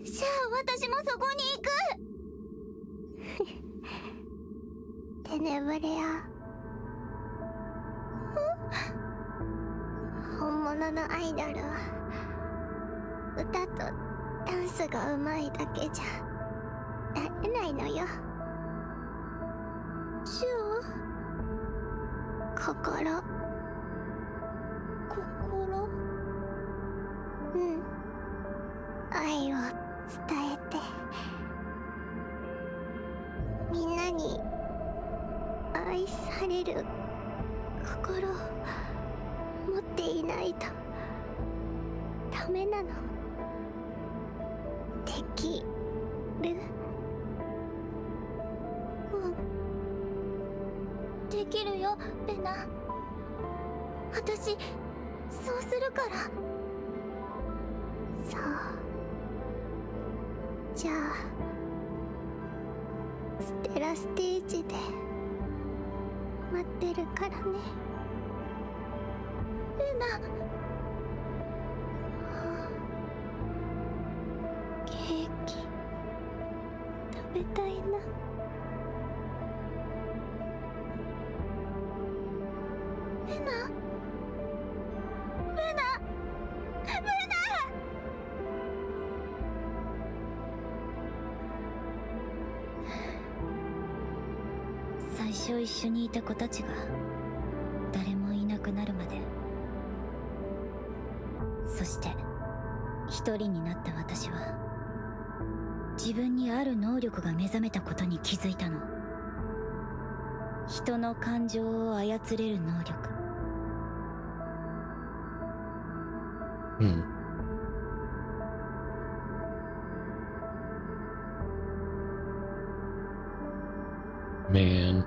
じゃあ私もそこに行く。テネブレア。本物のアイドルは歌とダンスが上手いだけじゃなれないのよ。じゃあ心。うん、愛を伝えてみんなに愛される心を持っていないとダメなの。できる？うん、できるよ、レナ。私そうするから。そう。じゃあステラステージで待ってるからね。レナ。ケーキ食べたいな。レナ。レナ。レナ。初一緒にいた子たちが誰もいなくなるまで、そして一人になった私は自分にある能力が目覚めたことに気づいたの。人の感情を操れる能力。Man.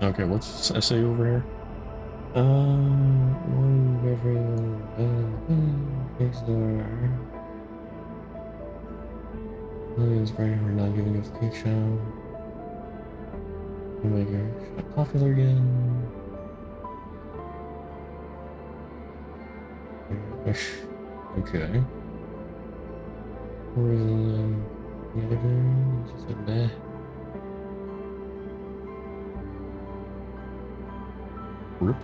Okay, what's this essay over here? It's very hard not giving us cake show. You make your shop popular again. Okay. Where is the other dude? She said nah. Rip.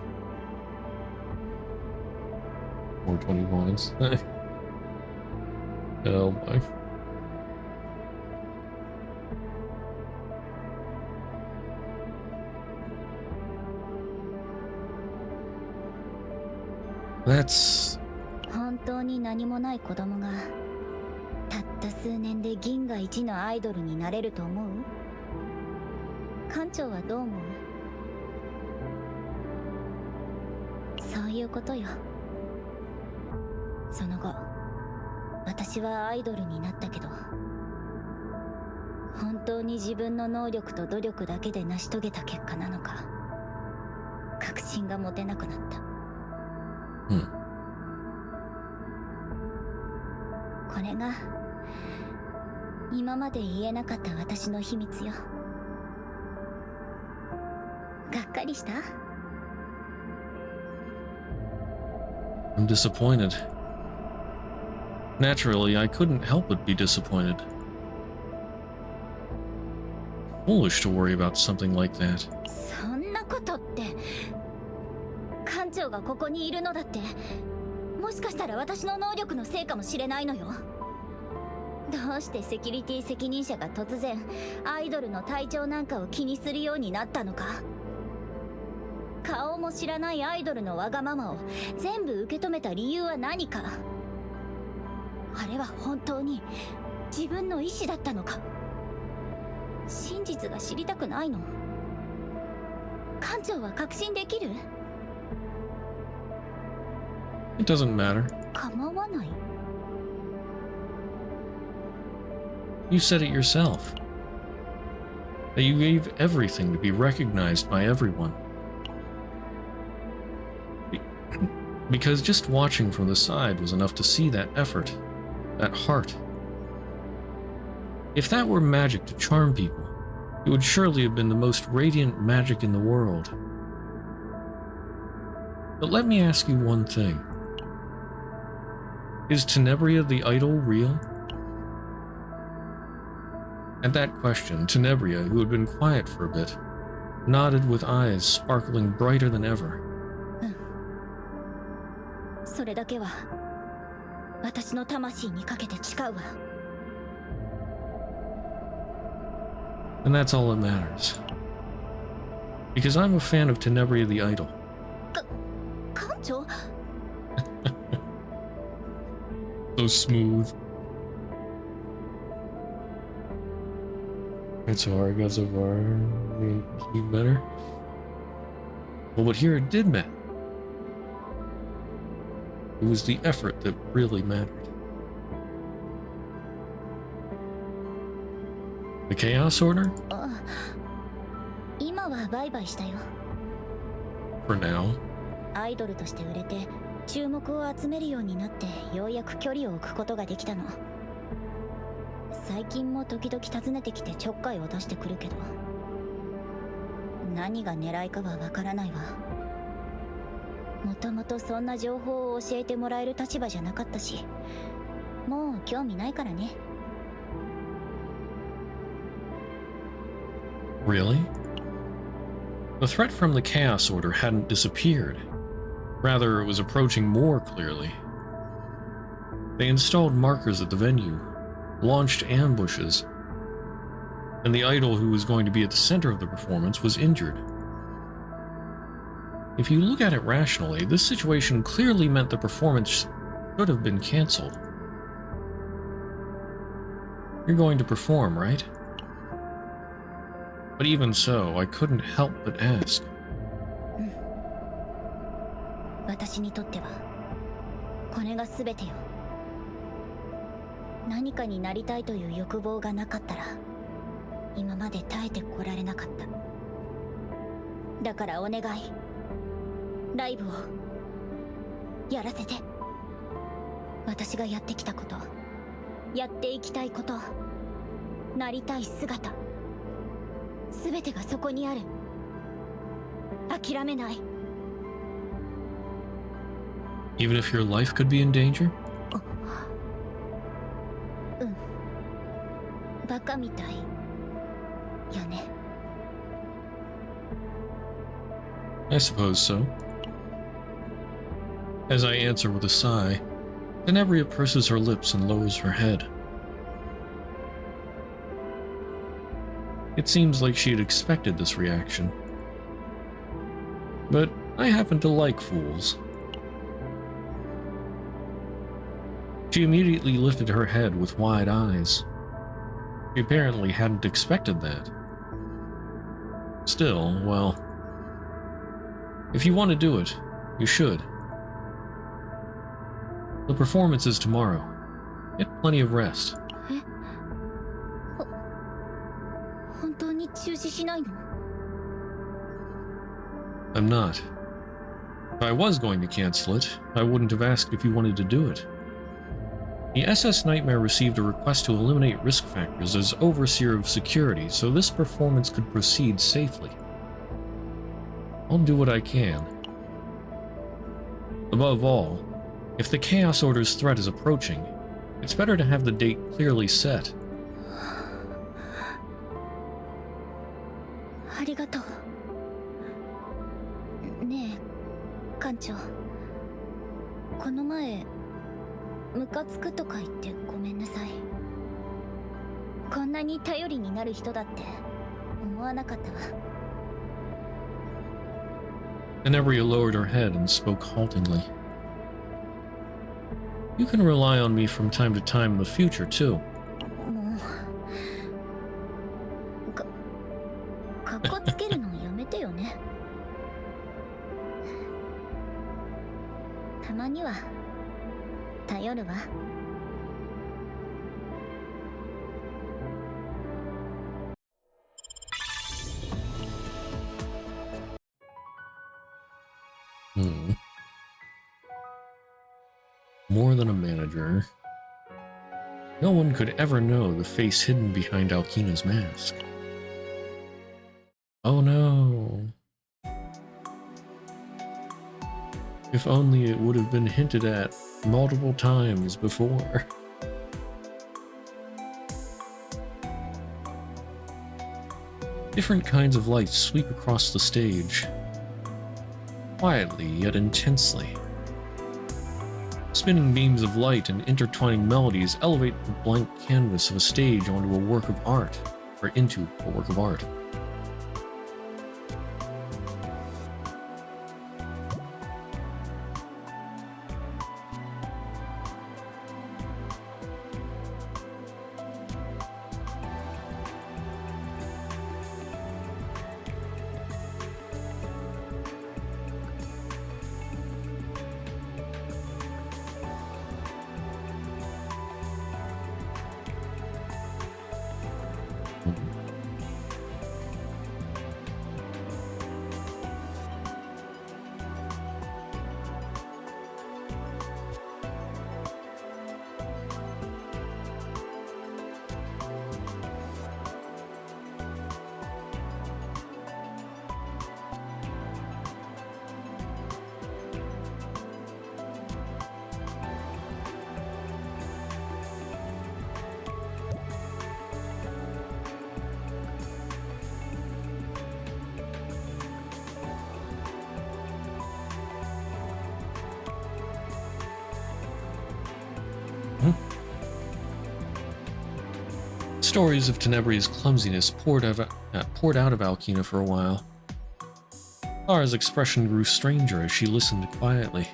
420 points. Oh boy. That's 本当に何もない子供がたった数年で銀河一のアイドルになれると思う？館長はどう思う？そういうことよ。その後私はアイドルになったけど、本当に自分の能力と努力だけで成し遂げた結果なのか確信が持てなくなった。これが今まで言えなかった私の秘密よ。がっかりした？ I'm disappointed. Naturally, I couldn't help but be disappointed. Foolish to worry about something like that. そんなことって、館長がここにいるのだって、もしかしたら私の能力のせいかもしれないのよ。どうしてセキュリティ責任者が突然アイドルの体調なんかを気にするようになったのか。顔も知らないアイドルのわがままを全部受け止めた理由は何か。あれは本当に自分の意思だったのか。真実が知りたくないの？館長は確信できる？ It doesn't matter. 構わない。 You said it yourself. That you gave everything to be recognized by everyone. Because just watching from the side was enough to see that effort, that heart. If that were magic to charm people, it would surely have been the most radiant magic in the world. But let me ask you one thing. Is Tenebria the idol real? At that question, Tenebria, who had been quiet for a bit, nodded with eyes sparkling brighter than ever. それだけは私の魂にかけて誓うわ。 And that's all that matters. Because I'm a fan of Tenebria the idol. 館長？ So smooth. Right, so far I got so far. We keep better. Well, but here it did matter. It was the effort that really mattered. The Chaos Order? 今はバイバイしたよ。 For now. アイドルとして売れて注目を集めるようになってようやく距離を置くことができたの。最近も時々訪ねてきてちょっかいを出してくるけど、何が狙いかはわからないわ。もともとそんな情報を教えてもらえる立場じゃなかったし、もう興味ないからね。 Really? The threat from the Chaos Order hadn't disappeared. Rather, it was approaching more clearly. They installed markers at the venue, launched ambushes, and the idol who was going to be at the center of the performance was injured. If you look at it rationally, this situation clearly meant the performance should have been cancelled. You're going to perform, right? But even so, I couldn't help but ask. 私にとってはこれが全てよ。何かになりたいという欲望がなかったら今まで耐えてこられなかった。だからお願い、ライブをやらせて。私がやってきたこと、やっていきたいこと、なりたい姿、全てがそこにある。諦めない。 Even if your life could be in danger? うん。バカみたいよね。 I suppose so. As I answer with a sigh, Tenebria purses her lips and lowers her head. It seems like she had expected this reaction. But I happen to like fools. She immediately lifted her head with wide eyes. She apparently hadn't expected that. Still, well, if you want to do it, you should. The performance is tomorrow. Get plenty of rest. 本当に中止しないの？ I'm not. If I was going to cancel it, I wouldn't have asked if you wanted to do it. The SS Nightmare received a request to eliminate risk factors as overseer of security, so this performance could proceed safely. I'll do what I can. Above all, if the Chaos Order's threat is approaching, it's better to have the date clearly set. ありがとう。ねえ、館長。この前、ムカつくとか言ってごめんなさい。こんなに頼りになる人だって思わなかったわ。 Tenebria lowered her head and spoke haltingly. You can rely on me from time to time in the future, too. もう、かっこつけるのやめてよね。たまには頼るわ。More than a manager. No one could ever know the face hidden behind Alkina's mask. Oh no. If only it would have been hinted at multiple times before. Different kinds of lights sweep across the stage, quietly yet intensely. Spinning beams of light and intertwining melodies elevate the blank canvas of a stage onto a work of art, or into a work of art. Stories of Tenebria's clumsiness poured out of Alkina for a while. Clara's expression grew stranger as she listened quietly.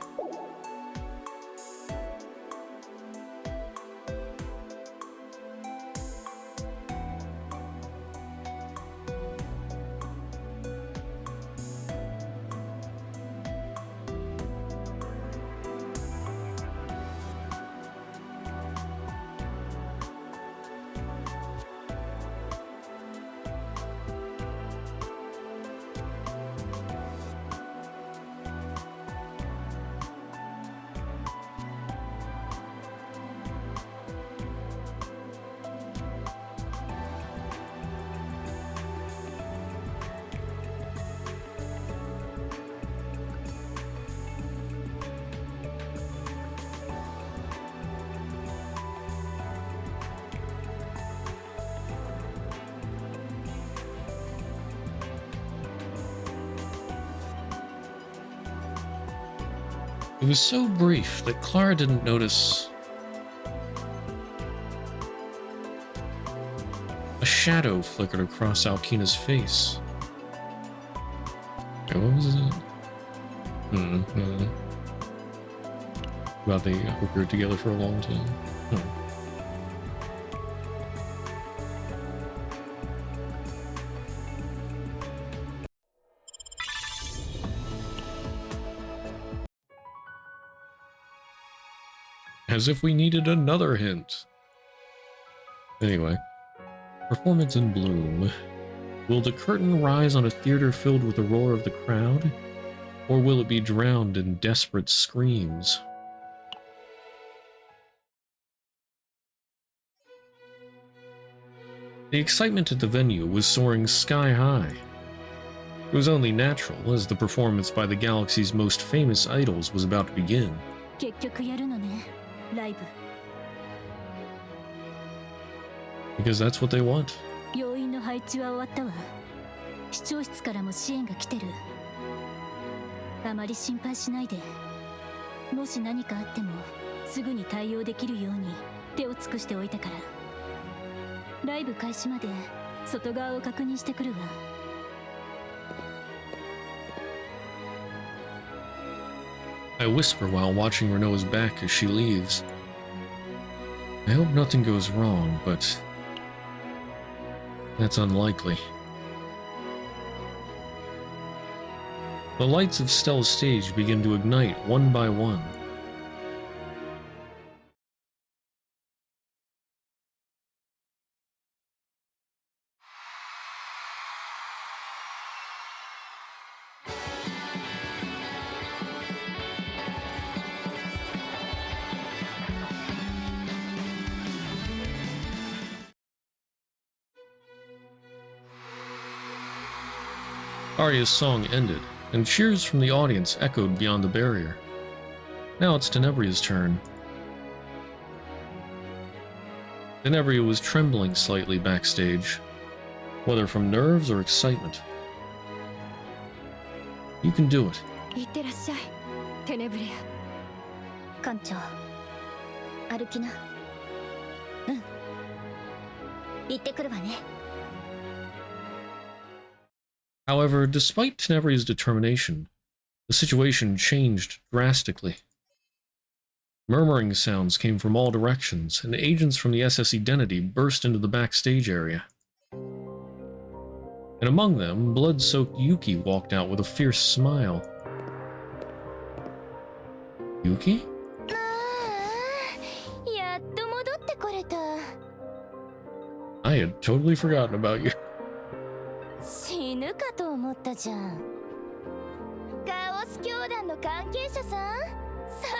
It was so brief that Clara didn't notice a shadow flickered across Alkina's face. Okay, what was it? About they were together for a long time. As if we needed another hint. Anyway, performance in bloom. Will the curtain rise on a theater filled with the roar of the crowd? Or will it be drowned in desperate screams? The excitement at the venue was soaring sky high. It was only natural, as the performance by the galaxy's most famous idols was about to begin. 結局やるのね、ライブ。 Because that's what they want. 要員の配置は終わったわ。視聴室からも支援が来てる。あまり心配しないで。もし何かあってもすぐに対応できるように手を尽くしておいたから。ライブ開始まで外側を確認してくるわ。 I whisper while watching Renault's back as she leaves. I hope nothing goes wrong, but that's unlikely. The lights of Stella's stage begin to ignite one by one. Arya's song ended, and cheers from the audience echoed beyond the barrier. Now it's Tenebria's turn. Tenebria was trembling slightly backstage, whether from nerves or excitement. You can do it. いってらっしゃい、テネブリア。艦長、歩きな。うん。行ってくるわね。 However, despite Tenebria's determination, the situation changed drastically. Murmuring sounds came from all directions, and agents from the SS Identity burst into the backstage area. And among them, blood-soaked Yuki walked out with a fierce smile. Yuki? やっと戻ってこれた。 I had totally forgotten about you. 死ぬかと思ったじゃん。カオス教団の関係者さん、さ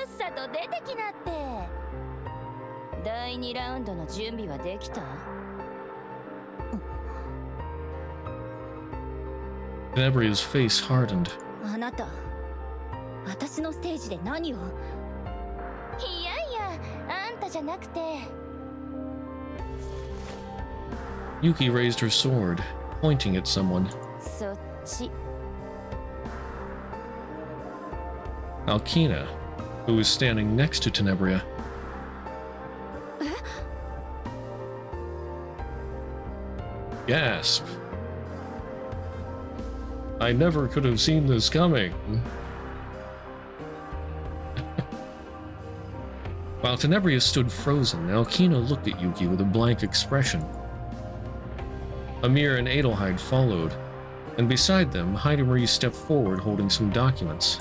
っさと出てきなって。第2ラウンドの準備はできた？ Tenebria's face hardened. あなた、私のステージで何を？いやいや、あんたじゃなくて。 Yuki raised her sword, pointing at someone. そっち。 Alkina, who was standing next to Tenebria. Gasp. I never could have seen this coming. While Tenebria stood frozen, Alkina looked at Yuki with a blank expression. Amir and Adelheid followed, and beside them, Hidemarie stepped forward holding some documents.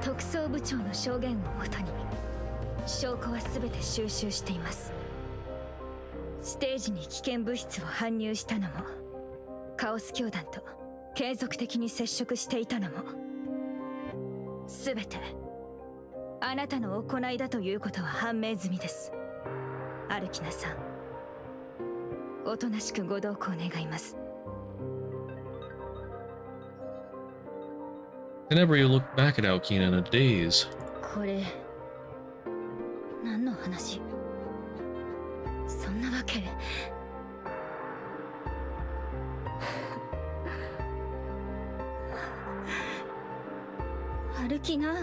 特捜部長の証言をもとに証拠は全て収集しています。ステージに危険物質を搬入したのも、カオス教団と継続的に接触していたのも、全てあなたの行いだということは判明済みです。アルキナさん、おとなしくご同行願います。Tenebria looked back at Alkina in a daze. これ何の話？そんなわけ。アルキナ。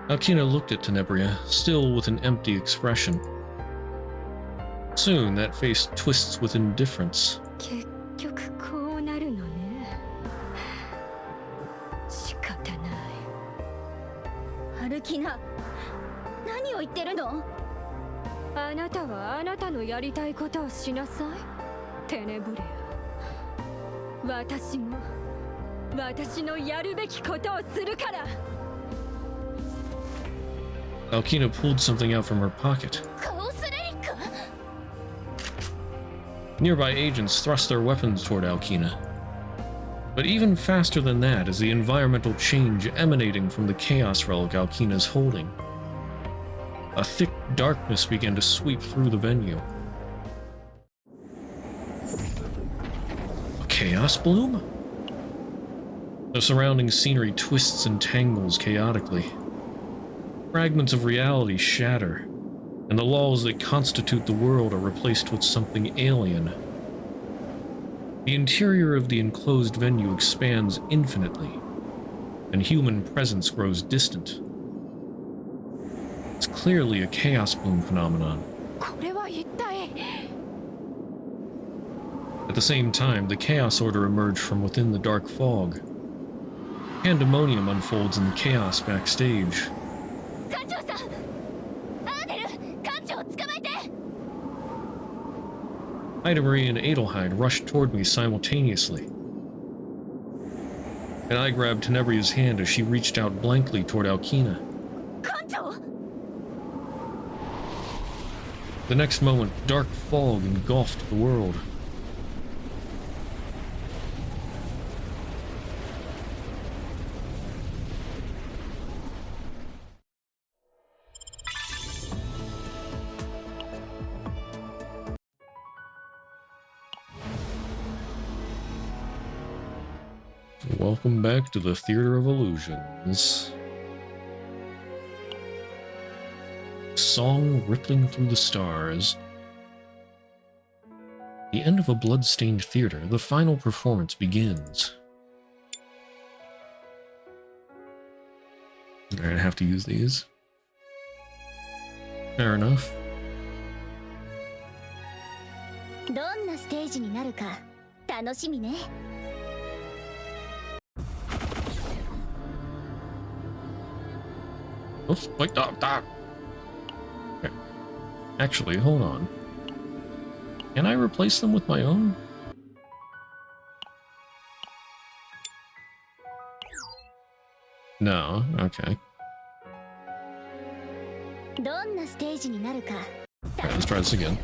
Alkina looked at Tenebria, still with an empty expression. Soon, that face twists with indifference. 結局こうなるのね。仕方ない。アルキナ、何を言ってるの？あなたはあなたのやりたいことをしなさい、テネブレア。私も私のやるべきことをするから。Alkina pulled something out from her pocket. Nearby agents thrust their weapons toward Alkina. But even faster than that is the environmental change emanating from the Chaos Relic Alkina's holding. A thick darkness began to sweep through the venue. A Chaos Bloom? The surrounding scenery twists and tangles chaotically. Fragments of reality shatter, and the laws that constitute the world are replaced with something alien. The interior of the enclosed venue expands infinitely, and human presence grows distant. It's clearly a Chaos Bloom phenomenon. At the same time, the Chaos Order emerge from within the dark fog. Pandemonium unfolds in the chaos backstage. Hidemarie and Adelheid rushed toward me simultaneously, and I grabbed Tenebria's hand as she reached out blankly toward Alkina. The next moment, dark fog engulfed the world. Welcome back to the Theater of Illusions. Song rippling through the stars. The end of a blood-stained theater, the final performance begins. Alright, I have to use these. Fair enough. どんなステージになるか楽しみね。Oops, wait, stop. Okay. Actually, hold on. Can I replace them with my own? No, okay. Alright, let's try this again.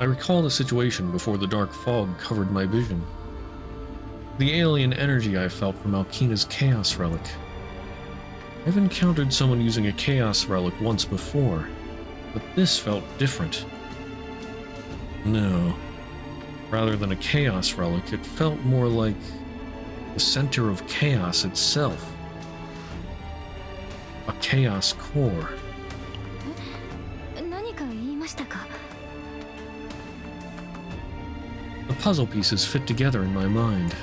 I recall the situation before the dark fog covered my vision. The alien energy I felt from Alkina's Chaos Relic. I've encountered someone using a Chaos Relic once before, but this felt different. No. Rather than a Chaos Relic, it felt more like the the center of chaos itself. A chaos core. 何か言いましたか? The puzzle pieces fit together in my mind.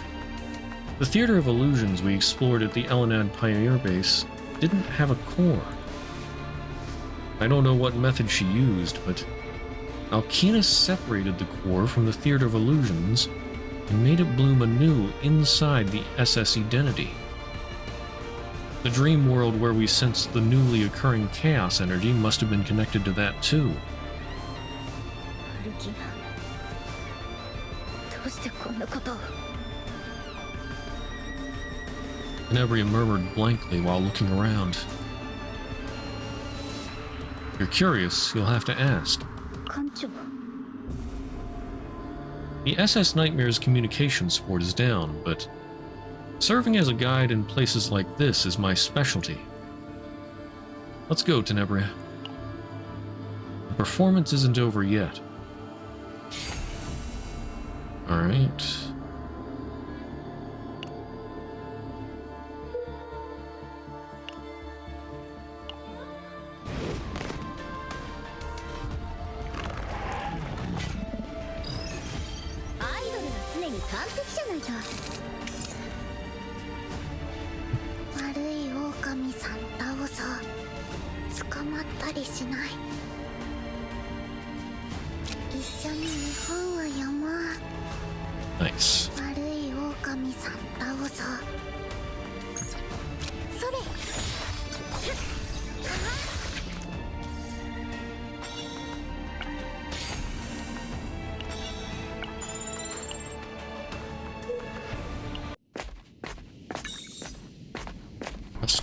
The theater of illusions we explored at the Elenad Pioneer Base didn't have a core. I don't know what method she used, but Alkina separated the core from the theater of illusions and made it bloom anew inside the SS identity. The dream world where we sensed the newly occurring chaos energy must have been connected to that too. アルキナ、どうしてこんなことを? Tenebria murmured blankly while looking around. If you're curious, you'll have to ask. 艦長. The SS Nightmare's communication support is down, but serving as a guide in places like this is my specialty. Let's go, Tenebria. The performance isn't over yet. Alright. Nice.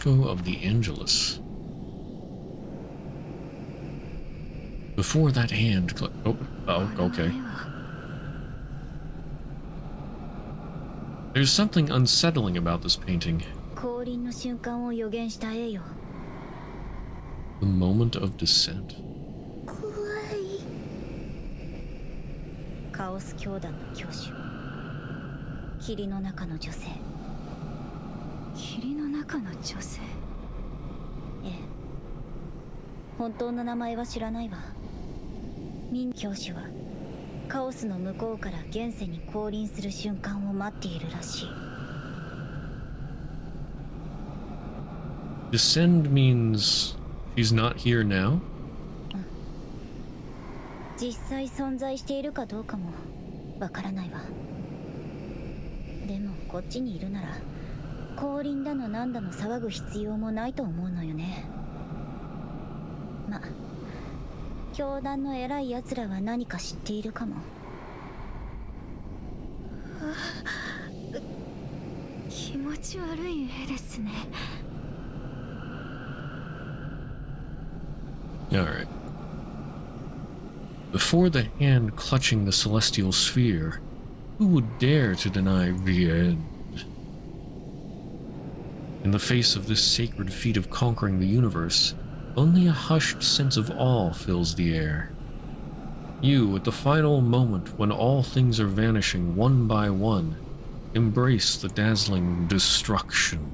Fresco of the Angelus. Before that hand oh, okay. There's something unsettling about this painting. The moment of descent. カオス教団の教主、霧の中の女性。霧の中の女性? ええ。本当の名前は知らないわ。ミン教主はカオスの向こうから現世に降臨する瞬間を待っているらしい。Descend means she's not here now? 実際存在しているかどうかもわからないわ。でもこっちにいるなら降臨だのなんだの騒ぐ必要もないと思うのよね。ま、教団の偉い奴らは何か知っているかも。気持ち悪い絵ですね。Alright. Before the hand clutching the celestial sphere, who would dare to deny the end? In the face of this sacred feat of conquering the universe, only a hushed sense of awe fills the air. You, at the final moment when all things are vanishing one by one, embrace the dazzling destruction.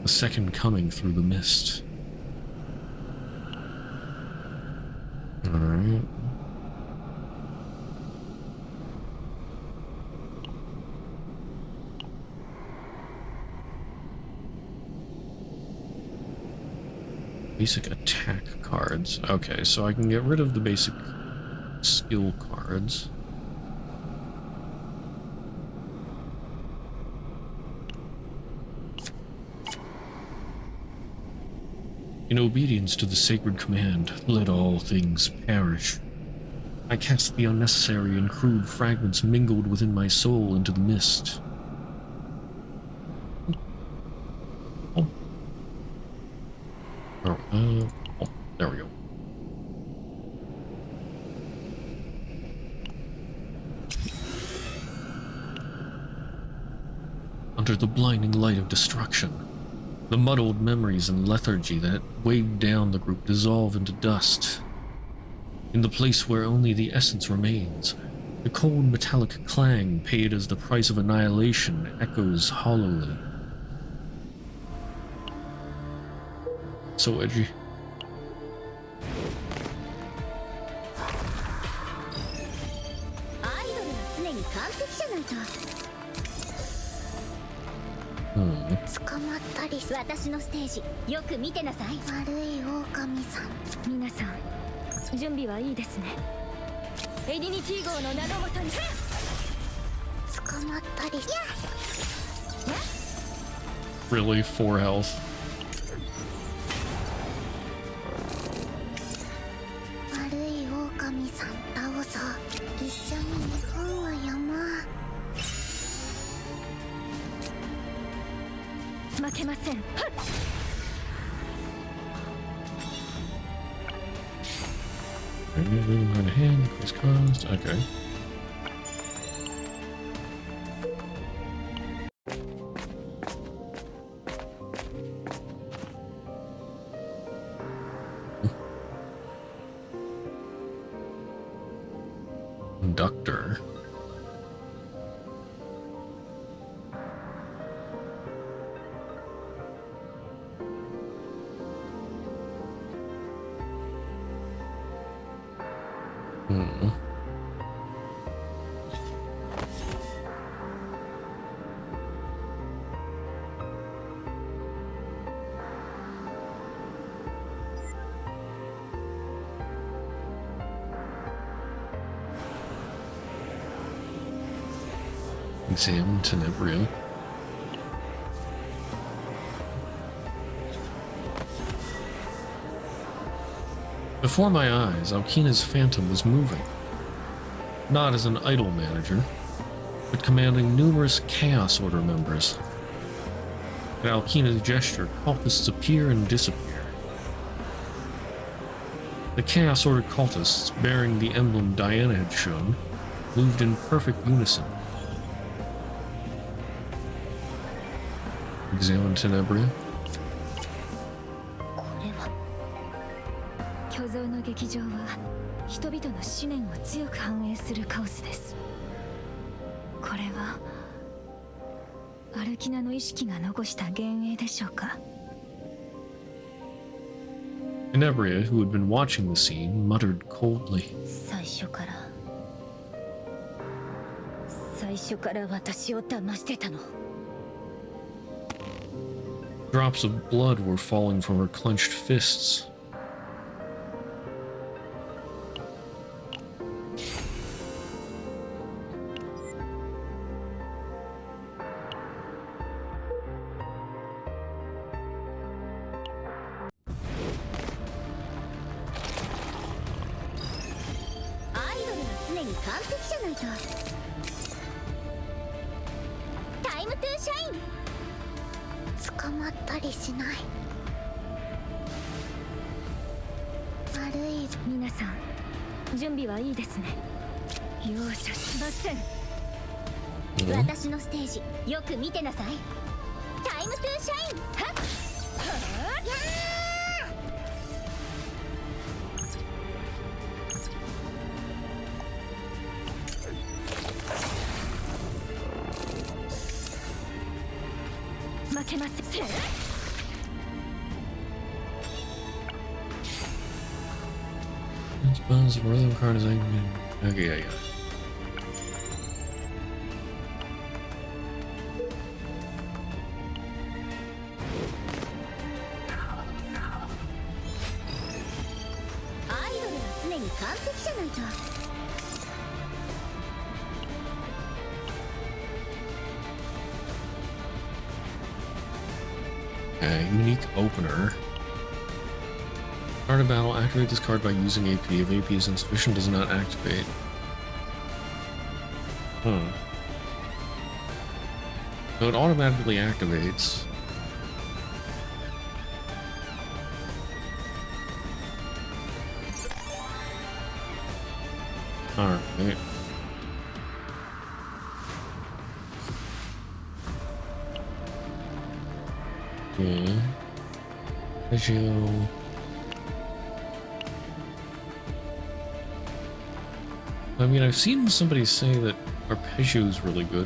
The second coming through the mist. Alright. Basic attack cards. Okay, so I can get rid of the basic skill cards. In obedience to the sacred command, let all things perish. I cast the unnecessary and crude fragments mingled within my soul into the mist. There we go. Under the blinding light of destruction, the muddled memories and lethargy that weighed down the group dissolve into dust. In the place where only the essence remains, The cold metallic clang paid as the price of annihilation echoes hollowly. So edgy. Hmm. 捕まったり私のステージよく見てなさい。悪い狼さん。皆さん準備はいいですね。エディニティ号の名のもとに捕まったり。 Really? 4 health? 悪い狼さん倒そう。一緒に日本は山。負けません。はっ Moving on hand, increase cost. Okay. Conductor. Hmm. Examine Tenebria. Before my eyes, Alkina's phantom was moving. Not as an idle manager, but commanding numerous Chaos Order members. At Alkina's gesture, cultists appear and disappear. The Chaos Order cultists, bearing the emblem Diana had shown, moved in perfect unison. Examine Tenebria. 虚像の劇場は人々の思念を強く反映するカオスです。これはアルキナの意識が残した幻影でしょうか。 Tenebria, who had been watching the scene, muttered coldly. 最初から私を騙してたの。 Drops of blood were falling from her clenched fists. Buns, rhythm card is okay, yeah. Unique opener. Start a battle, activate this card by using AP. If AP is insufficient, does not activate. So it automatically activates. Alright. Okay. I mean, I've seen somebody say that arpeggio is really good.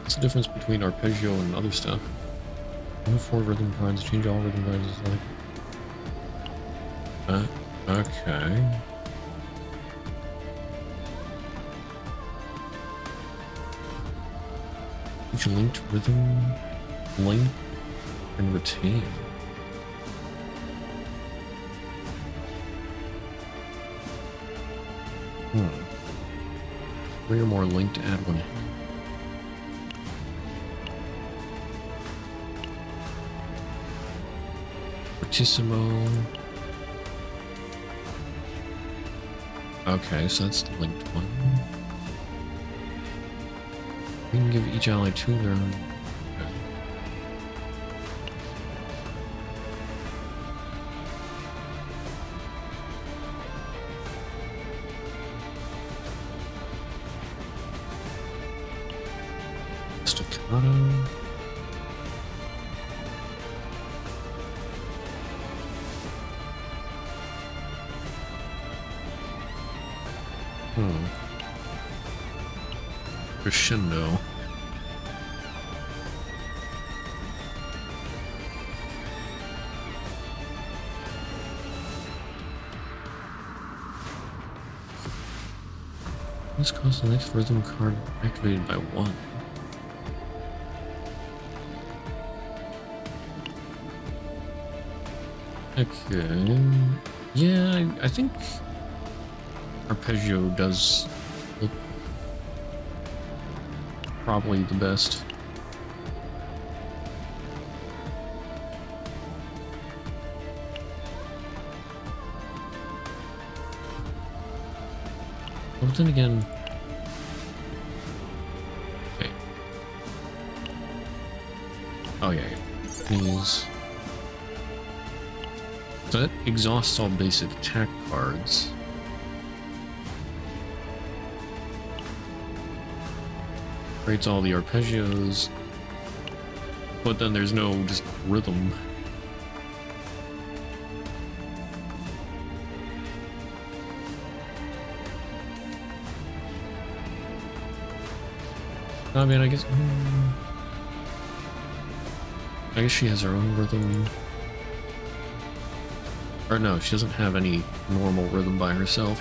What's the difference between arpeggio and other stuff? 1 of 4 rhythm cards, change all rhythm cards is like... okay. Each linked rhythm, link, and retain. Hmm. 3 or more linked to add 1. Fortissimo. Okay, so that's the linked one. We can give each ally 2 of their own. Okay. Staccato. Crescendo. This causes the next rhythm card activated by 1. Okay. Yeah, I think arpeggio does look probably the best. But then again, okay. Oh yeah, these. So that exhausts all basic attack cards. Creates all the arpeggios, but then there's no just rhythm. I mean, I guess she has her own rhythm. Or no, she doesn't have any normal rhythm by herself.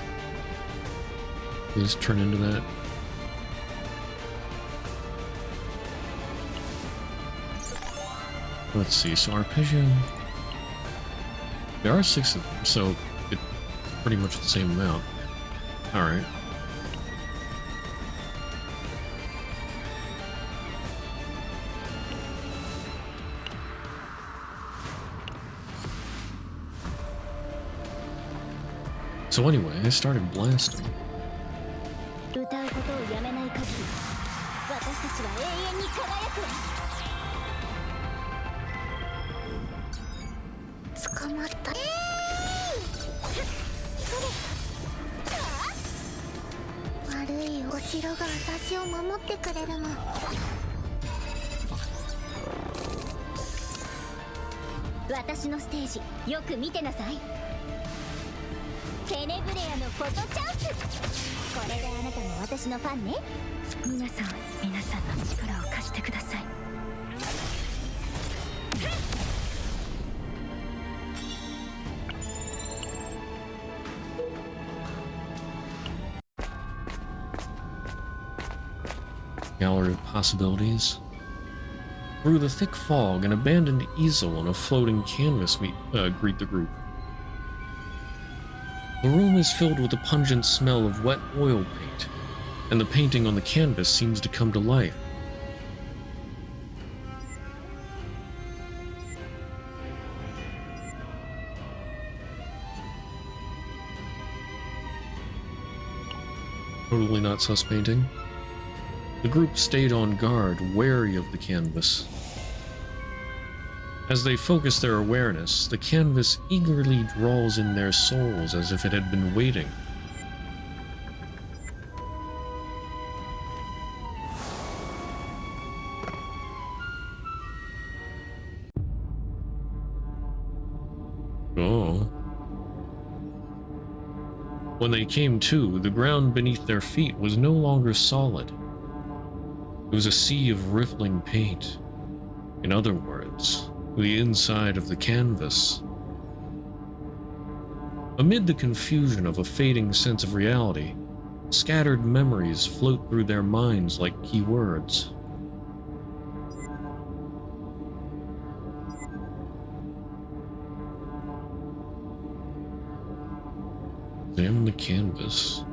You just turn into that. Let's see, so arpeggio... There are 6 of them, so it's pretty much the same amount. Alright. So anyway, I started blasting. 歌うことをやめない限り、私たちは永遠に輝くわ。捕まった。悪いお城が私を守ってくれるの。私のステージ、よく見てなさい。テネブレアのフォトチャンス。これであなたも私のファンね。皆さんの力を貸してください。Gallery of possibilities. Through the thick fog, an abandoned easel and a floating canvas greet the group. The room is filled with a pungent smell of wet oil paint, and the painting on the canvas seems to come to life. Totally not sus painting. The group stayed on guard, wary of the canvas. As they focus their awareness, the canvas eagerly draws in their souls as if it had been waiting. Oh. When they came to, the ground beneath their feet was no longer solid. It was a sea of rippling paint. In other words, the inside of the canvas. Amid the confusion of a fading sense of reality, scattered memories float through their minds like keywords. Examine the canvas.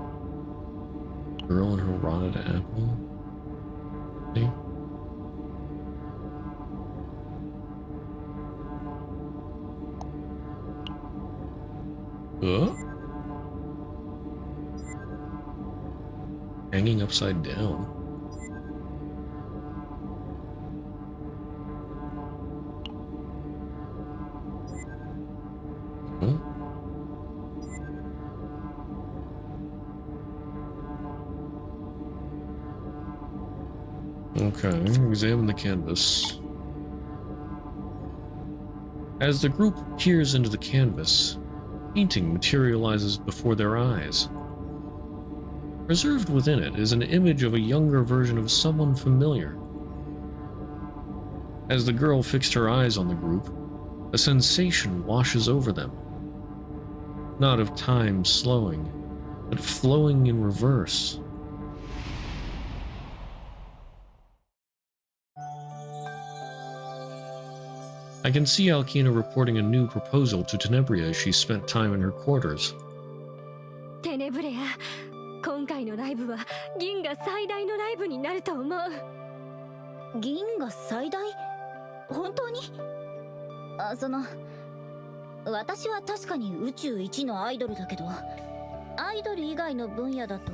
Girl and her rotted apple. See? Hanging upside down. Huh? Okay, examine the canvas. As the group peers into the canvas, painting materializes before their eyes. Preserved within it is an image of a younger version of someone familiar. As the girl fixed her eyes on the group, a sensation washes over them. Not of time slowing, but flowing in reverse. I can see Alkina reporting a new proposal to Tenebria as she spent time in her quarters. Tenebria, 今回のライブは銀河最大のライブになると思う。銀河最大？本当に？私は確かに宇宙一のアイドルだけど、アイドル以外の分野だと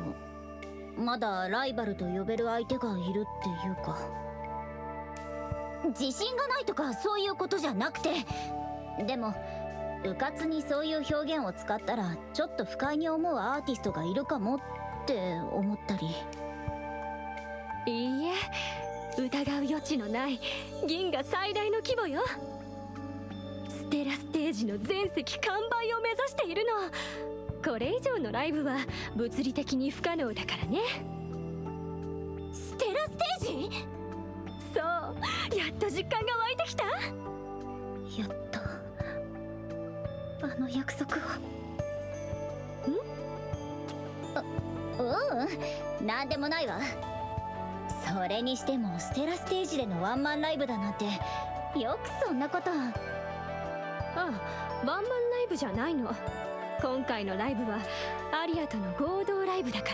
まだライバルと呼べる相手がいるっていうか。自信がないとかそういうことじゃなくて、でもうかつにそういう表現を使ったらちょっと不快に思うアーティストがいるかもって思ったり。いいえ、疑う余地のない銀河最大の規模よ。ステラステージの全席完売を目指しているの。これ以上のライブは物理的に不可能だからね。ステラステージ？そう、やっと実感が湧いてきた。やっとあの約束を。なんでもないわ。それにしてもステラステージでのワンマンライブだなんて、よくそんなこと。ああ、ワンマンライブじゃないの。今回のライブはアリアとの合同ライブだか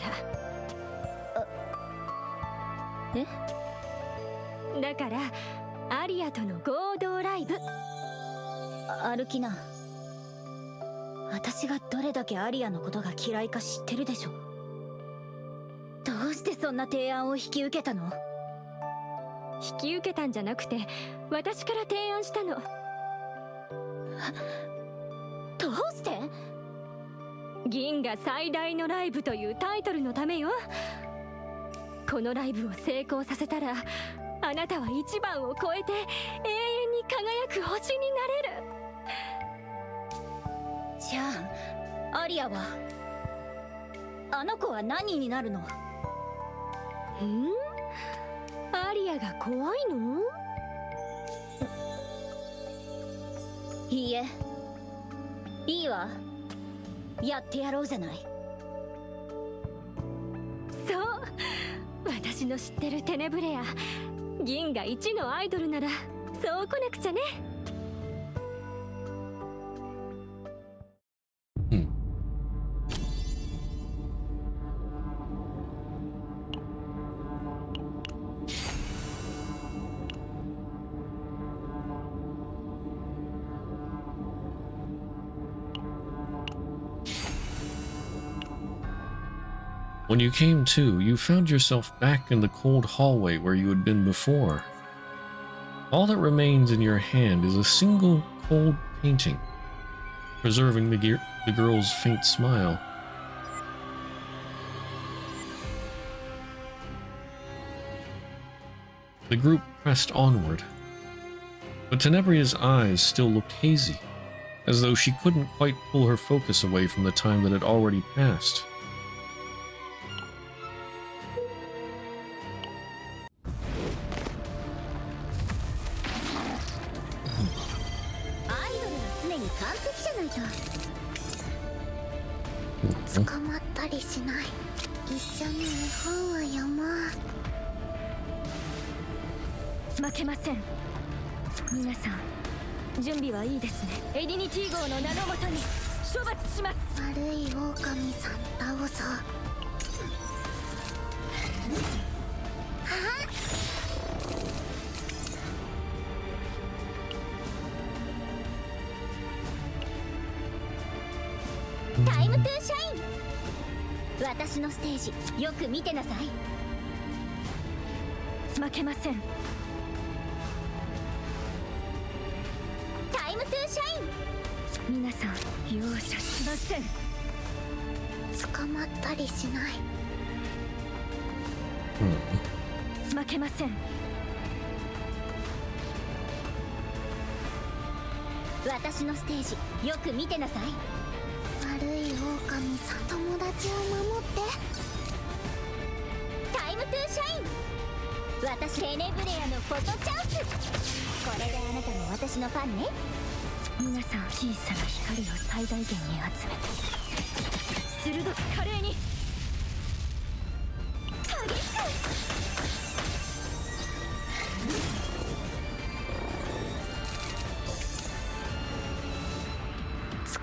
ら。え？だからアリアとの合同ライブ。アルキナ、私がどれだけアリアのことが嫌いか知ってるでしょ。どうしてそんな提案を引き受けたの？引き受けたんじゃなくて、私から提案したの。どうして？銀河最大のライブというタイトルのためよ。このライブを成功させたら、あなたは一番を超えて永遠に輝く星になれる。じゃあアリアは、あの子は何になるの？アリアが怖いの？いいえ、いいわ。やってやろうじゃない。そう、私の知ってるテネブレア、銀河一のアイドルならそう来なくちゃね。When you came to, you found yourself back in the cold hallway where you had been before. All that remains in your hand is a single cold painting, preserving the girl's faint smile. The group pressed onward, but Tenebria's eyes still looked hazy, as though she couldn't quite pull her focus away from the time that had already passed.タイムトゥーシャイン。私のステージよく見てなさい。負けません。タイムトゥーシャイン。皆さん容赦しません。捕まったりしない。負けません。私のステージよく見てなさい。悪い狼さん、友達を守って。タイムトゥーシャイン。私テネブレアのフォトチャンス。これであなたも私のファンね。皆さん小さな光を最大限に集めて鋭く華麗に激しく。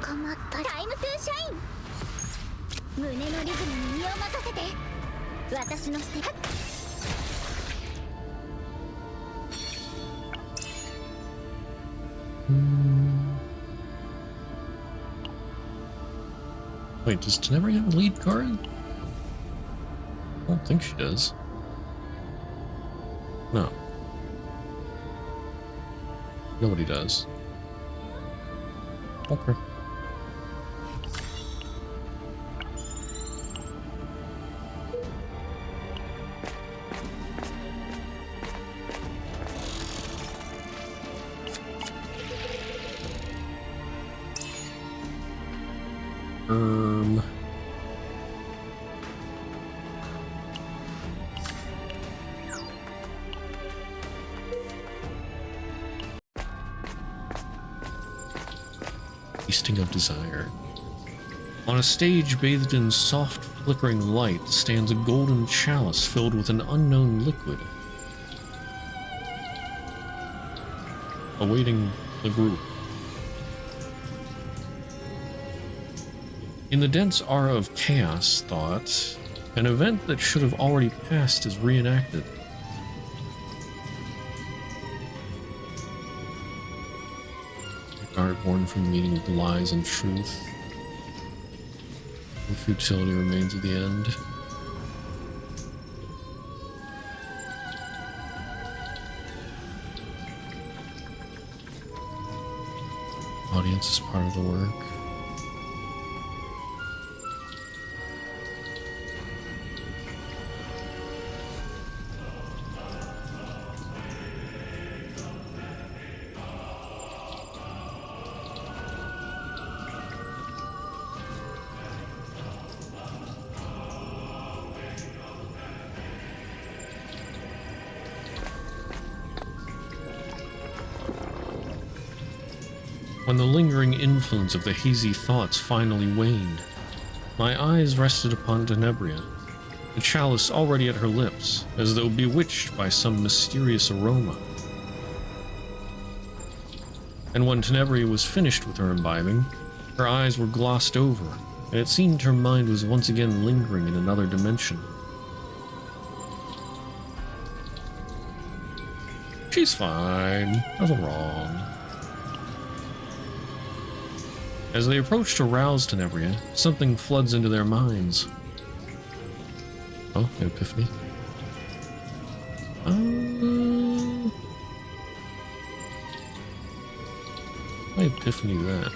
捕まったタイムトゥーシャイン。胸のリズムに身を任せて。私のステップ。Wait, does Tenebria have a lead card? I don't think she does. No. Nobody does. Okay. Feasting of Desire. On a stage bathed in soft, flickering light stands a golden chalice filled with an unknown liquid, awaiting the group. In the dense aura of chaos, thought, an event that should have already passed is reenacted. Guard born from meeting with lies and truth. The futility remains at the end. Audience is part of the work. When the lingering influence of the hazy thoughts finally waned, my eyes rested upon Tenebria, the chalice already at her lips, as though bewitched by some mysterious aroma. And when Tenebria was finished with her imbibing, her eyes were glossed over, and it seemed her mind was once again lingering in another dimension. She's fine. Nothing wrong. As they approach to rouse Tenebria, something floods into their minds. Oh, an epiphany. My epiphany that.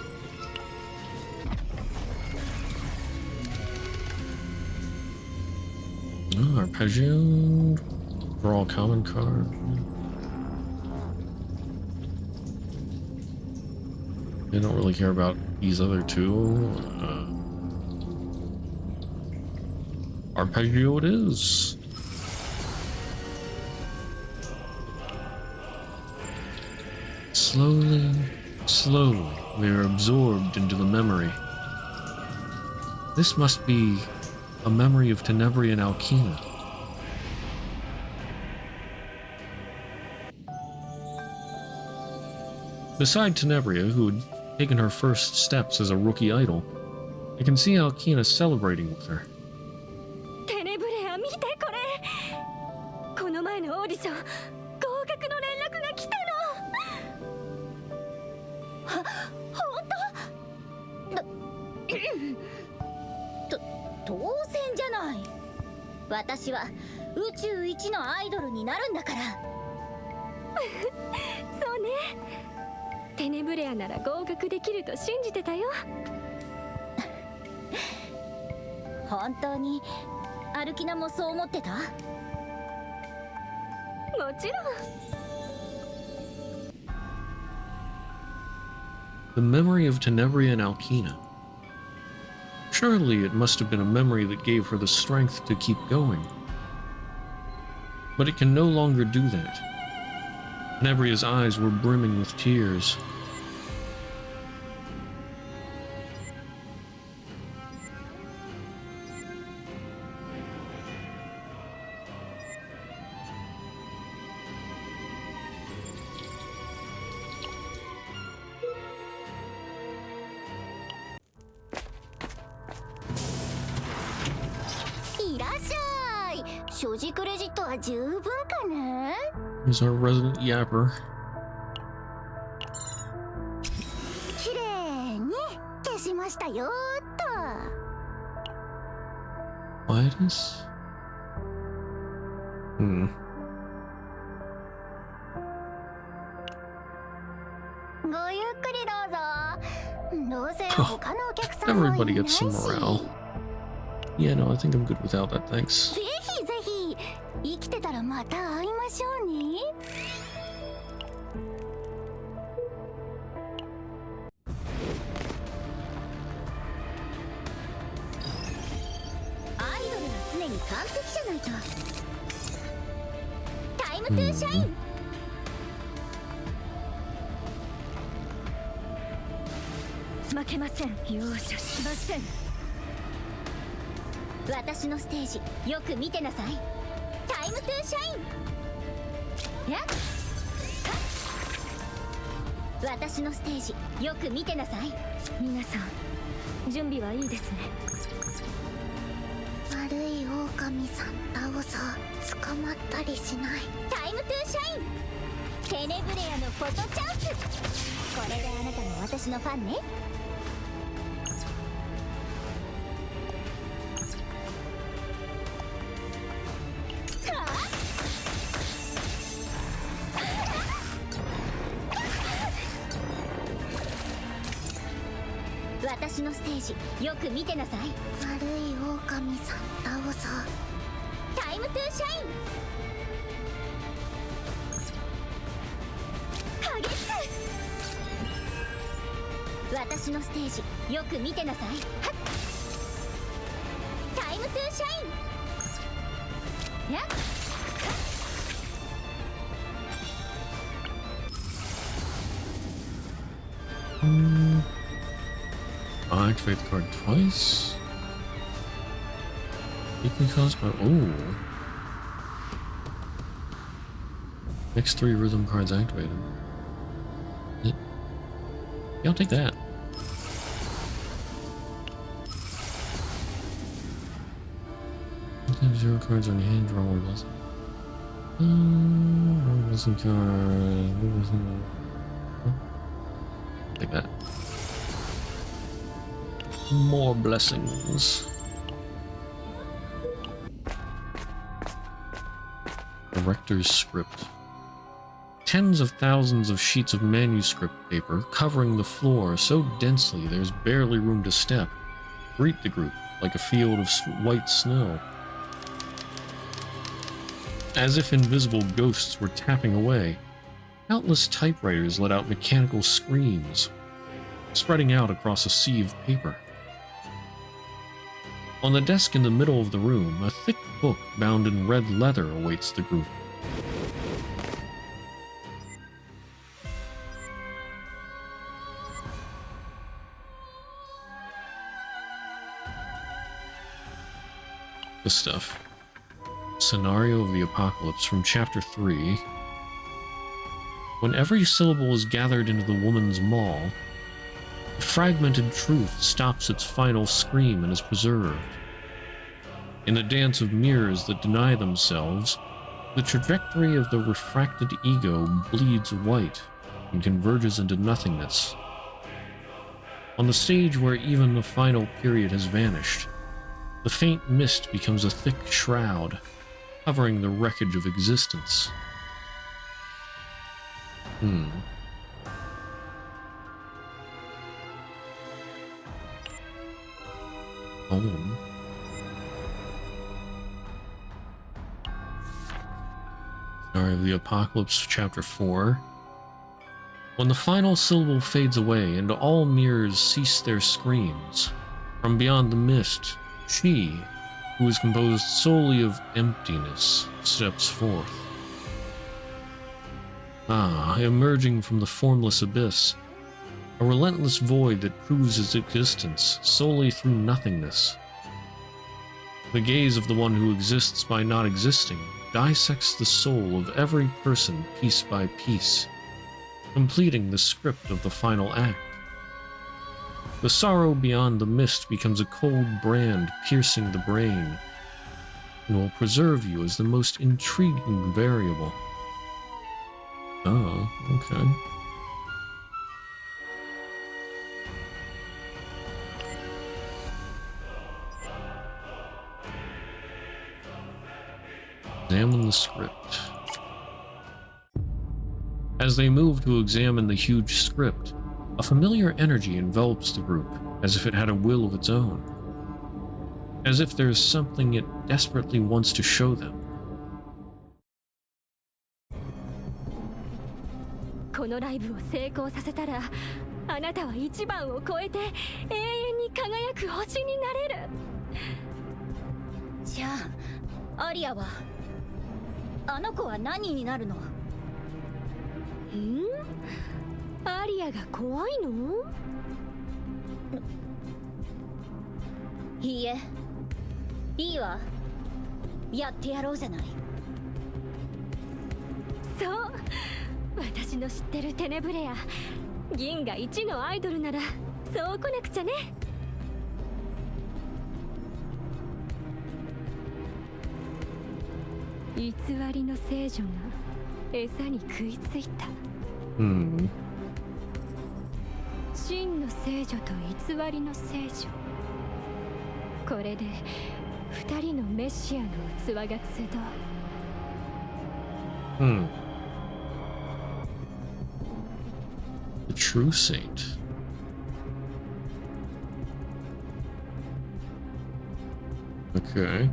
Oh, arpeggio. Draw a common card. I don't really care about these other two. Arpeggio it is. Slowly, slowly, we are absorbed into the memory. This must be a memory of Tenebria and Alkina. Beside Tenebria, who had taken her first steps as a rookie idol, I can see Alkina celebrating with her. テネブレア見てこれ。この前のオーディション合格の連絡が来たの。は、本当？当然じゃない。私は宇宙一のアイドルになるんだから。そうね。テネブレアなら合格できると信じてたよ。本当にアルキナもそう思ってた？もちろん。The memory of Tenebria and Alkina. Surely it must have been a memory that gave her the strength to keep going. But it can no longer do that. Tenebria's eyes were brimming with tears. He's our resident yapper. 綺麗に消しましたよーっと。Midas? Hmm. ごゆっくりどうぞ。どうせ他のお客さんもいない Everybody し。 gets some morale. Yeah, no, I think I'm good without that, thanks. ぜひぜひ生きてたらまた会いましょうね。アイドルは常に完璧じゃないと。タイムトゥーシャイン。負けません。容赦しません。私のステージよく見てなさい。タイムトゥーシャイン。やっ、私のステージよく見てなさい。皆さん準備はいいですね。悪い狼さん倒そう捕まったりしない。タイムトゥーシャイン。テネブレアのフォトチャンス。これであなたも私のファンね。私のステージよく見てなさい。悪い狼さん倒そう。タイムトゥーシャイン。激しく。私のステージよく見てなさい。はっ、タイムトゥーシャイン。やっ、I activate the card twice. Equally caused by. Oh. Next 3 rhythm cards activated. Yeah, I'll take that. Sometimes 0 cards on your hand, draw 1 blessing. Wrong blessing card. Take that. More blessings. Director's script. Tens of thousands of sheets of manuscript paper covering the floor so densely there's barely room to step. Greet the group like a field of white snow. As if invisible ghosts were tapping away, countless typewriters let out mechanical screams. spreading out across a sea of paper. On the desk in the middle of the room, a thick book bound in red leather awaits the group. The stuff. Scenario of the Apocalypse from Chapter 3. When every syllable is gathered into the woman's maw, the fragmented truth stops its final scream and is preserved. In a dance of mirrors that deny themselves, the trajectory of the refracted ego bleeds white and converges into nothingness. On the stage where even the final period has vanished, the faint mist becomes a thick shroud, covering the wreckage of existence. Poem. Scenario of the Apocalypse, Chapter 4. When the final syllable fades away and all mirrors cease their screams, from beyond the mist, she, who is composed solely of emptiness, steps forth. Emerging from the formless abyss, a relentless void that proves its existence solely through nothingness. The gaze of the one who exists by not existing dissects the soul of every person piece by piece, completing the script of the final act. The sorrow beyond the mist becomes a cold brand piercing the brain, and will preserve you as the most intriguing variable. Oh, okay. Examine the script. As they move to examine the huge script, a familiar energy envelops the group, as if it had a will of its own. As if there's something it desperately wants to show them. このライブを成功させたら、あなたは一番を超えて永遠に輝く星になれる。じゃあ、アリアはあの子は何になるの？アリアが怖いの？いいえ、いいわ。やってやろうじゃない。そう、私の知ってるテネブレア、銀河一のアイドルならそう来なくちゃね。偽りの聖女が餌に食いついた。真の聖女と偽りの聖女。これで二人のメシアの器が集う。The true saint. Okay.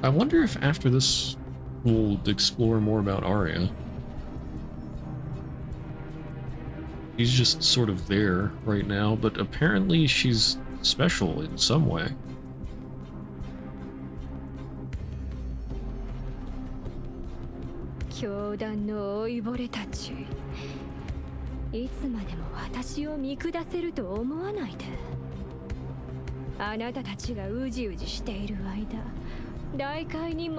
I wonder if after this we'll explore more about Arya. She's just sort of there right now, but apparently she's special in some way. Kyodanの老いぼれたち、いつまでも私を見下せると思わないで。あなたたちがうじうじしている間、大海に最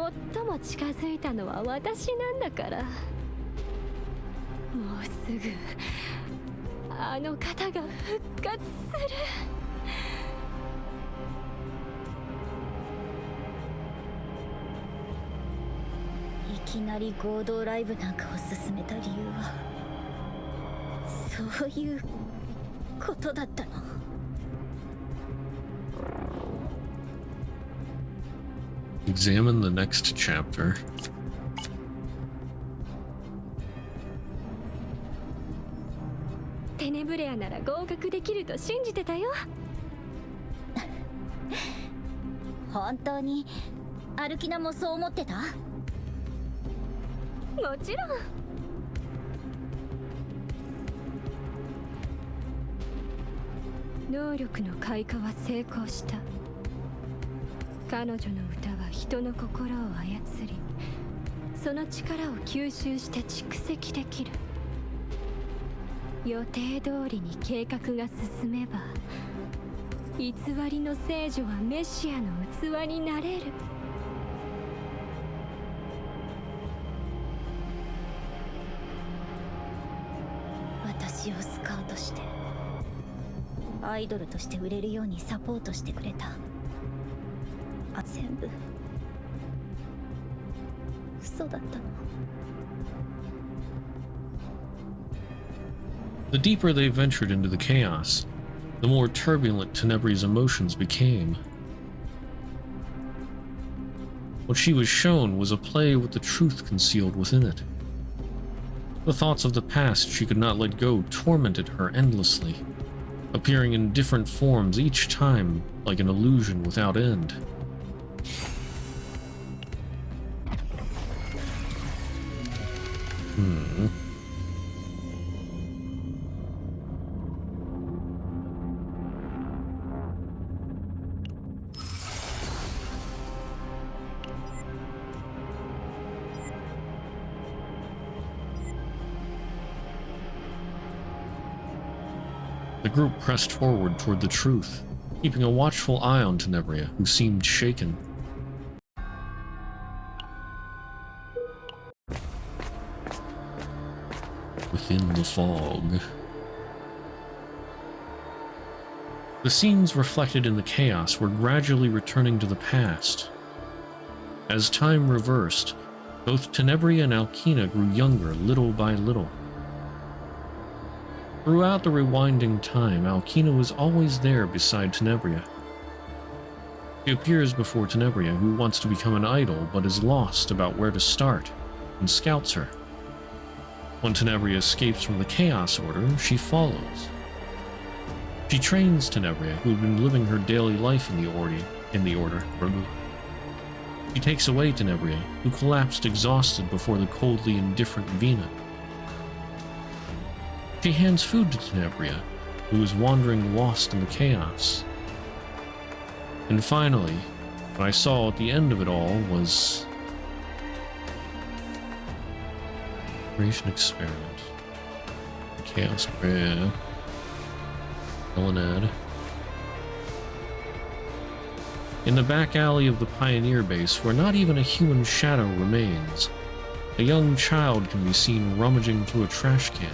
も近づいたのは私なんだから。もうすぐあの方が復活する。いきなり合同ライブなんかを進めた理由はそういうことだったの。Examine the next chapter. テネブレアなら合格できると信じてたよ。本当にアルキナもそう思ってた？もちろん。能力の開花は成功した。彼女の歌は人の心を操り、その力を吸収して蓄積できる。予定通りに計画が進めば、偽りの聖女はメシアの器になれる。私をスカウトしてアイドルとして売れるようにサポートしてくれた。全部嘘だったの。 The deeper they ventured into the chaos, the more turbulent Tenebria's emotions became. What she was shown was a play with the truth concealed within it. The thoughts of the past she could not let go tormented her endlessly, appearing in different forms each time like an illusion without end. The group pressed forward toward the truth, keeping a watchful eye on Tenebria, who seemed shaken. Within the fog. The scenes reflected in the chaos were gradually returning to the past. As time reversed, both Tenebria and Alkina grew younger little by little. Throughout the rewinding time, Alkina was always there beside Tenebria. She appears before Tenebria, who wants to become an idol but is lost about where to start, and scouts her. When Tenebria escapes from the Chaos Order, she follows. She trains Tenebria, who had been living her daily life in the Order. She takes away Tenebria, who collapsed exhausted before the coldly indifferent Vina. She hands food to Tenebria, who is wandering lost in the chaos. And finally, what I saw at the end of it all was... Creation Experiment. Chaos Grid. Elenad. In the back alley of the Pioneer base, where not even a human shadow remains, a young child can be seen rummaging through a trash can.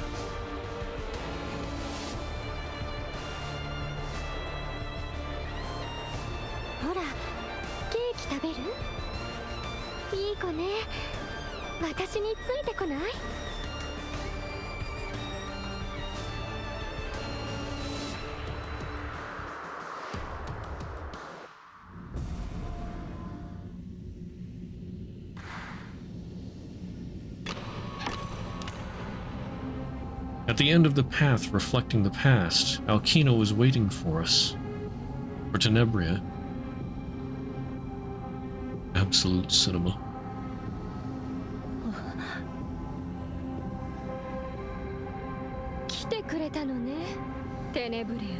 At the end of the path reflecting the past, Alkina was waiting for us. For Tenebria. Absolute cinema. Tenebria.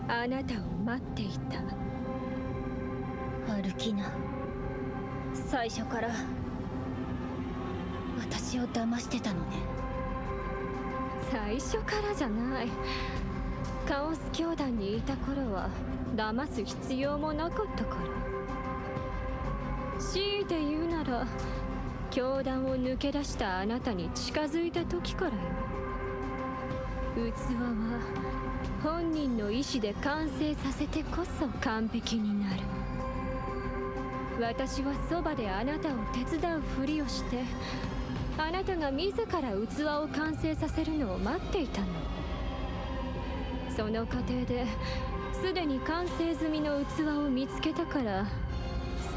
あなたを待っていた。アルキナ、最初から私を騙してたのね。最初からじゃない。カオス教団にいた頃は騙す必要もなかったから。強いて言うなら、教団を抜け出したあなたに近づいた時からよ。器は本人の意志で完成させてこそ完璧になる。私はそばであなたを手伝うふりをして、あなたが自ら器を完成させるのを待っていたの。その過程ですでに完成済みの器を見つけたから、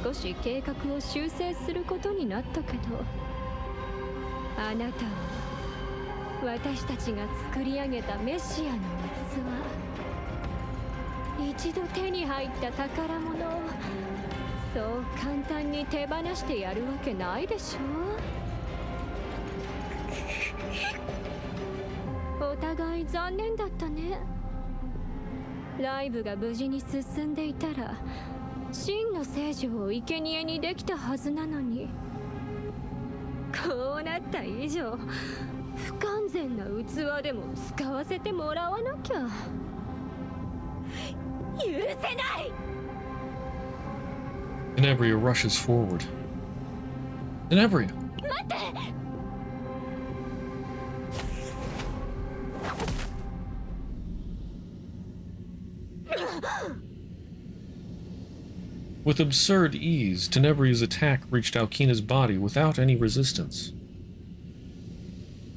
少し計画を修正することになったけど、あなたは私たちが作り上げたメシアの器、一度手に入った宝物をそう簡単に手放してやるわけないでしょ。お互い残念だったね。ライブが無事に進んでいたら真の聖女を生贄にできたはずなのに、こうなった以上不完全な器でも使わせてもらわなきゃ。許せない。 Tenebria rushes forward. Tenebria! 待って。 With absurd ease, Tenebria's attack reached Alkina's body without any resistance.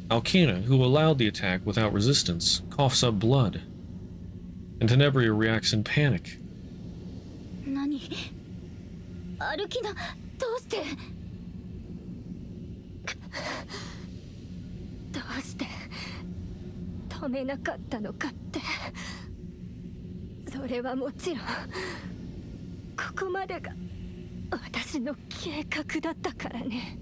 Alkina, who allowed the attack without resistance, coughs up blood, and Tenebria reacts in panic. 何？歩きな、どうして？どうして止めなかったのかって。それはもちろんここまでが私の計画だったからね。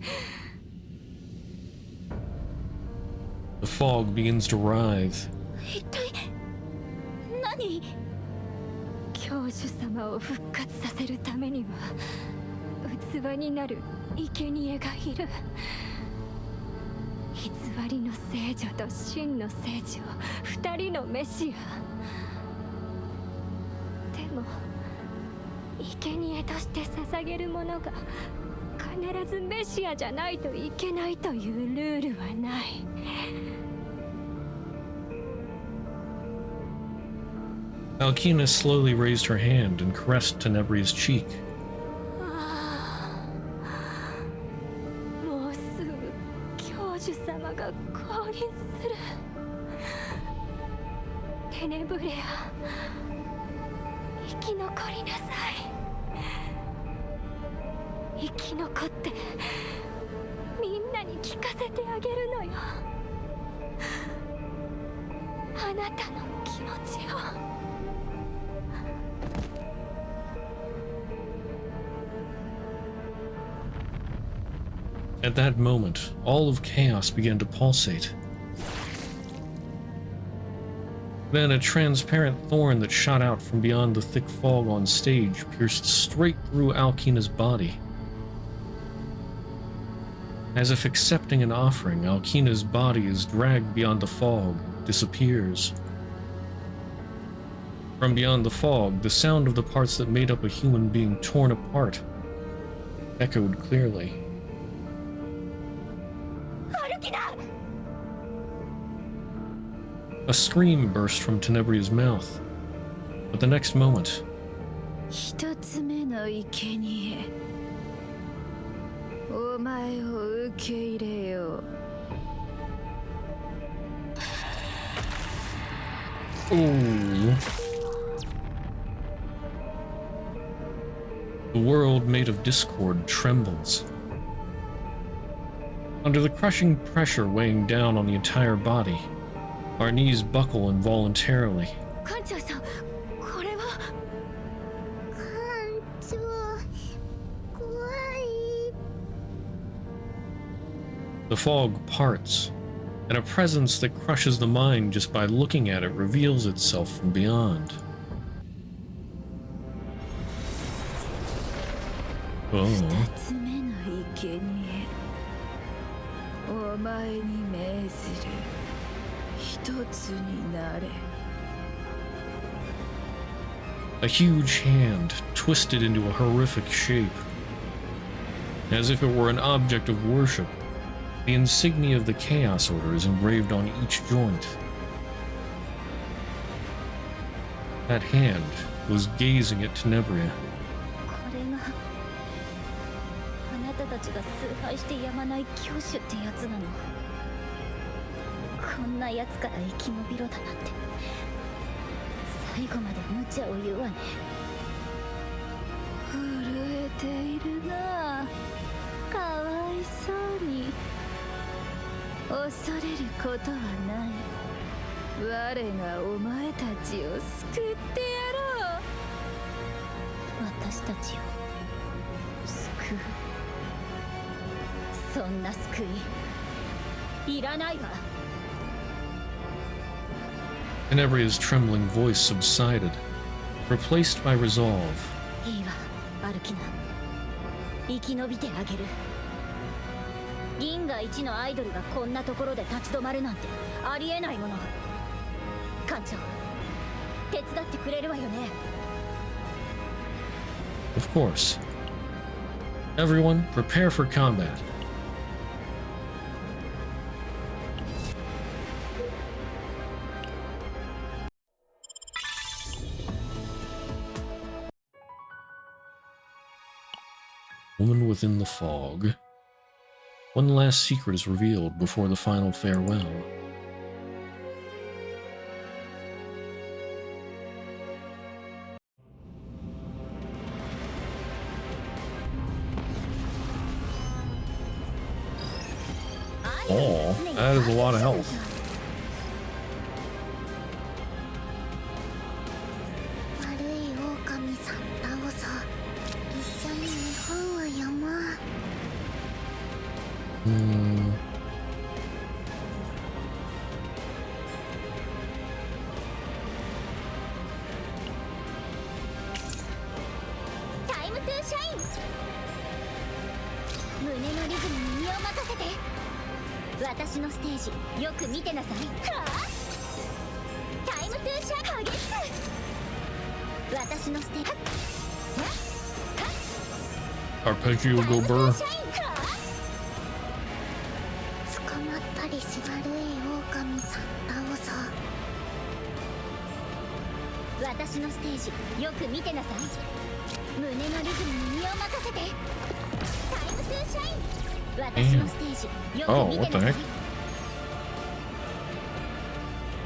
The fog begins to writhe. 一体何？教主様を復活させるためには器になる生贄がいる。偽りの聖女と真の聖女、二人のメシア。でも生贄として捧げるものが必ずメシアじゃないといけないというルールはない。Alkina slowly raised her hand and caressed Tenebria's cheek. もうすぐ教主様が降臨する。テネブレア、生き残りなさい。生き残ってみんなに聞かせてあげるのよ。あなたの気持ちを。At that moment, all of chaos began to pulsate. Then a transparent thorn that shot out from beyond the thick fog on stage pierced straight through Alkina's body. As if accepting an offering, Alkina's body is dragged beyond the fog and disappears. From beyond the fog, the sound of the parts that made up a human being torn apart echoed clearly. A scream burst from Tenebria's mouth, but the next moment, 一つ目の生贄、お前を受け入れよう。ooh, the world made of discord trembles. Under the crushing pressure weighing down on the entire body, our knees buckle involuntarily. 館長さん、これは。館長、怖い。 The fog parts, and a presence that crushes the mind just by looking at it reveals itself from beyond. Oh. 二つ目の生贄、お前に命ずる。一つになれ。 A huge hand twisted into a horrific shape. As if it were an object of worship, the insignia of the Chaos Order is engraved on each joint. That hand was gazing at Tenebria. これがあなたたちが崇拝してやまない教主ってやつなの。こんなやつから生き延びろだなんて、最後まで無茶を言うわね。震えているな。かわいそうに。恐れることはない。我がお前たちを救ってやろう。私たちを救う。そんな救いいらないわ。 Tenebria's trembling voice subsided, replaced by resolve. いいわ、アルキナ。生き延びてあげる。銀河一のアイドルがこんなところで立ち止まるなんてありえないもの。艦長、手伝ってくれるわよね。 Of course. Everyone, prepare for combat. Woman within the fog. One last secret is revealed before the final farewell. Oh, that is a lot of health. 悪い狼さん倒そう。一緒に日本を読もう。タイムトゥーシャイン。胸のリズムに身を任せて。私のステージよく見てなさい。タイムトゥーシャイン。激しく。私のステージ。Arpeggio go burr. 捕まったりし悪い狼さん倒そう。私のステージよく見てなさい。胸のリズムに身を任せて。タイムトゥーシャイン。私のステージよく見てなさい。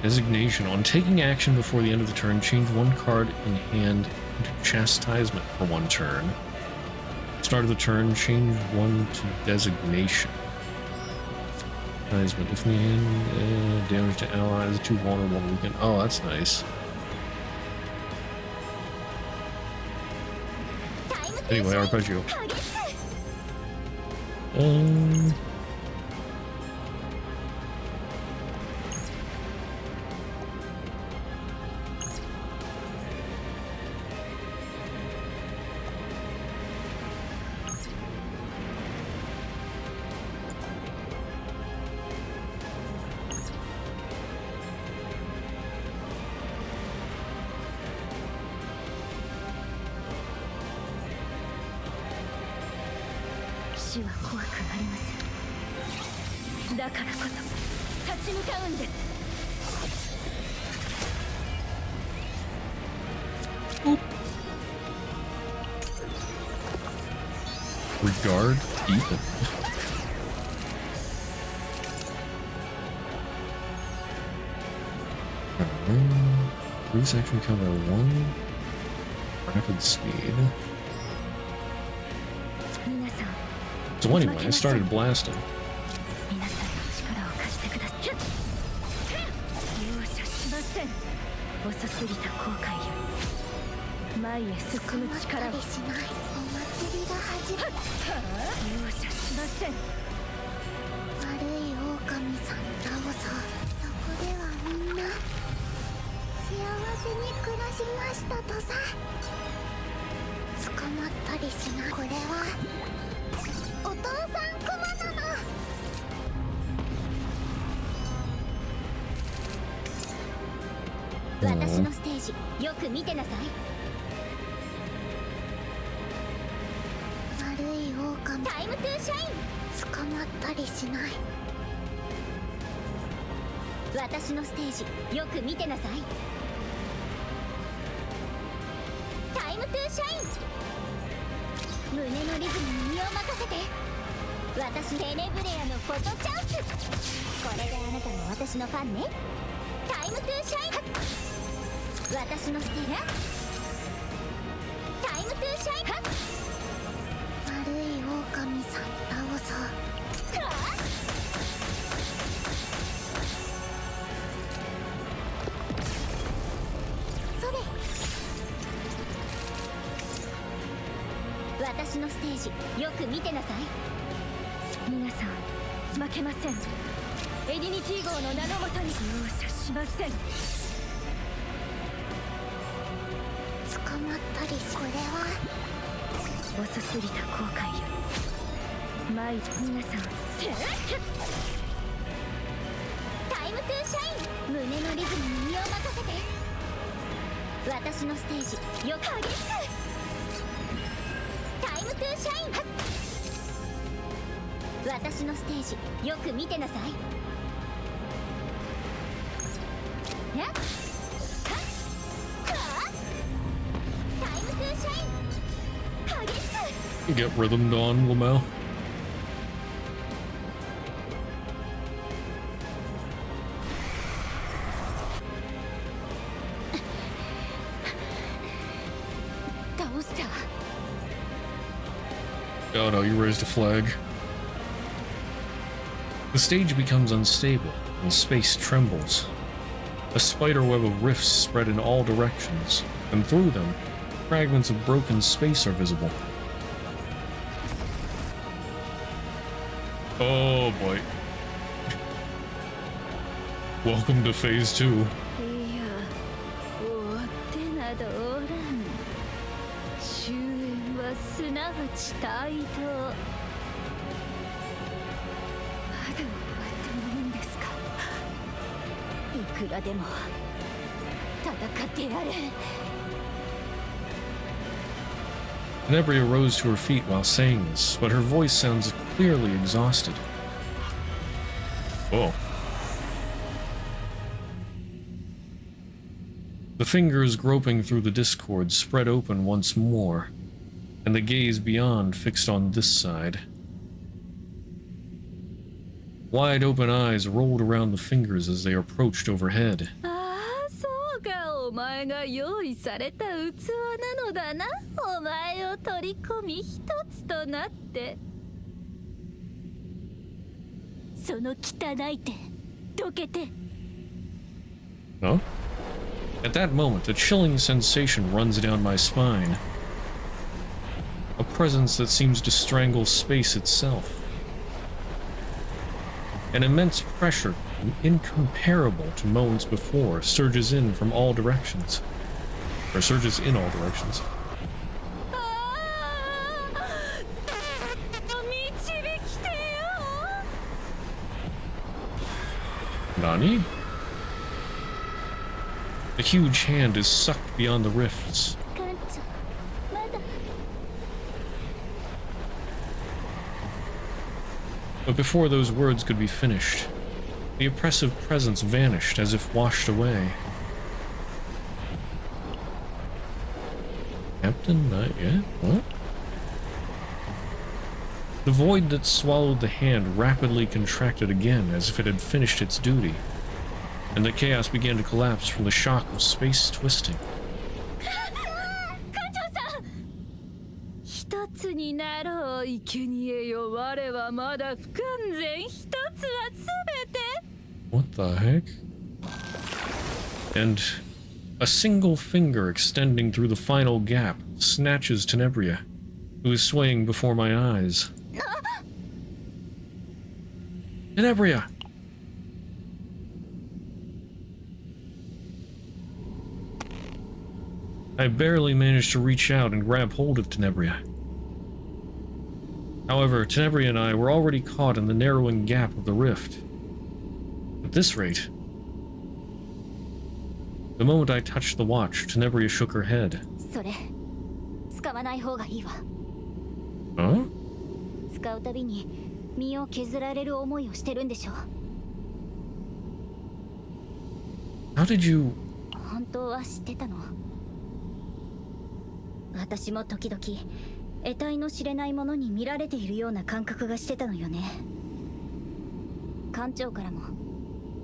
Designation. On taking action before the end of the turn, change one card in hand into chastisement for one turn. Start of the turn, change one to designation. Chastisement. If in the hand, damage to allies, too vulnerable weaken. Oh, that's nice. Anyway, arpeggio. Regard Ethan. Blue section cover 1. Rapid speed. So anyway, I started blasting.私のステージよく見てなさい。悪い狼。タイムトゥーシャイン。捕まったりしない。私のステージよく見てなさい。タイムトゥーシャイン。胸のリズムに身を任せて。私テネブレアのフォトチャンス。これであなたも私のファンね。タイムトゥーシャイン。私のステージ。タイムトゥーシャイン。悪い狼さん倒そう。それ。私のステージよく見てなさい。皆さん負けません。エディニティ号の名のもとに容赦しません。捕まったり、これは遅すぎた後悔より毎皆さんタイムトゥーシャイン。胸のリズムに身を任せて。私のステージよく激しく。タイムトゥーシャイン。私のステージよく見てなさい。やっはっはっ。タイムトゥーシャイン。激しく。You get rhythmed on, Lamel. Oh no, you raised a flag. The stage becomes unstable, and space trembles. A spiderweb of rifts spread in all directions, and through them, fragments of broken space are visible. Oh boy. Welcome to Phase 2. いや終わってなどおらん。終焉はすなわち対等。まだ終わってないんですか。いくらでも戦ってやる。Tenebria rose to her feet while saying this, but her voice sounds clearly exhausted. Oh. The fingers groping through the discord spread open once more, and the gaze beyond fixed on this side. Wide open eyes rolled around the fingers as they approached overhead. ああ、そうか、お前が用意された器なのだな。お前を取り込み一つとなって。その汚い手、どけて。Huh? At that moment, a chilling sensation runs down my spine. A presence that seems to strangle space itself. An immense pressure, incomparable to moments before, surges in from all directions. Or surges in all directions. Nani? The huge hand is sucked beyond the rifts. But before those words could be finished, the oppressive presence vanished as if washed away. Captain Knight, yeah? What? The void that swallowed the hand rapidly contracted again as if it had finished its duty, and the chaos began to collapse from the shock of space twisting. 一つになろう、生贄よ。我はまだ不完全。一つは全て。 What the heck? And a single finger extending through the final gap snatches Tenebria, who is swaying before my eyes. Tenebria! I barely managed to reach out and grab hold of Tenebria. However, Tenebria and I were already caught in the narrowing gap of the rift. At this rate... The moment I touched the watch, Tenebria shook her head. それ使わない方がいいわ。 Huh? 使うたびに身を削られる思いをしてるんでしょ。 How did you... 本当は知ってたの。私も時々得体の知れないものに見られているような感覚がしてたのよね。艦長からも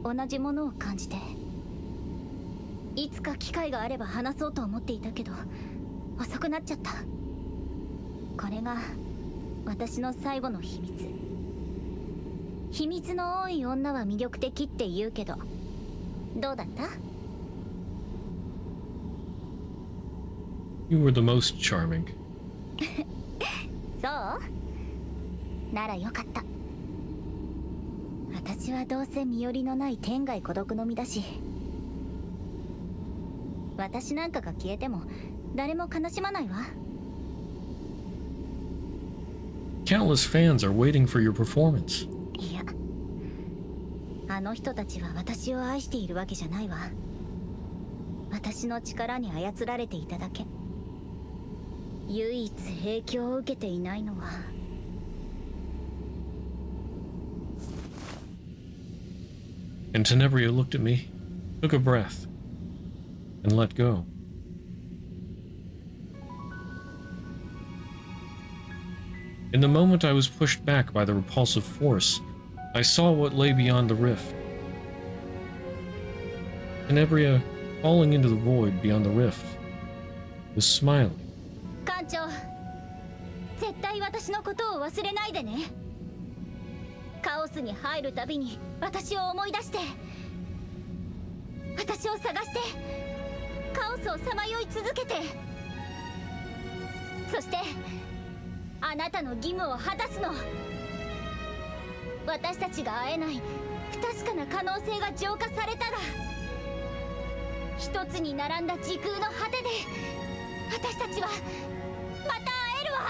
同じものを感じて、いつか機会があれば話そうと思っていたけど遅くなっちゃった。これが私の最後の秘密。秘密の多い女は魅力的って言うけど、どうだった？ You were the most charming. そうならよかった。私はどうせ身寄りのない天涯孤独の身だし、私なんかが消えても誰も悲しまないわ。 Countless fans are waiting for your performance. いや、あの人たちは私を愛しているわけじゃないわ。私の力に操られていただけ。唯一影響を受けていないのは。 And Tenebria looked at me, took a breath, and let go. In the moment I was pushed back by the repulsive force, I saw what lay beyond the rift. Tenebria, falling into the void beyond the rift, was smiling. 艦長、絶対私のことを忘れないでね。カオスに入るたびに私を思い出して、私を探してカオスをさまよい続けて、そしてあなたの義務を果たすの。私たちが会えない不確かな可能性が浄化されたら、一つに並んだ時空の果てで私たちはまた会えるわ。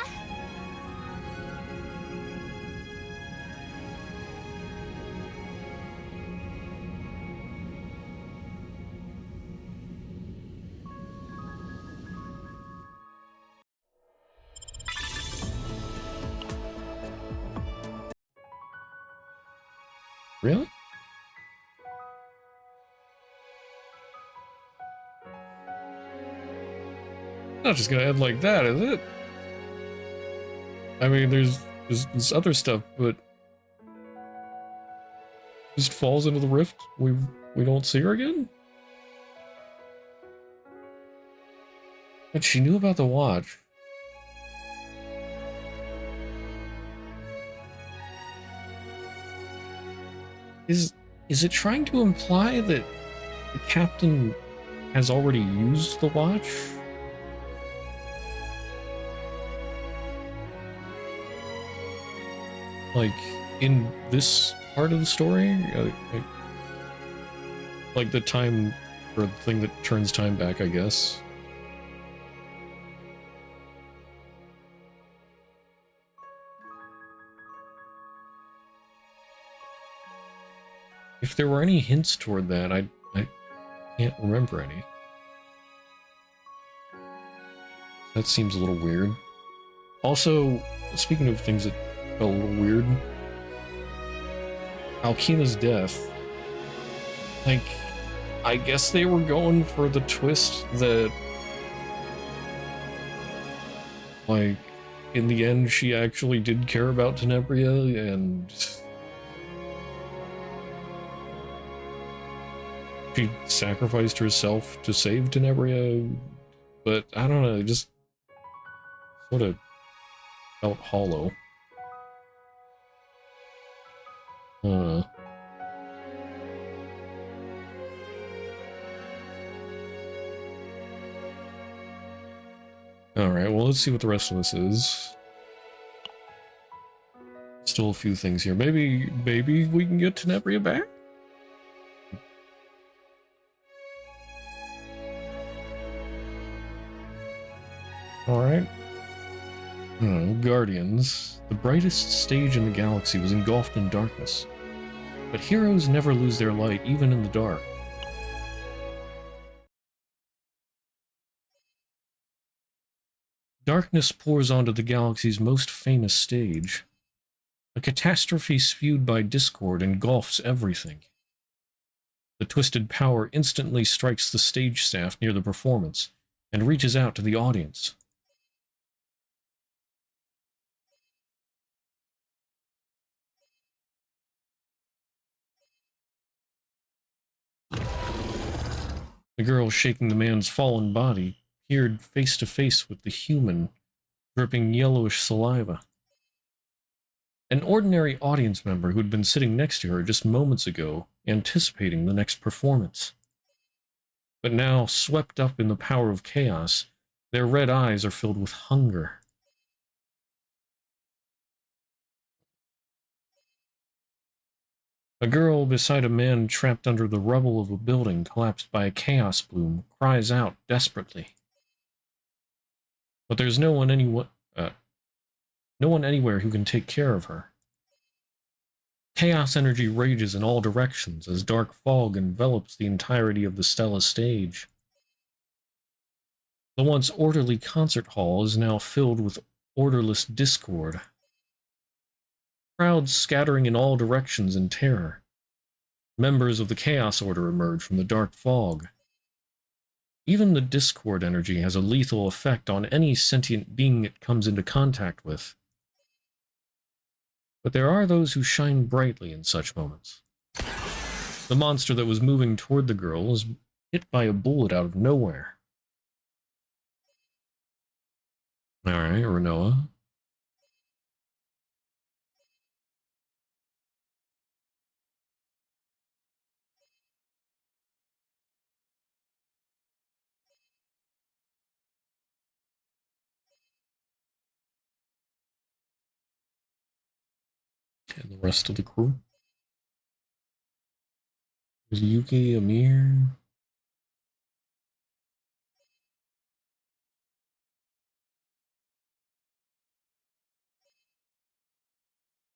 Really? Not just gonna end like that, is it? I mean, there's this other stuff, but just falls into the rift. We don't see her again. But she knew about the watch. Is it trying to imply that the captain has already used the watch? Like, in this part of the story? Like the time, or the thing that turns time back, I guess. If there were any hints toward that, I can't remember any. That seems a little weird. Also, speaking of things that felt a little weird, Alkina's death. Like, I guess they were going for the twist that, like, in the end she actually did care about Tenebria and she sacrificed herself to save Tenebria, but I don't know, it just sort of felt hollow. Alright, well, let's see what the rest of this is. Still a few things here. Maybe we can get Tenebria back? Alright. Guardians. The brightest stage in the galaxy was engulfed in darkness. But heroes never lose their light, even in the dark. Darkness pours onto the galaxy's most famous stage. A catastrophe spewed by discord engulfs everything. The twisted power instantly strikes the stage staff near the performance and reaches out to the audience. The girl shaking the man's fallen body peered face to face with the human, dripping yellowish saliva. An ordinary audience member who'd been sitting next to her just moments ago, anticipating the next performance. But now, swept up in the power of chaos, their red eyes are filled with hunger. A girl beside a man trapped under the rubble of a building collapsed by a chaos bloom cries out desperately. But there's no one anywhere who can take care of her. Chaos energy rages in all directions as dark fog envelops the entirety of the Stella stage. The once orderly concert hall is now filled with orderless discord. Crowds scattering in all directions in terror. Members of the Chaos Order emerge from the dark fog. Even the discord energy has a lethal effect on any sentient being it comes into contact with. But there are those who shine brightly in such moments. The monster that was moving toward the girl is hit by a bullet out of nowhere. Alright, Renoa. And the rest of the crew. There's Yuki, Amir.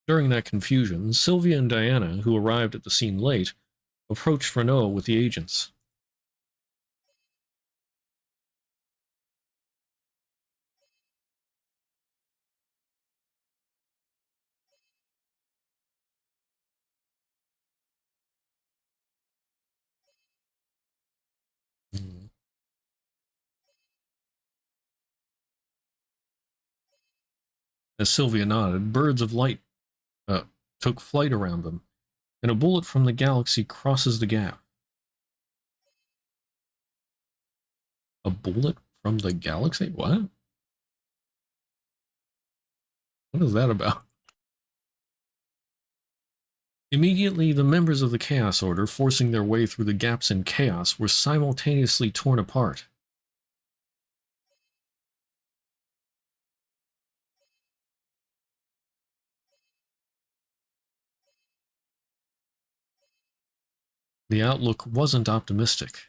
During that confusion, Sylvia and Diana, who arrived at the scene late, approached Renoa with the agents. As Sylvia nodded, birds of light took flight around them, and a bullet from the galaxy crosses the gap. A bullet from the galaxy? What? What is that about? Immediately, the members of the Chaos Order, forcing their way through the gaps in chaos, were simultaneously torn apart. The outlook wasn't optimistic.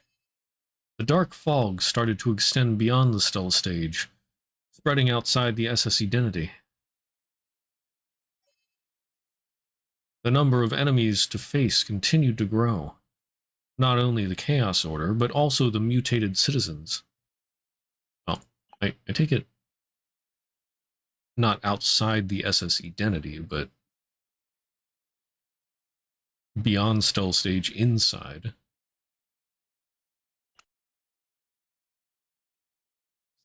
The dark fog started to extend beyond the Stella stage, spreading outside the SS identity. The number of enemies to face continued to grow. Not only the Chaos Order, but also the mutated citizens. Well, I take it not outside the SS identity, but beyond Stella stage inside.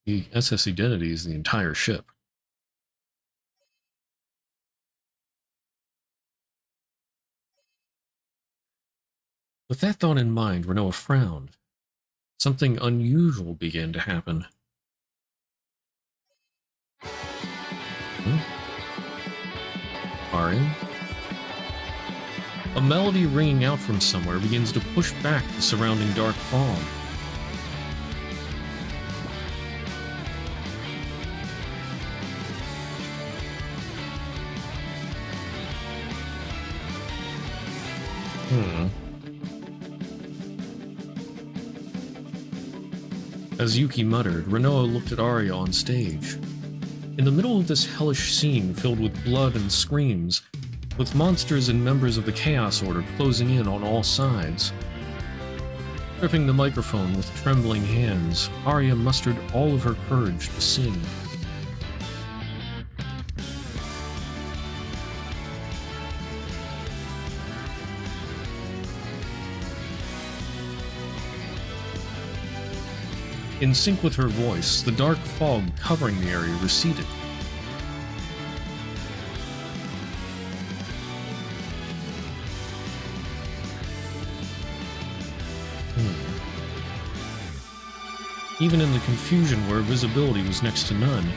The SS identity is the entire ship. With that thought in mind, Renoa frowned. Something unusual began to happen. Aria? A melody ringing out from somewhere begins to push back the surrounding dark fog. As Yuki muttered, Renoa looked at Aria on stage. In the middle of this hellish scene filled with blood and screams, with monsters and members of the Chaos Order closing in on all sides. Gripping the microphone with trembling hands, Aria mustered all of her courage to sing. In sync with her voice, the dark fog covering the area receded. Even in the confusion where visibility was next to none,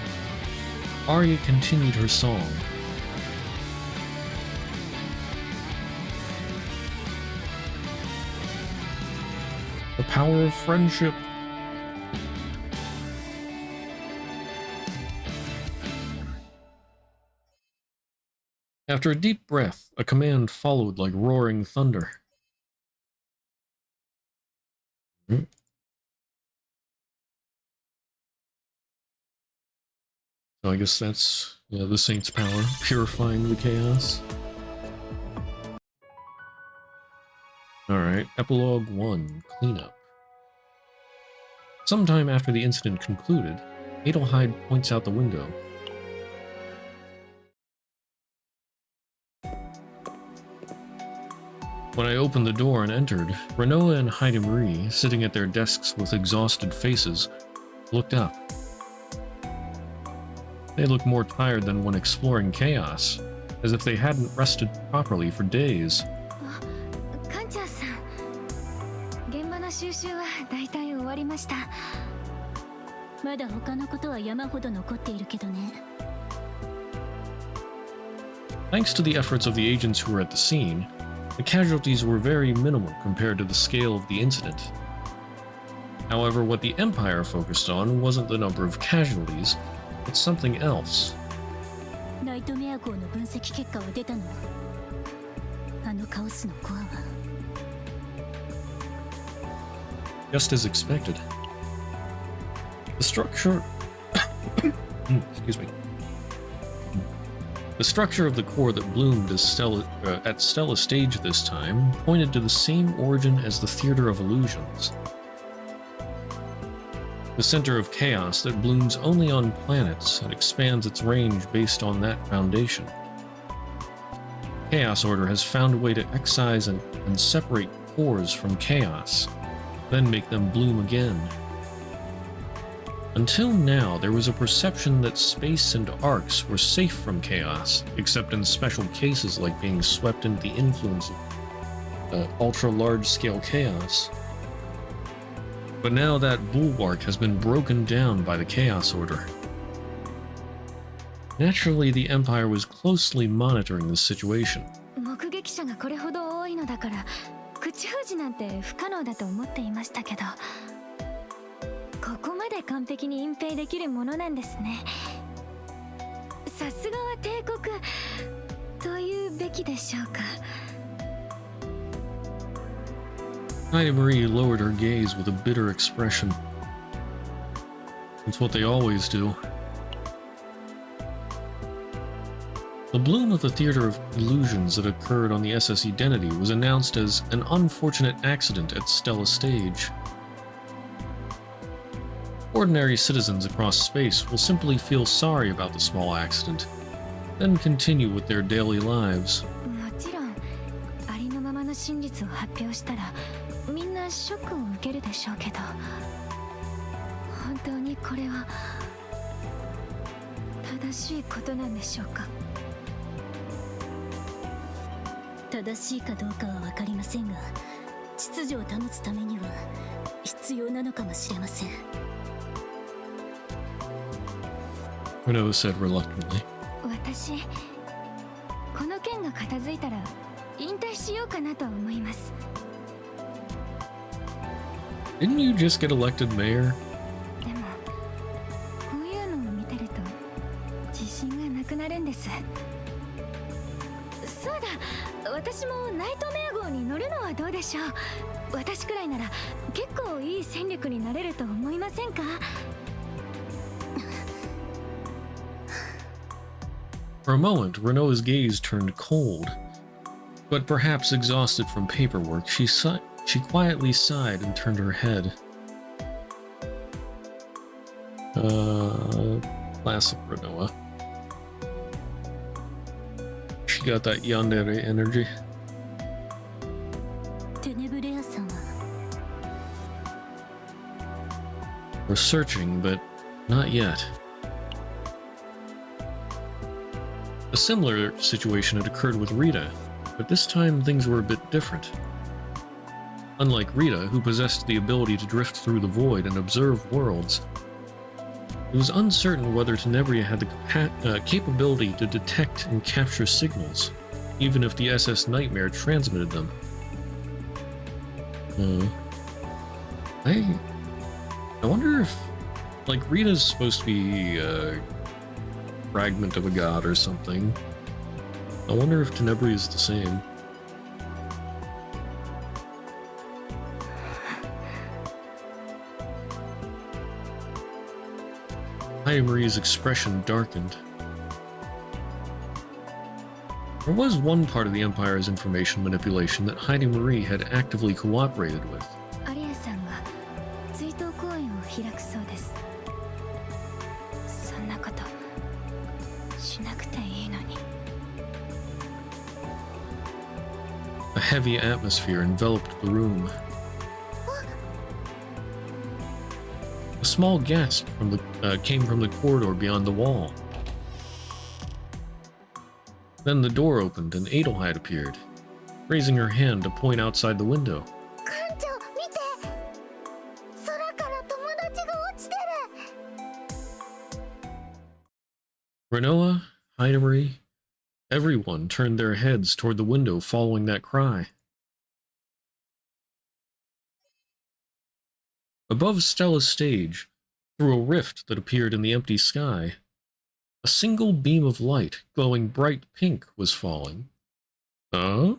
Aria continued her song. The power of friendship. After a deep breath, a command followed like roaring thunder. So I guess that's the Saint's power, purifying the chaos. Alright, Epilogue 1, Cleanup. Sometime after the incident concluded, Adelheid points out the window. When I opened the door and entered, Renoa and Heidemarie, sitting at their desks with exhausted faces, looked up. They looked more tired than when exploring chaos, as if they hadn't rested properly for days. カンチャーさん、現場の収集は大体終わりました。まだ他のことは山ほど残っているけどね。Thanks to the efforts of the agents who were at the scene, the casualties were very minimal compared to the scale of the incident. However, what the Empire focused on wasn't the number of casualties, but something else. ナイトメア号の分析結果は出たの？あのカオスのコアは。Just as expected. The structure... Excuse me. The structure of the core that bloomed at Stella Stage this time pointed to the same origin as the Theater of Illusions. The center of chaos that blooms only on planets and expands its range based on that foundation. Chaos Order has found a way to excise and separate cores from chaos, then make them bloom again. Until now, there was a perception that space and arcs were safe from chaos, except in special cases like being swept into the influence of ultra-large-scale chaos. But now that bulwark has been broken down by the Chaos Order. Naturally, the Empire was closely monitoring this situation. 目撃者がこれほど多いのだから、口封じなんて不可能だと思っていましたけど。ここまで完璧に隠蔽できるものなんですね。さすがは帝国というべきでしょうか。Heidemarie lowered her gaze with a bitter expression. It's what they always do. The bloom of the Theater of Illusions that occurred on the SS Identity was announced as an unfortunate accident at Stella Stage. Ordinary citizens across space will simply feel sorry about the small accident, then continue with their daily lives. もちろん、ありのままの真実を発表したら、みんなショックを受けるでしょうけど、本当にこれは正しいことなんでしょうか。正しいかどうかは分かりませんが、秩序を保つためには必要なのかもしれません。Renault said reluctantly. 私、この件が片付いたら引退しようかなと思います。Didn't you just get elected mayor? でも、こういうのを見てると自信がなくなるんです。そうだ、私もナイトメア号に乗るのはどうでしょう。私くらいなら結構いい戦力になれると思いませんか？ For a moment, Renault's gaze turned cold. But perhaps exhausted from paperwork, she quietly sighed and turned her head. Classic Renault. She got that yandere energy. Tenebria さんは We're searching, but not yet. A similar situation had occurred with Rita, but this time things were a bit different. Unlike Rita, who possessed the ability to drift through the void and observe worlds, it was uncertain whether Tenebria had the capability to detect and capture signals, even if the SS Nightmare transmitted them. I wonder if, like, Rita's supposed to be fragment of a god or something. I wonder if Tenebria is the same. Heidi Marie's expression darkened. There was one part of the Empire's information manipulation that Heidi Marie had actively cooperated with. アリエさんが追悼公演を開くそうです。そんなことしなくていいのに。A heavy atmosphere enveloped the room. A small gasp came from the corridor beyond the wall. Then the door opened and Adelheid appeared, raising her hand to point outside the window. 艦長見て、空から友達が落ちてる。 Renoa, Heidemery, everyone turned their heads toward the window following that cry. Above Stella's stage, through a rift that appeared in the empty sky, a single beam of light, glowing bright pink, was falling. Huh?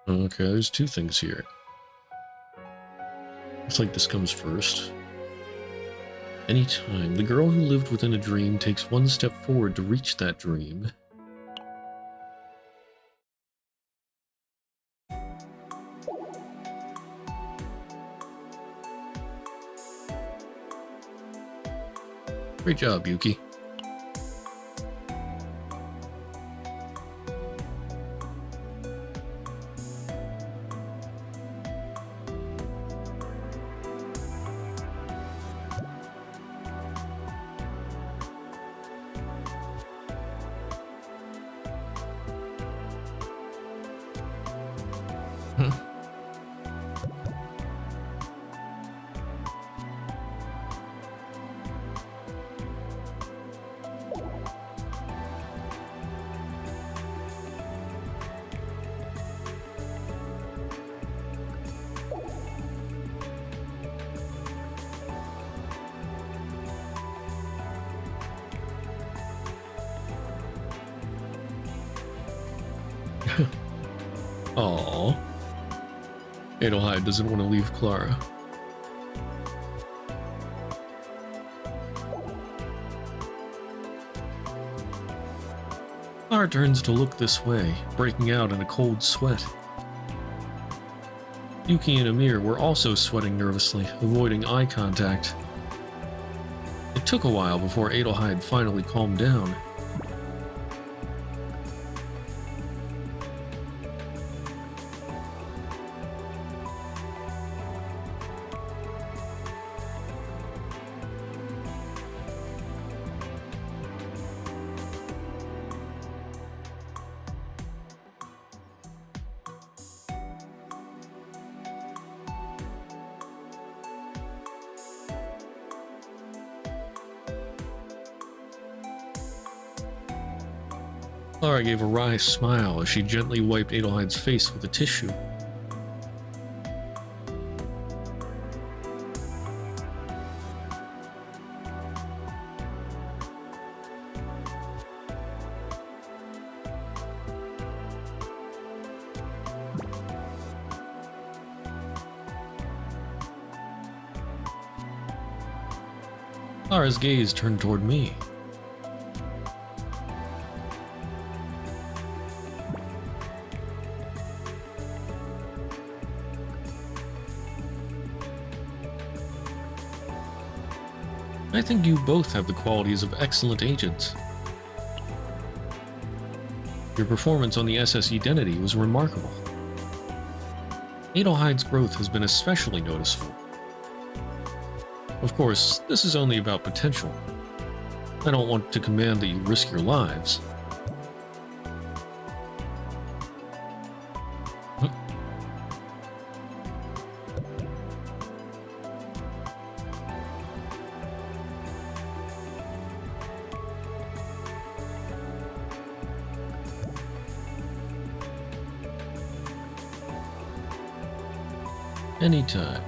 Okay, there's two things here. Looks like this comes first. Anytime the girl who lived within a dream takes one step forward to reach that dream. Great job, Yuki. Aww. Adelheid doesn't want to leave Clara. Clara turns to look this way, breaking out in a cold sweat. Yuki and Amir were also sweating nervously, avoiding eye contact. It took a while before Adelheid finally calmed down. Clara gave a wry smile as she gently wiped Adelheid's face with a tissue. Clara's gaze turned toward me. I think you both have the qualities of excellent agents. Your performance on the SS Identity was remarkable. Adelheid's growth has been especially noticeable. Of course, this is only about potential. I don't want to command that you risk your lives. Anytime.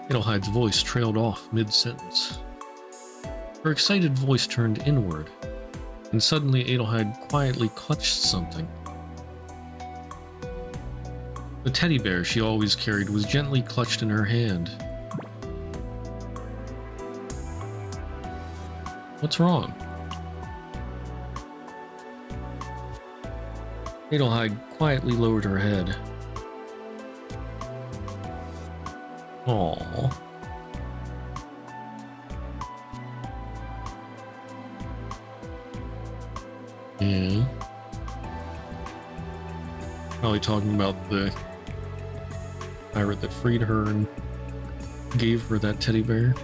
Adelheide's voice trailed off mid-sentence. Her excited voice turned inward, and suddenly Adelheid quietly clutched something. The teddy bear she always carried was gently clutched in her hand. What's wrong? Adelheid quietly lowered her head. Aww. Yeah. Probably talking about the pirate that freed her and gave her that teddy bear.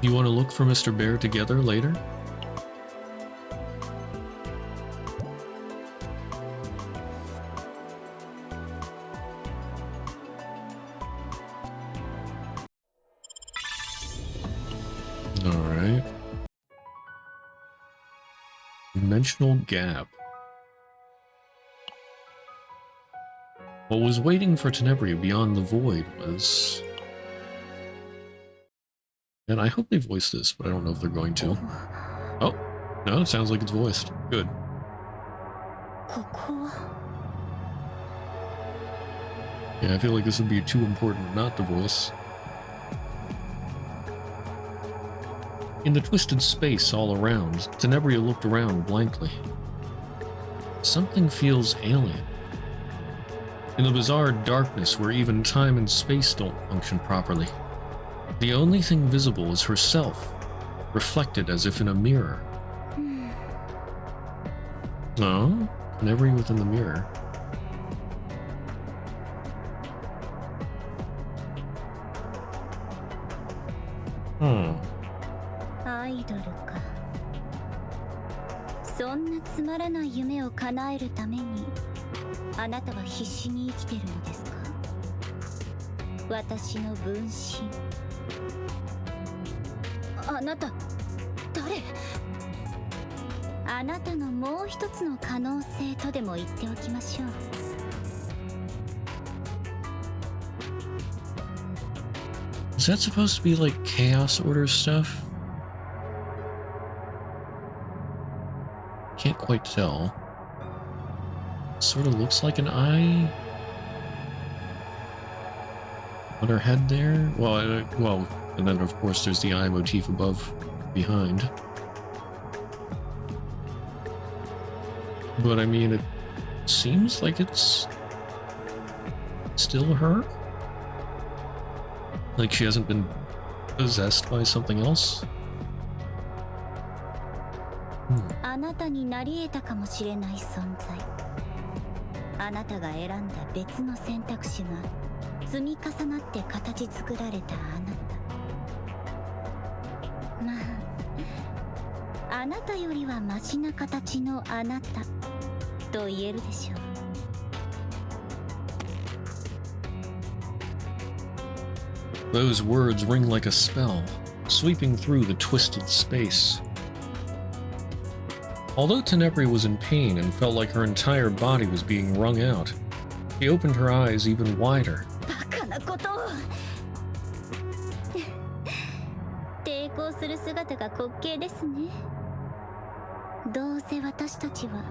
You want to look for Mr. Bear together later? Alright. Dimensional gap. What was waiting for Tenebria beyond the void was... And I hope they voice this, but I don't know if they're going to. Oh, no, it sounds like it's voiced. Good. Yeah, I feel like this would be too important not to voice. In the twisted space all around, Tenebria looked around blankly. Something feels alien. In the bizarre darkness where even time and space don't function properly, the only thing visible is herself, reflected as if in a mirror. No, Tenebria within the mirror.アイドルか。そんなつまらない夢を叶えるためにあなたは必死に生きてるのですか？私の分身。あなた誰？あなたのもう一つの可能性とでも言っておきましょう。Is that supposed to be like Chaos Order stuff? Can't quite tell. Sort of looks like an eye on her head there. Well, and then of course there's the eye motif above, behind. But I mean, it seems like it's still her. Like she hasn't been possessed by something else. あなたになり得たかもしれない存在。あなたが選んだ別の選択肢が積み重なって形作られたあなた。まあ、あなたよりはマシな形のあなたと言えるでしょう。Those words ring like a spell, sweeping through the twisted space. Although Tenebria was in pain and felt like her entire body was being wrung out, she opened her eyes even wider. バカなことを。抵抗する姿が滑稽ですね。どうせ私たちは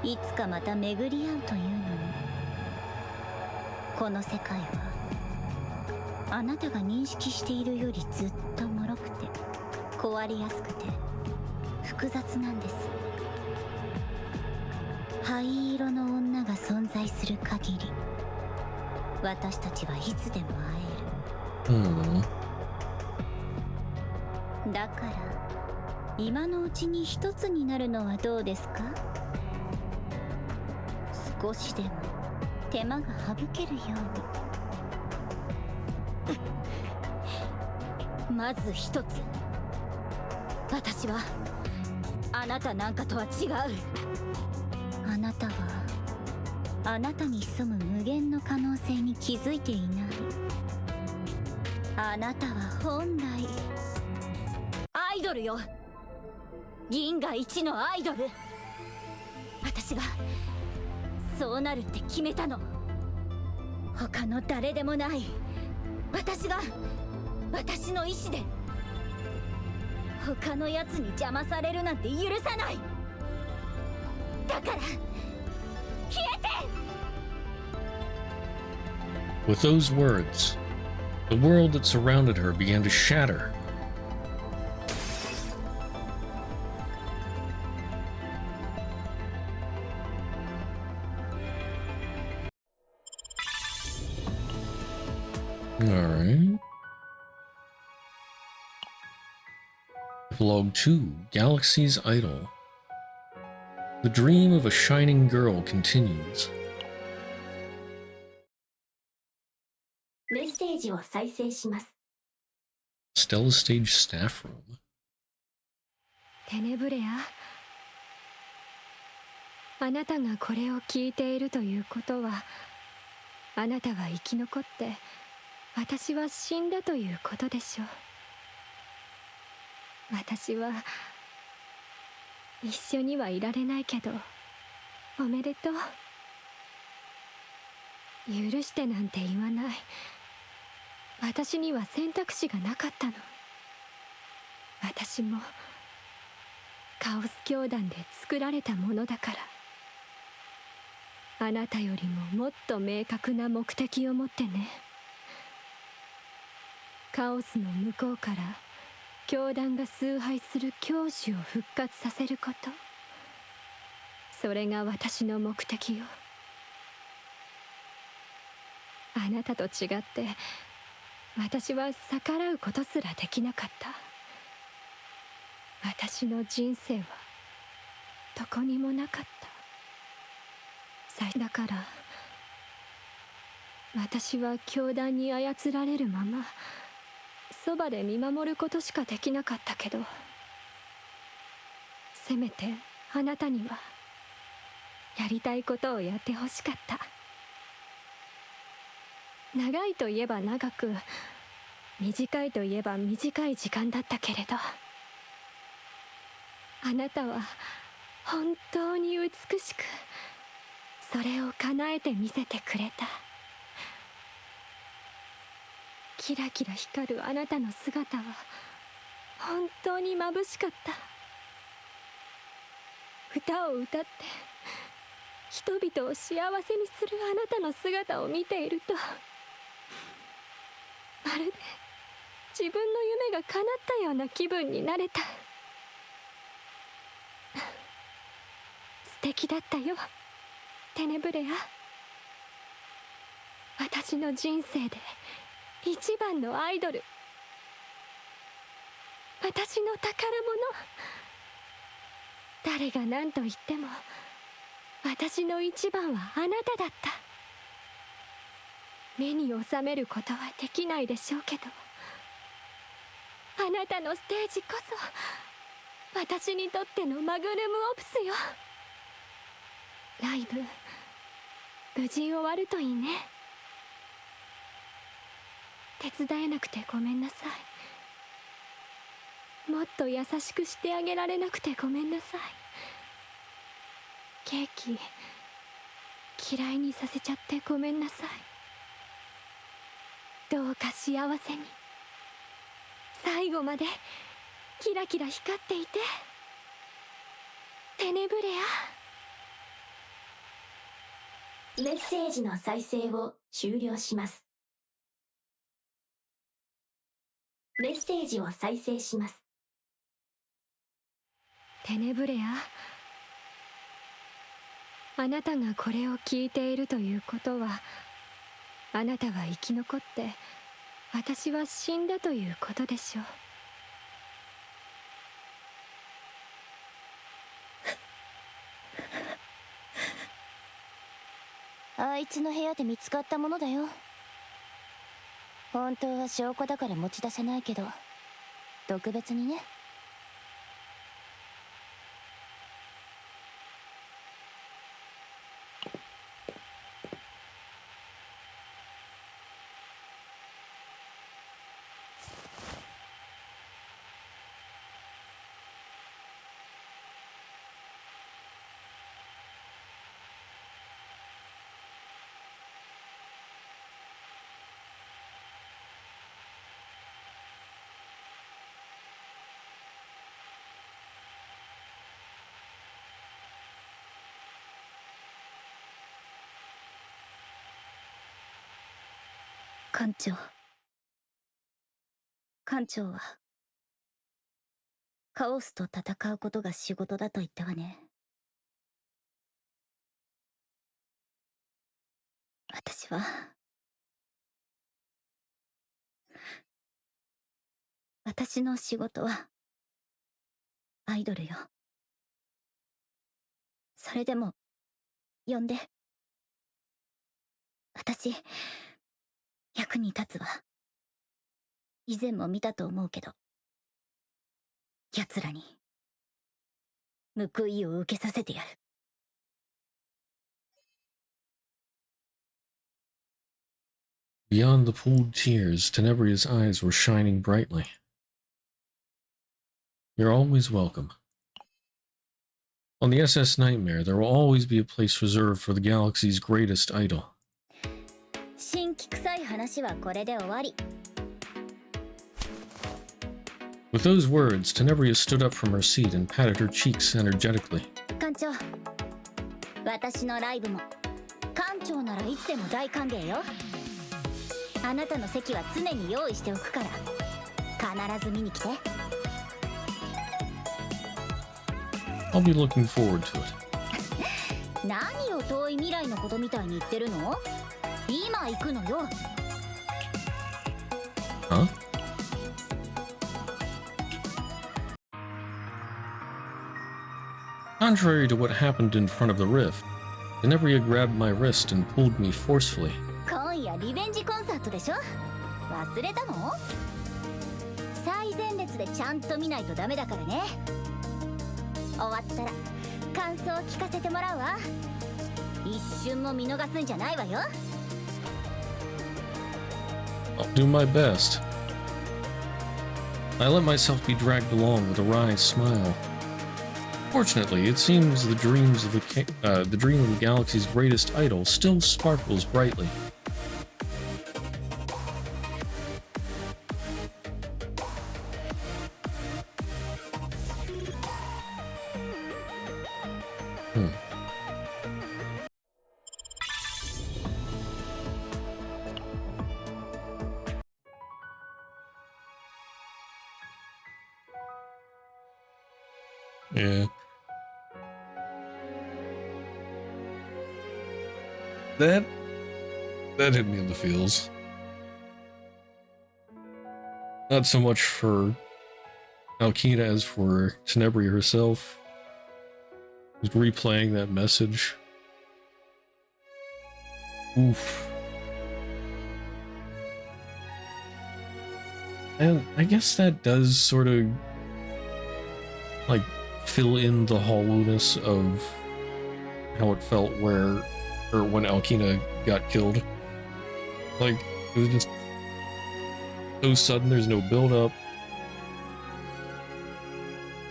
いつかまた巡り合うというのに。この世界はあなたが認識しているよりずっと脆くて壊れやすくて複雑なんです。灰色の女が存在する限り私たちはいつでも会える。だから今のうちに一つになるのはどうですか？少しでも手間が省けるように。まず一つ、私はあなたなんかとは違う。あなたはあなたに潜む無限の可能性に気づいていない。あなたは本来アイドルよ。銀河一のアイドル。私がそうなるって決めたの。他の誰でもない私が、私の意志で。他のやつに邪魔されるなんて許さない。だから消えて。 With those words, the world that surrounded her began to shatter. Alright. Epilogue 2, Galaxy's Idol. The dream of a shining girl continues. メッセージを再生します。 Stella Stage Staff Room. テネブレア、あなたがこれを聞いているということは、あなたは生き残って私は死んだということでしょう。私は一緒にはいられないけど、おめでとう。許してなんて言わない。私には選択肢がなかったの。私もカオス教団で作られたものだから。あなたよりももっと明確な目的を持ってね。カオスの向こうから教団が崇拝する教主を復活させること。それが私の目的よ。あなたと違って私は逆らうことすらできなかった。私の人生はどこにもなかった。だから私は教団に操られるままそばで見守ることしかできなかったけど、せめてあなたにはやりたいことをやってほしかった。長いといえば長く、短いといえば短い時間だったけれど、あなたは本当に美しくそれを叶えてみせてくれた。キラキラ光るあなたの姿は本当に眩しかった。歌を歌って人々を幸せにするあなたの姿を見ていると、まるで自分の夢が叶ったような気分になれた。素敵だったよ、テネブレア。私の人生で一番のアイドル。私の宝物。誰が何と言っても私の一番はあなただった。目に収めることはできないでしょうけど、あなたのステージこそ私にとってのマグルムオプスよ。ライブ無事終わるといいね。手伝えなくてごめんなさい。もっと優しくしてあげられなくてごめんなさい。ケーキ嫌いにさせちゃってごめんなさい。どうか幸せに最後までキラキラ光っていて、テネブレア。メッセージの再生を終了します。メッセージを再生します。テネブレア、あなたがこれを聞いているということは、あなたは生き残って私は死んだということでしょう。あいつの部屋で見つかったものだよ。本当は証拠だから持ち出せないけど、特別にね。艦長。艦長はカオスと戦うことが仕事だと言ったわね。私の仕事はアイドルよ。それでも呼んで。私役に立つわ。以前も見たと思うけど、奴らに報いを受けさせてやる。Beyond the pooled tears, Tenebria's eyes were shining brightly. You're always welcome. On the SS Nightmare, there will always be a place reserved for the galaxy's greatest idol. 新規臭い話はこれで終わり。With those words, Tenebria stood up from her seat and patted her cheeks energetically. 艦長、私のライブも艦長ならいつでも大歓迎よ。あなたの席は常に用意しておくから必ず見に来て。I'll be looking forward to it. 何を遠い未来のことみたいに言ってるの？今行くのよ。Huh? Contrary to what happened in front of the rift, Tenebria grabbed my wrist and pulled me forcefully. 今夜リベンジコンサートでしょ？忘れたの？最前列でちゃんと見ないとダメだからね。終わったら感想を聞かせてもらうわ。一瞬も見逃すんじゃないわよ。I'll do my best. I let myself be dragged along with a wry smile. Fortunately, it seems the dream of the galaxy's greatest idol still sparkles brightly. Yeah. That hit me in the feels. Not so much for Alkina as for Tenebria herself. Just replaying that message. Oof. And I guess that does sort of like fill in the hollowness of how it felt when Alkina got killed. Like, it was just so sudden, there's no build-up.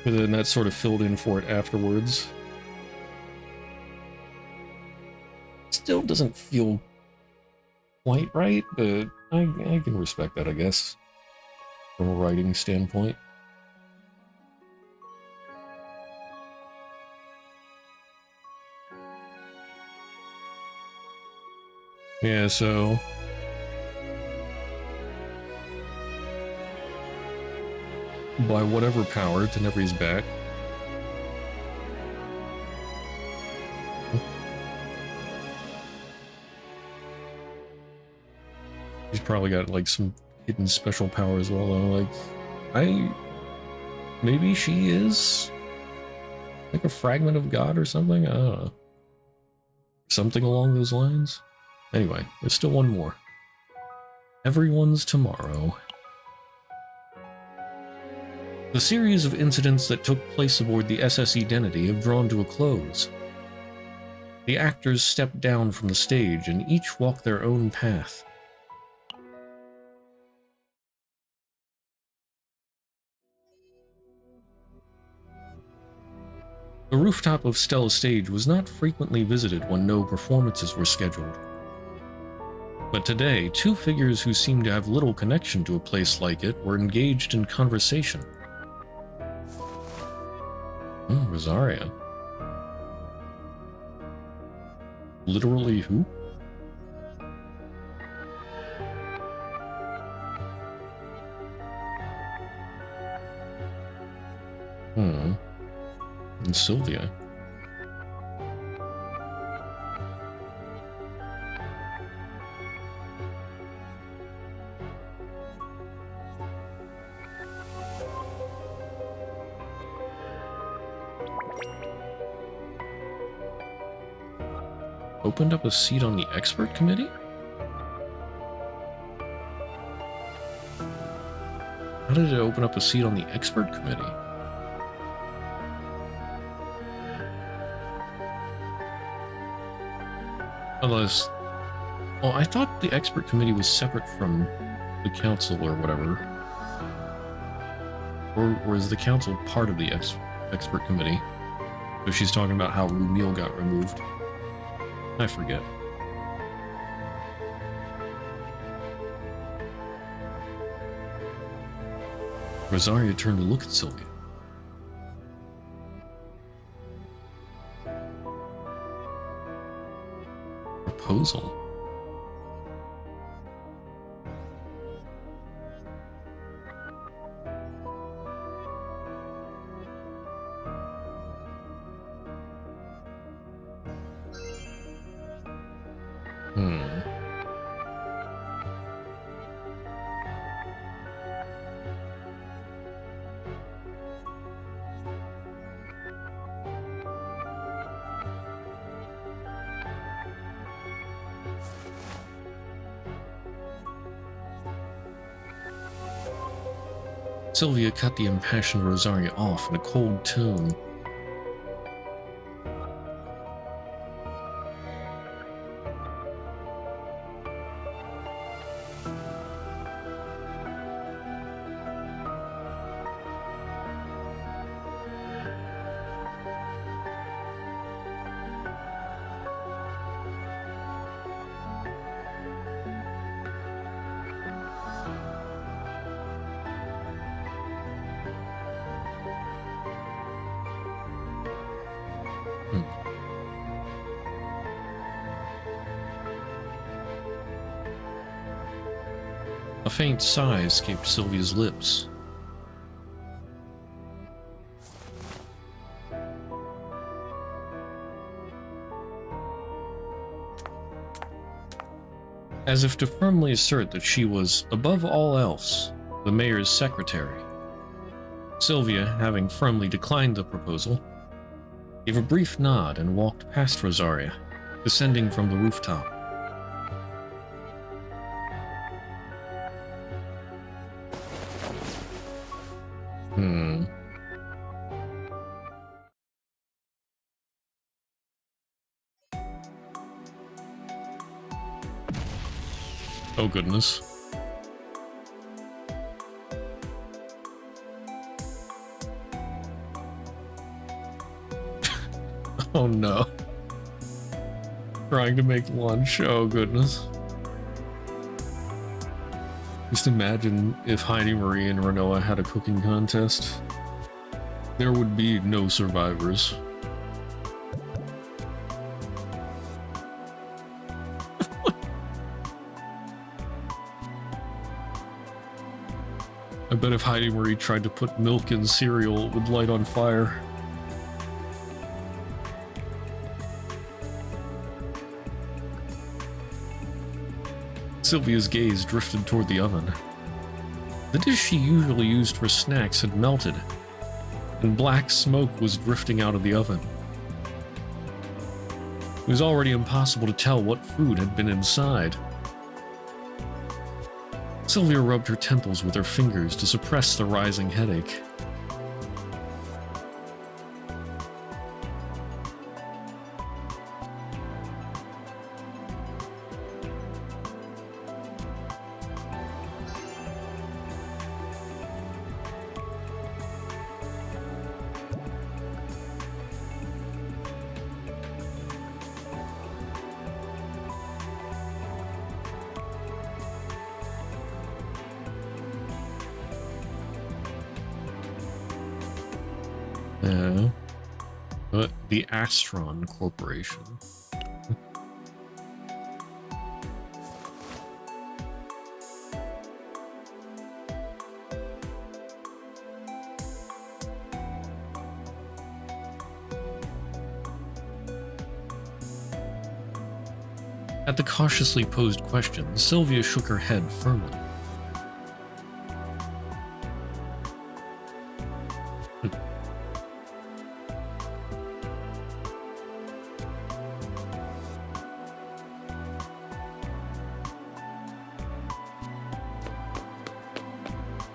But then that sort of filled in for it afterwards. Still doesn't feel quite right, but I can respect that, I guess, from a writing standpoint. Yeah, so by whatever power, Tenebria's back. She's probably got like some hidden special power as well, though. Like, maybe she is like a fragment of God or something? I don't know. Something along those lines. Anyway, there's still one more. Everyone's tomorrow. The series of incidents that took place aboard the SS Identity have drawn to a close. The actors stepped down from the stage and each walked their own path. The rooftop of Stella's stage was not frequently visited when no performances were scheduled. But today, two figures who seemed to have little connection to a place like it were engaged in conversation. Rosaria. Literally who? and Sylvia. Opened up a seat on the expert committee? How did it open up a seat on the expert committee? Unless... Well, I thought the expert committee was separate from the council or whatever. Or is the council part of the expert committee? So she's talking about how Rumil got removed. I forget. Rosaria turned to look at Sylvia. Proposal? Sylvia cut the impassioned Rosaria off in a cold tone. A faint sigh escaped Sylvia's lips. As if to firmly assert that she was, above all else, the mayor's secretary, Sylvia, having firmly declined the proposal, gave a brief nod and walked past Rosaria, descending from the rooftop. Oh goodness. Oh no. Trying to make lunch, oh goodness. Just imagine if Heidi Marie and Renoa had a cooking contest. There would be no survivors. I bet if Heidi Marie tried to put milk in cereal, it would light on fire. Sylvia's gaze drifted toward the oven. The dish she usually used for snacks had melted, and black smoke was drifting out of the oven. It was already impossible to tell what food had been inside. Sylvia rubbed her temples with her fingers to suppress the rising headache. The Astron Corporation. At the cautiously posed question, Sylvia shook her head firmly.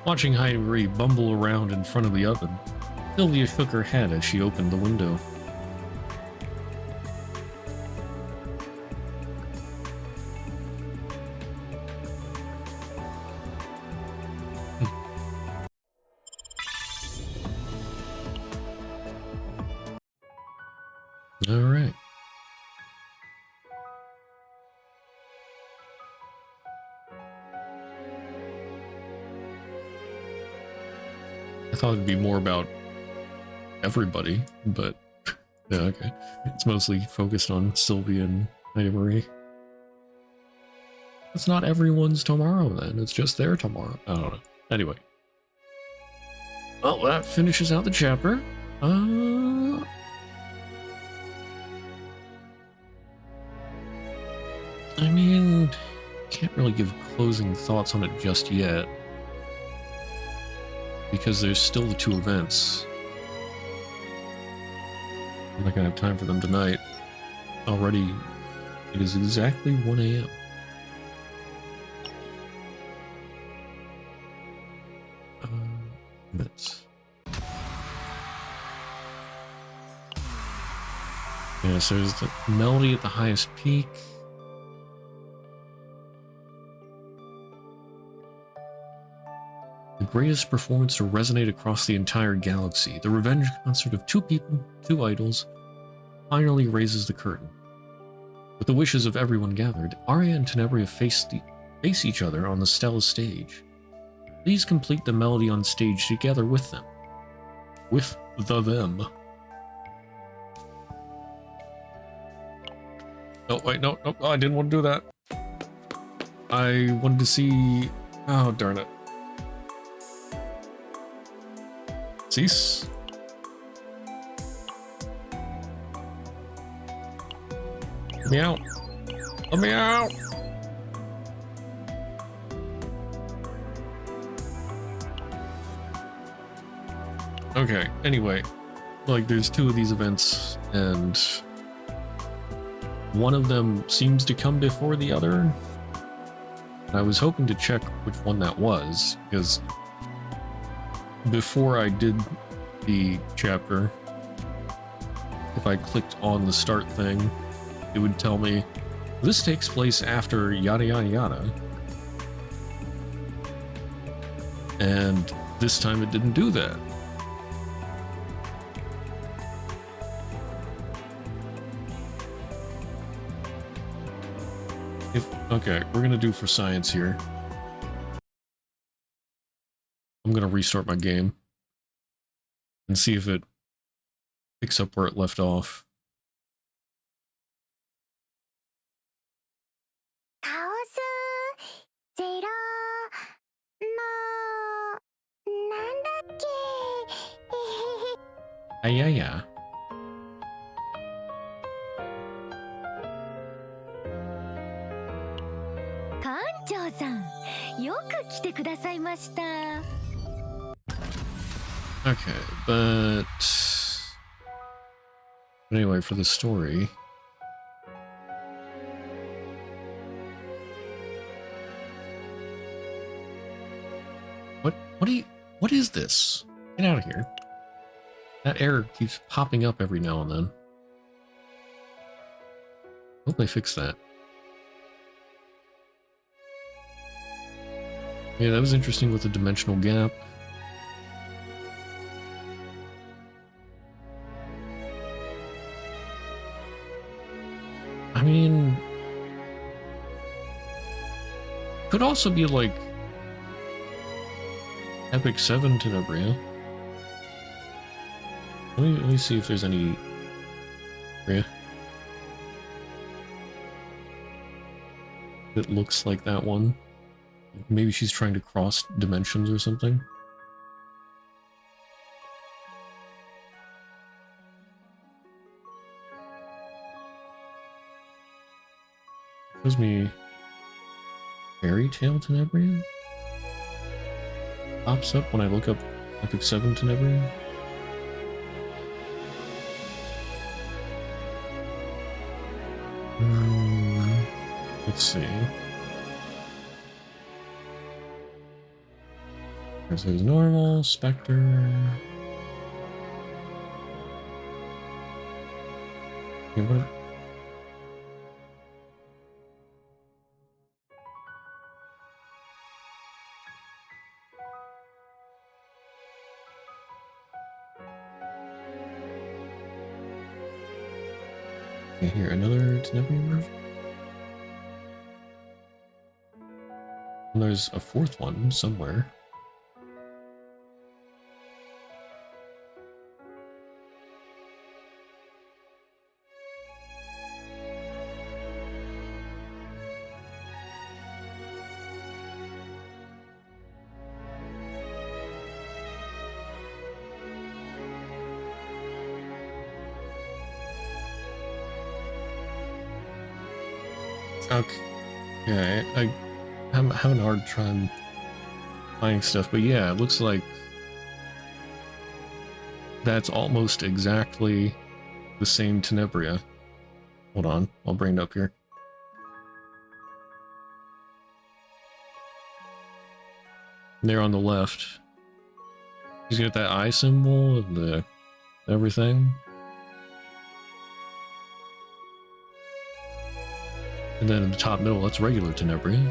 Watching Heidi bumble around in front of the oven, Sylvia shook her head as she opened the window. All right. I thought it'd be more about everybody, but yeah, okay. It's mostly focused on Sylvia and Heidi Marie. It's not everyone's tomorrow then, it's just their tomorrow. I don't know. Anyway. Well, that finishes out the chapter. I mean, can't really give closing thoughts on it just yet, because there's still the two events. I'm not gonna have time for them tonight. Already, it is exactly 1 a.m. Minutes. Yeah, so there's the melody at the highest peak. The greatest performance to resonate across the entire galaxy. The revenge concert of two people, two idols, finally raises the curtain. With the wishes of everyone gathered, Arya and Tenebria face each other on the Stella stage. Please complete the melody on stage together with them. With them. Oh, wait, no, oh, I didn't want to do that. I wanted to see... Oh, darn it. Cease. Let me out. Let me out. Okay, anyway, like there's two of these events and one of them seems to come before the other. I was hoping to check which one that was, because before I did the chapter, if I clicked on the start thing, it would tell me this takes place after yada yada yada. And this time it didn't do that. Okay, we're gonna do for science here. I'm gonna restart my game and see if it picks up where it left off. Yeah. 館長さん、よく来てくださいました。 Okay, but anyway, for the story, what is this? Get out of here. That error keeps popping up every now and then. Hope they fix that. Yeah, that was interesting with the dimensional gap. I mean, could also be like Epic 7 Tenebria. Let me see if there's any... Yeah. It looks like that one. Maybe she's trying to cross dimensions or something. Shows me Fairy Tale Tenebria? Pops up when I look up Epic 7 Tenebria? Let's see. There's normal, Spectre. Okay, what? Okay, here, another Tenebria version. And there's a fourth one somewhere. Okay, I'm having a hard time finding stuff, but yeah, it looks like that's almost exactly the same Tenebria. Hold on, I'll bring it up here. There on the left. He's got that eye symbol and the everything. And then in the top middle, that's regular Tenebria.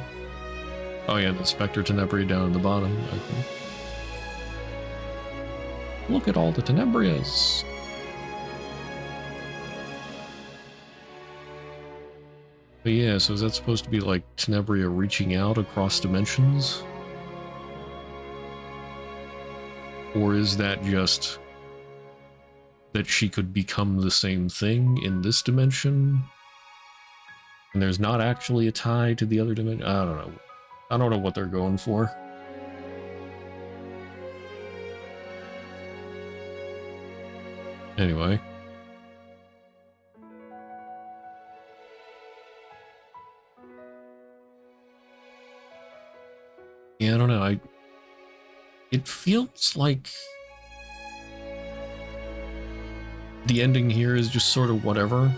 Oh yeah, the Spectre Tenebria down at the bottom. Okay. Look at all the Tenebrias! But yeah, so is that supposed to be like Tenebria reaching out across dimensions? Or is that just that she could become the same thing in this dimension? And there's not actually a tie to the other dimension? I don't know. I don't know what they're going for. Anyway. Yeah, I don't know. It feels like the ending here is just sort of whatever.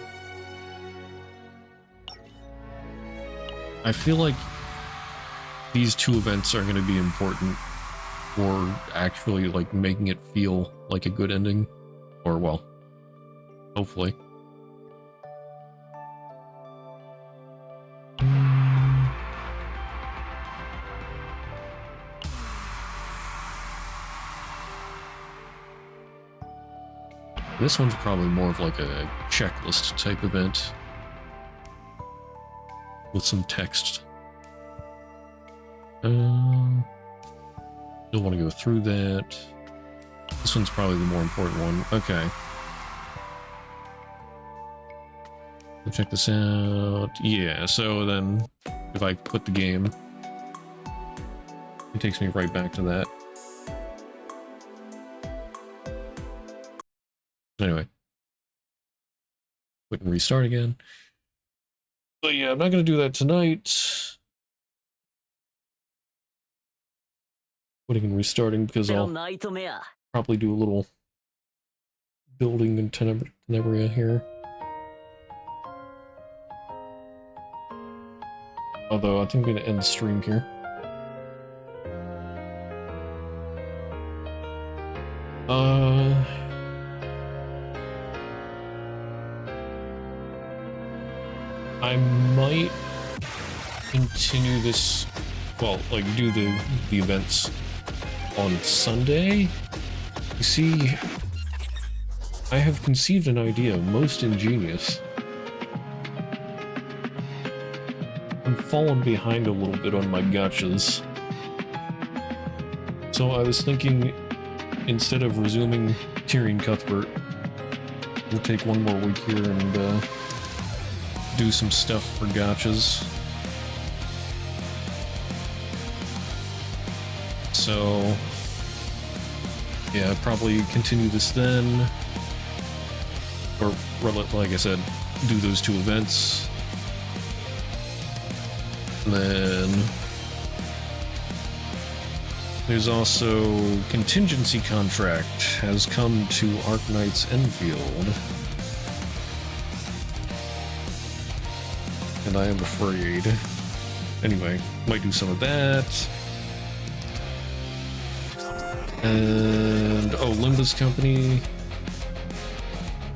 I feel like these two events are going to be important for actually like making it feel like a good ending, or well, hopefully. This one's probably more of like a checklist type event with some text. You'll want to go through that. This one's probably the more important one. Okay. Check this out. Yeah, so then if I quit the game, it takes me right back to that. Anyway. Quit and restart again. But yeah, I'm not going to do that tonight. Quitting and restarting because I'll probably do a little building in Tenebria here. Although I think I'm going to end the stream here. I might continue this, well, like do the events on Sunday. You see, I have conceived an idea most ingenious. I'm falling behind a little bit on my gotchas. So I was thinking, instead of resuming Tyrion Cuthbert, we'll take one more week here and do some stuff for gotchas. So yeah, probably continue this then, or like I said, do those two events, And then there's also contingency contract has come to Arknight's Enfield. And I am afraid. Anyway, might do some of that. And oh, Limbus Company.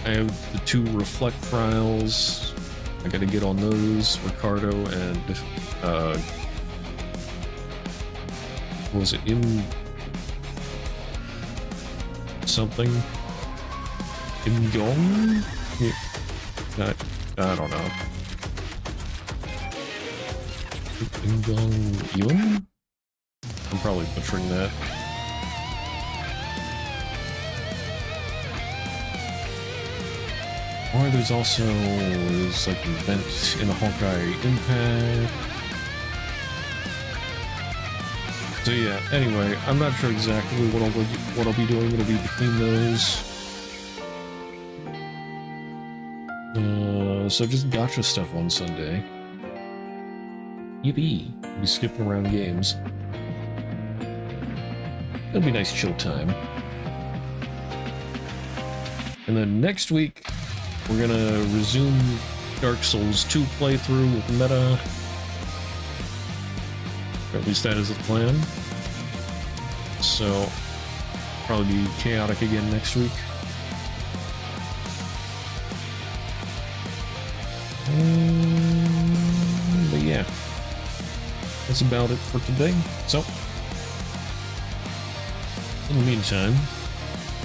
I have the 2 Reflect trials. I gotta get on those. Ricardo and what was it? Something? Imgyong? Yeah. I don't know. Imgyong Yun? I'm probably butchering that. Or there's also like an event in the Hawkeye Impact. So yeah, anyway, I'm not sure exactly what I'll be doing. It'll be between those. So just gacha stuff on Sunday. Yippee! Be skipping around games. It'll be a nice chill time. And then next week, we're gonna resume Dark Souls 2 playthrough with Meta. Or at least that is the plan. So, probably be chaotic again next week. But yeah, that's about it for today. So, in the meantime,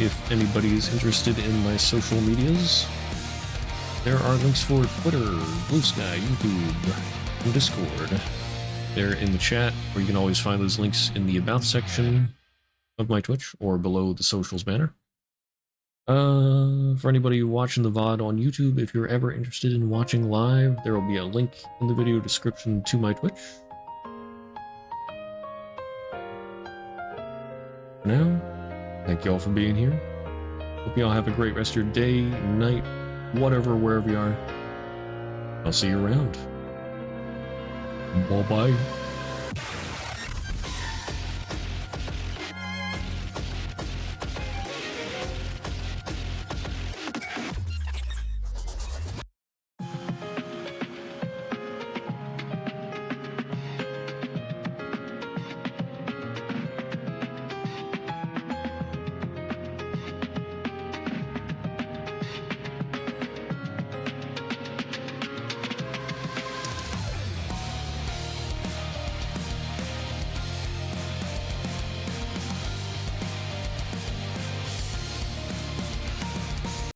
if anybody is interested in my social medias, there are links for Twitter, Blue Sky, YouTube, and Discord. They're in the chat, or you can always find those links in the About section of my Twitch, or below the socials banner. For anybody watching the VOD on YouTube, if you're ever interested in watching live, there will be a link in the video description to my Twitch. For now, thank you all for being here. Hope you all have a great rest of your day, night, whatever, wherever you are. I'll see you around. Bye-bye.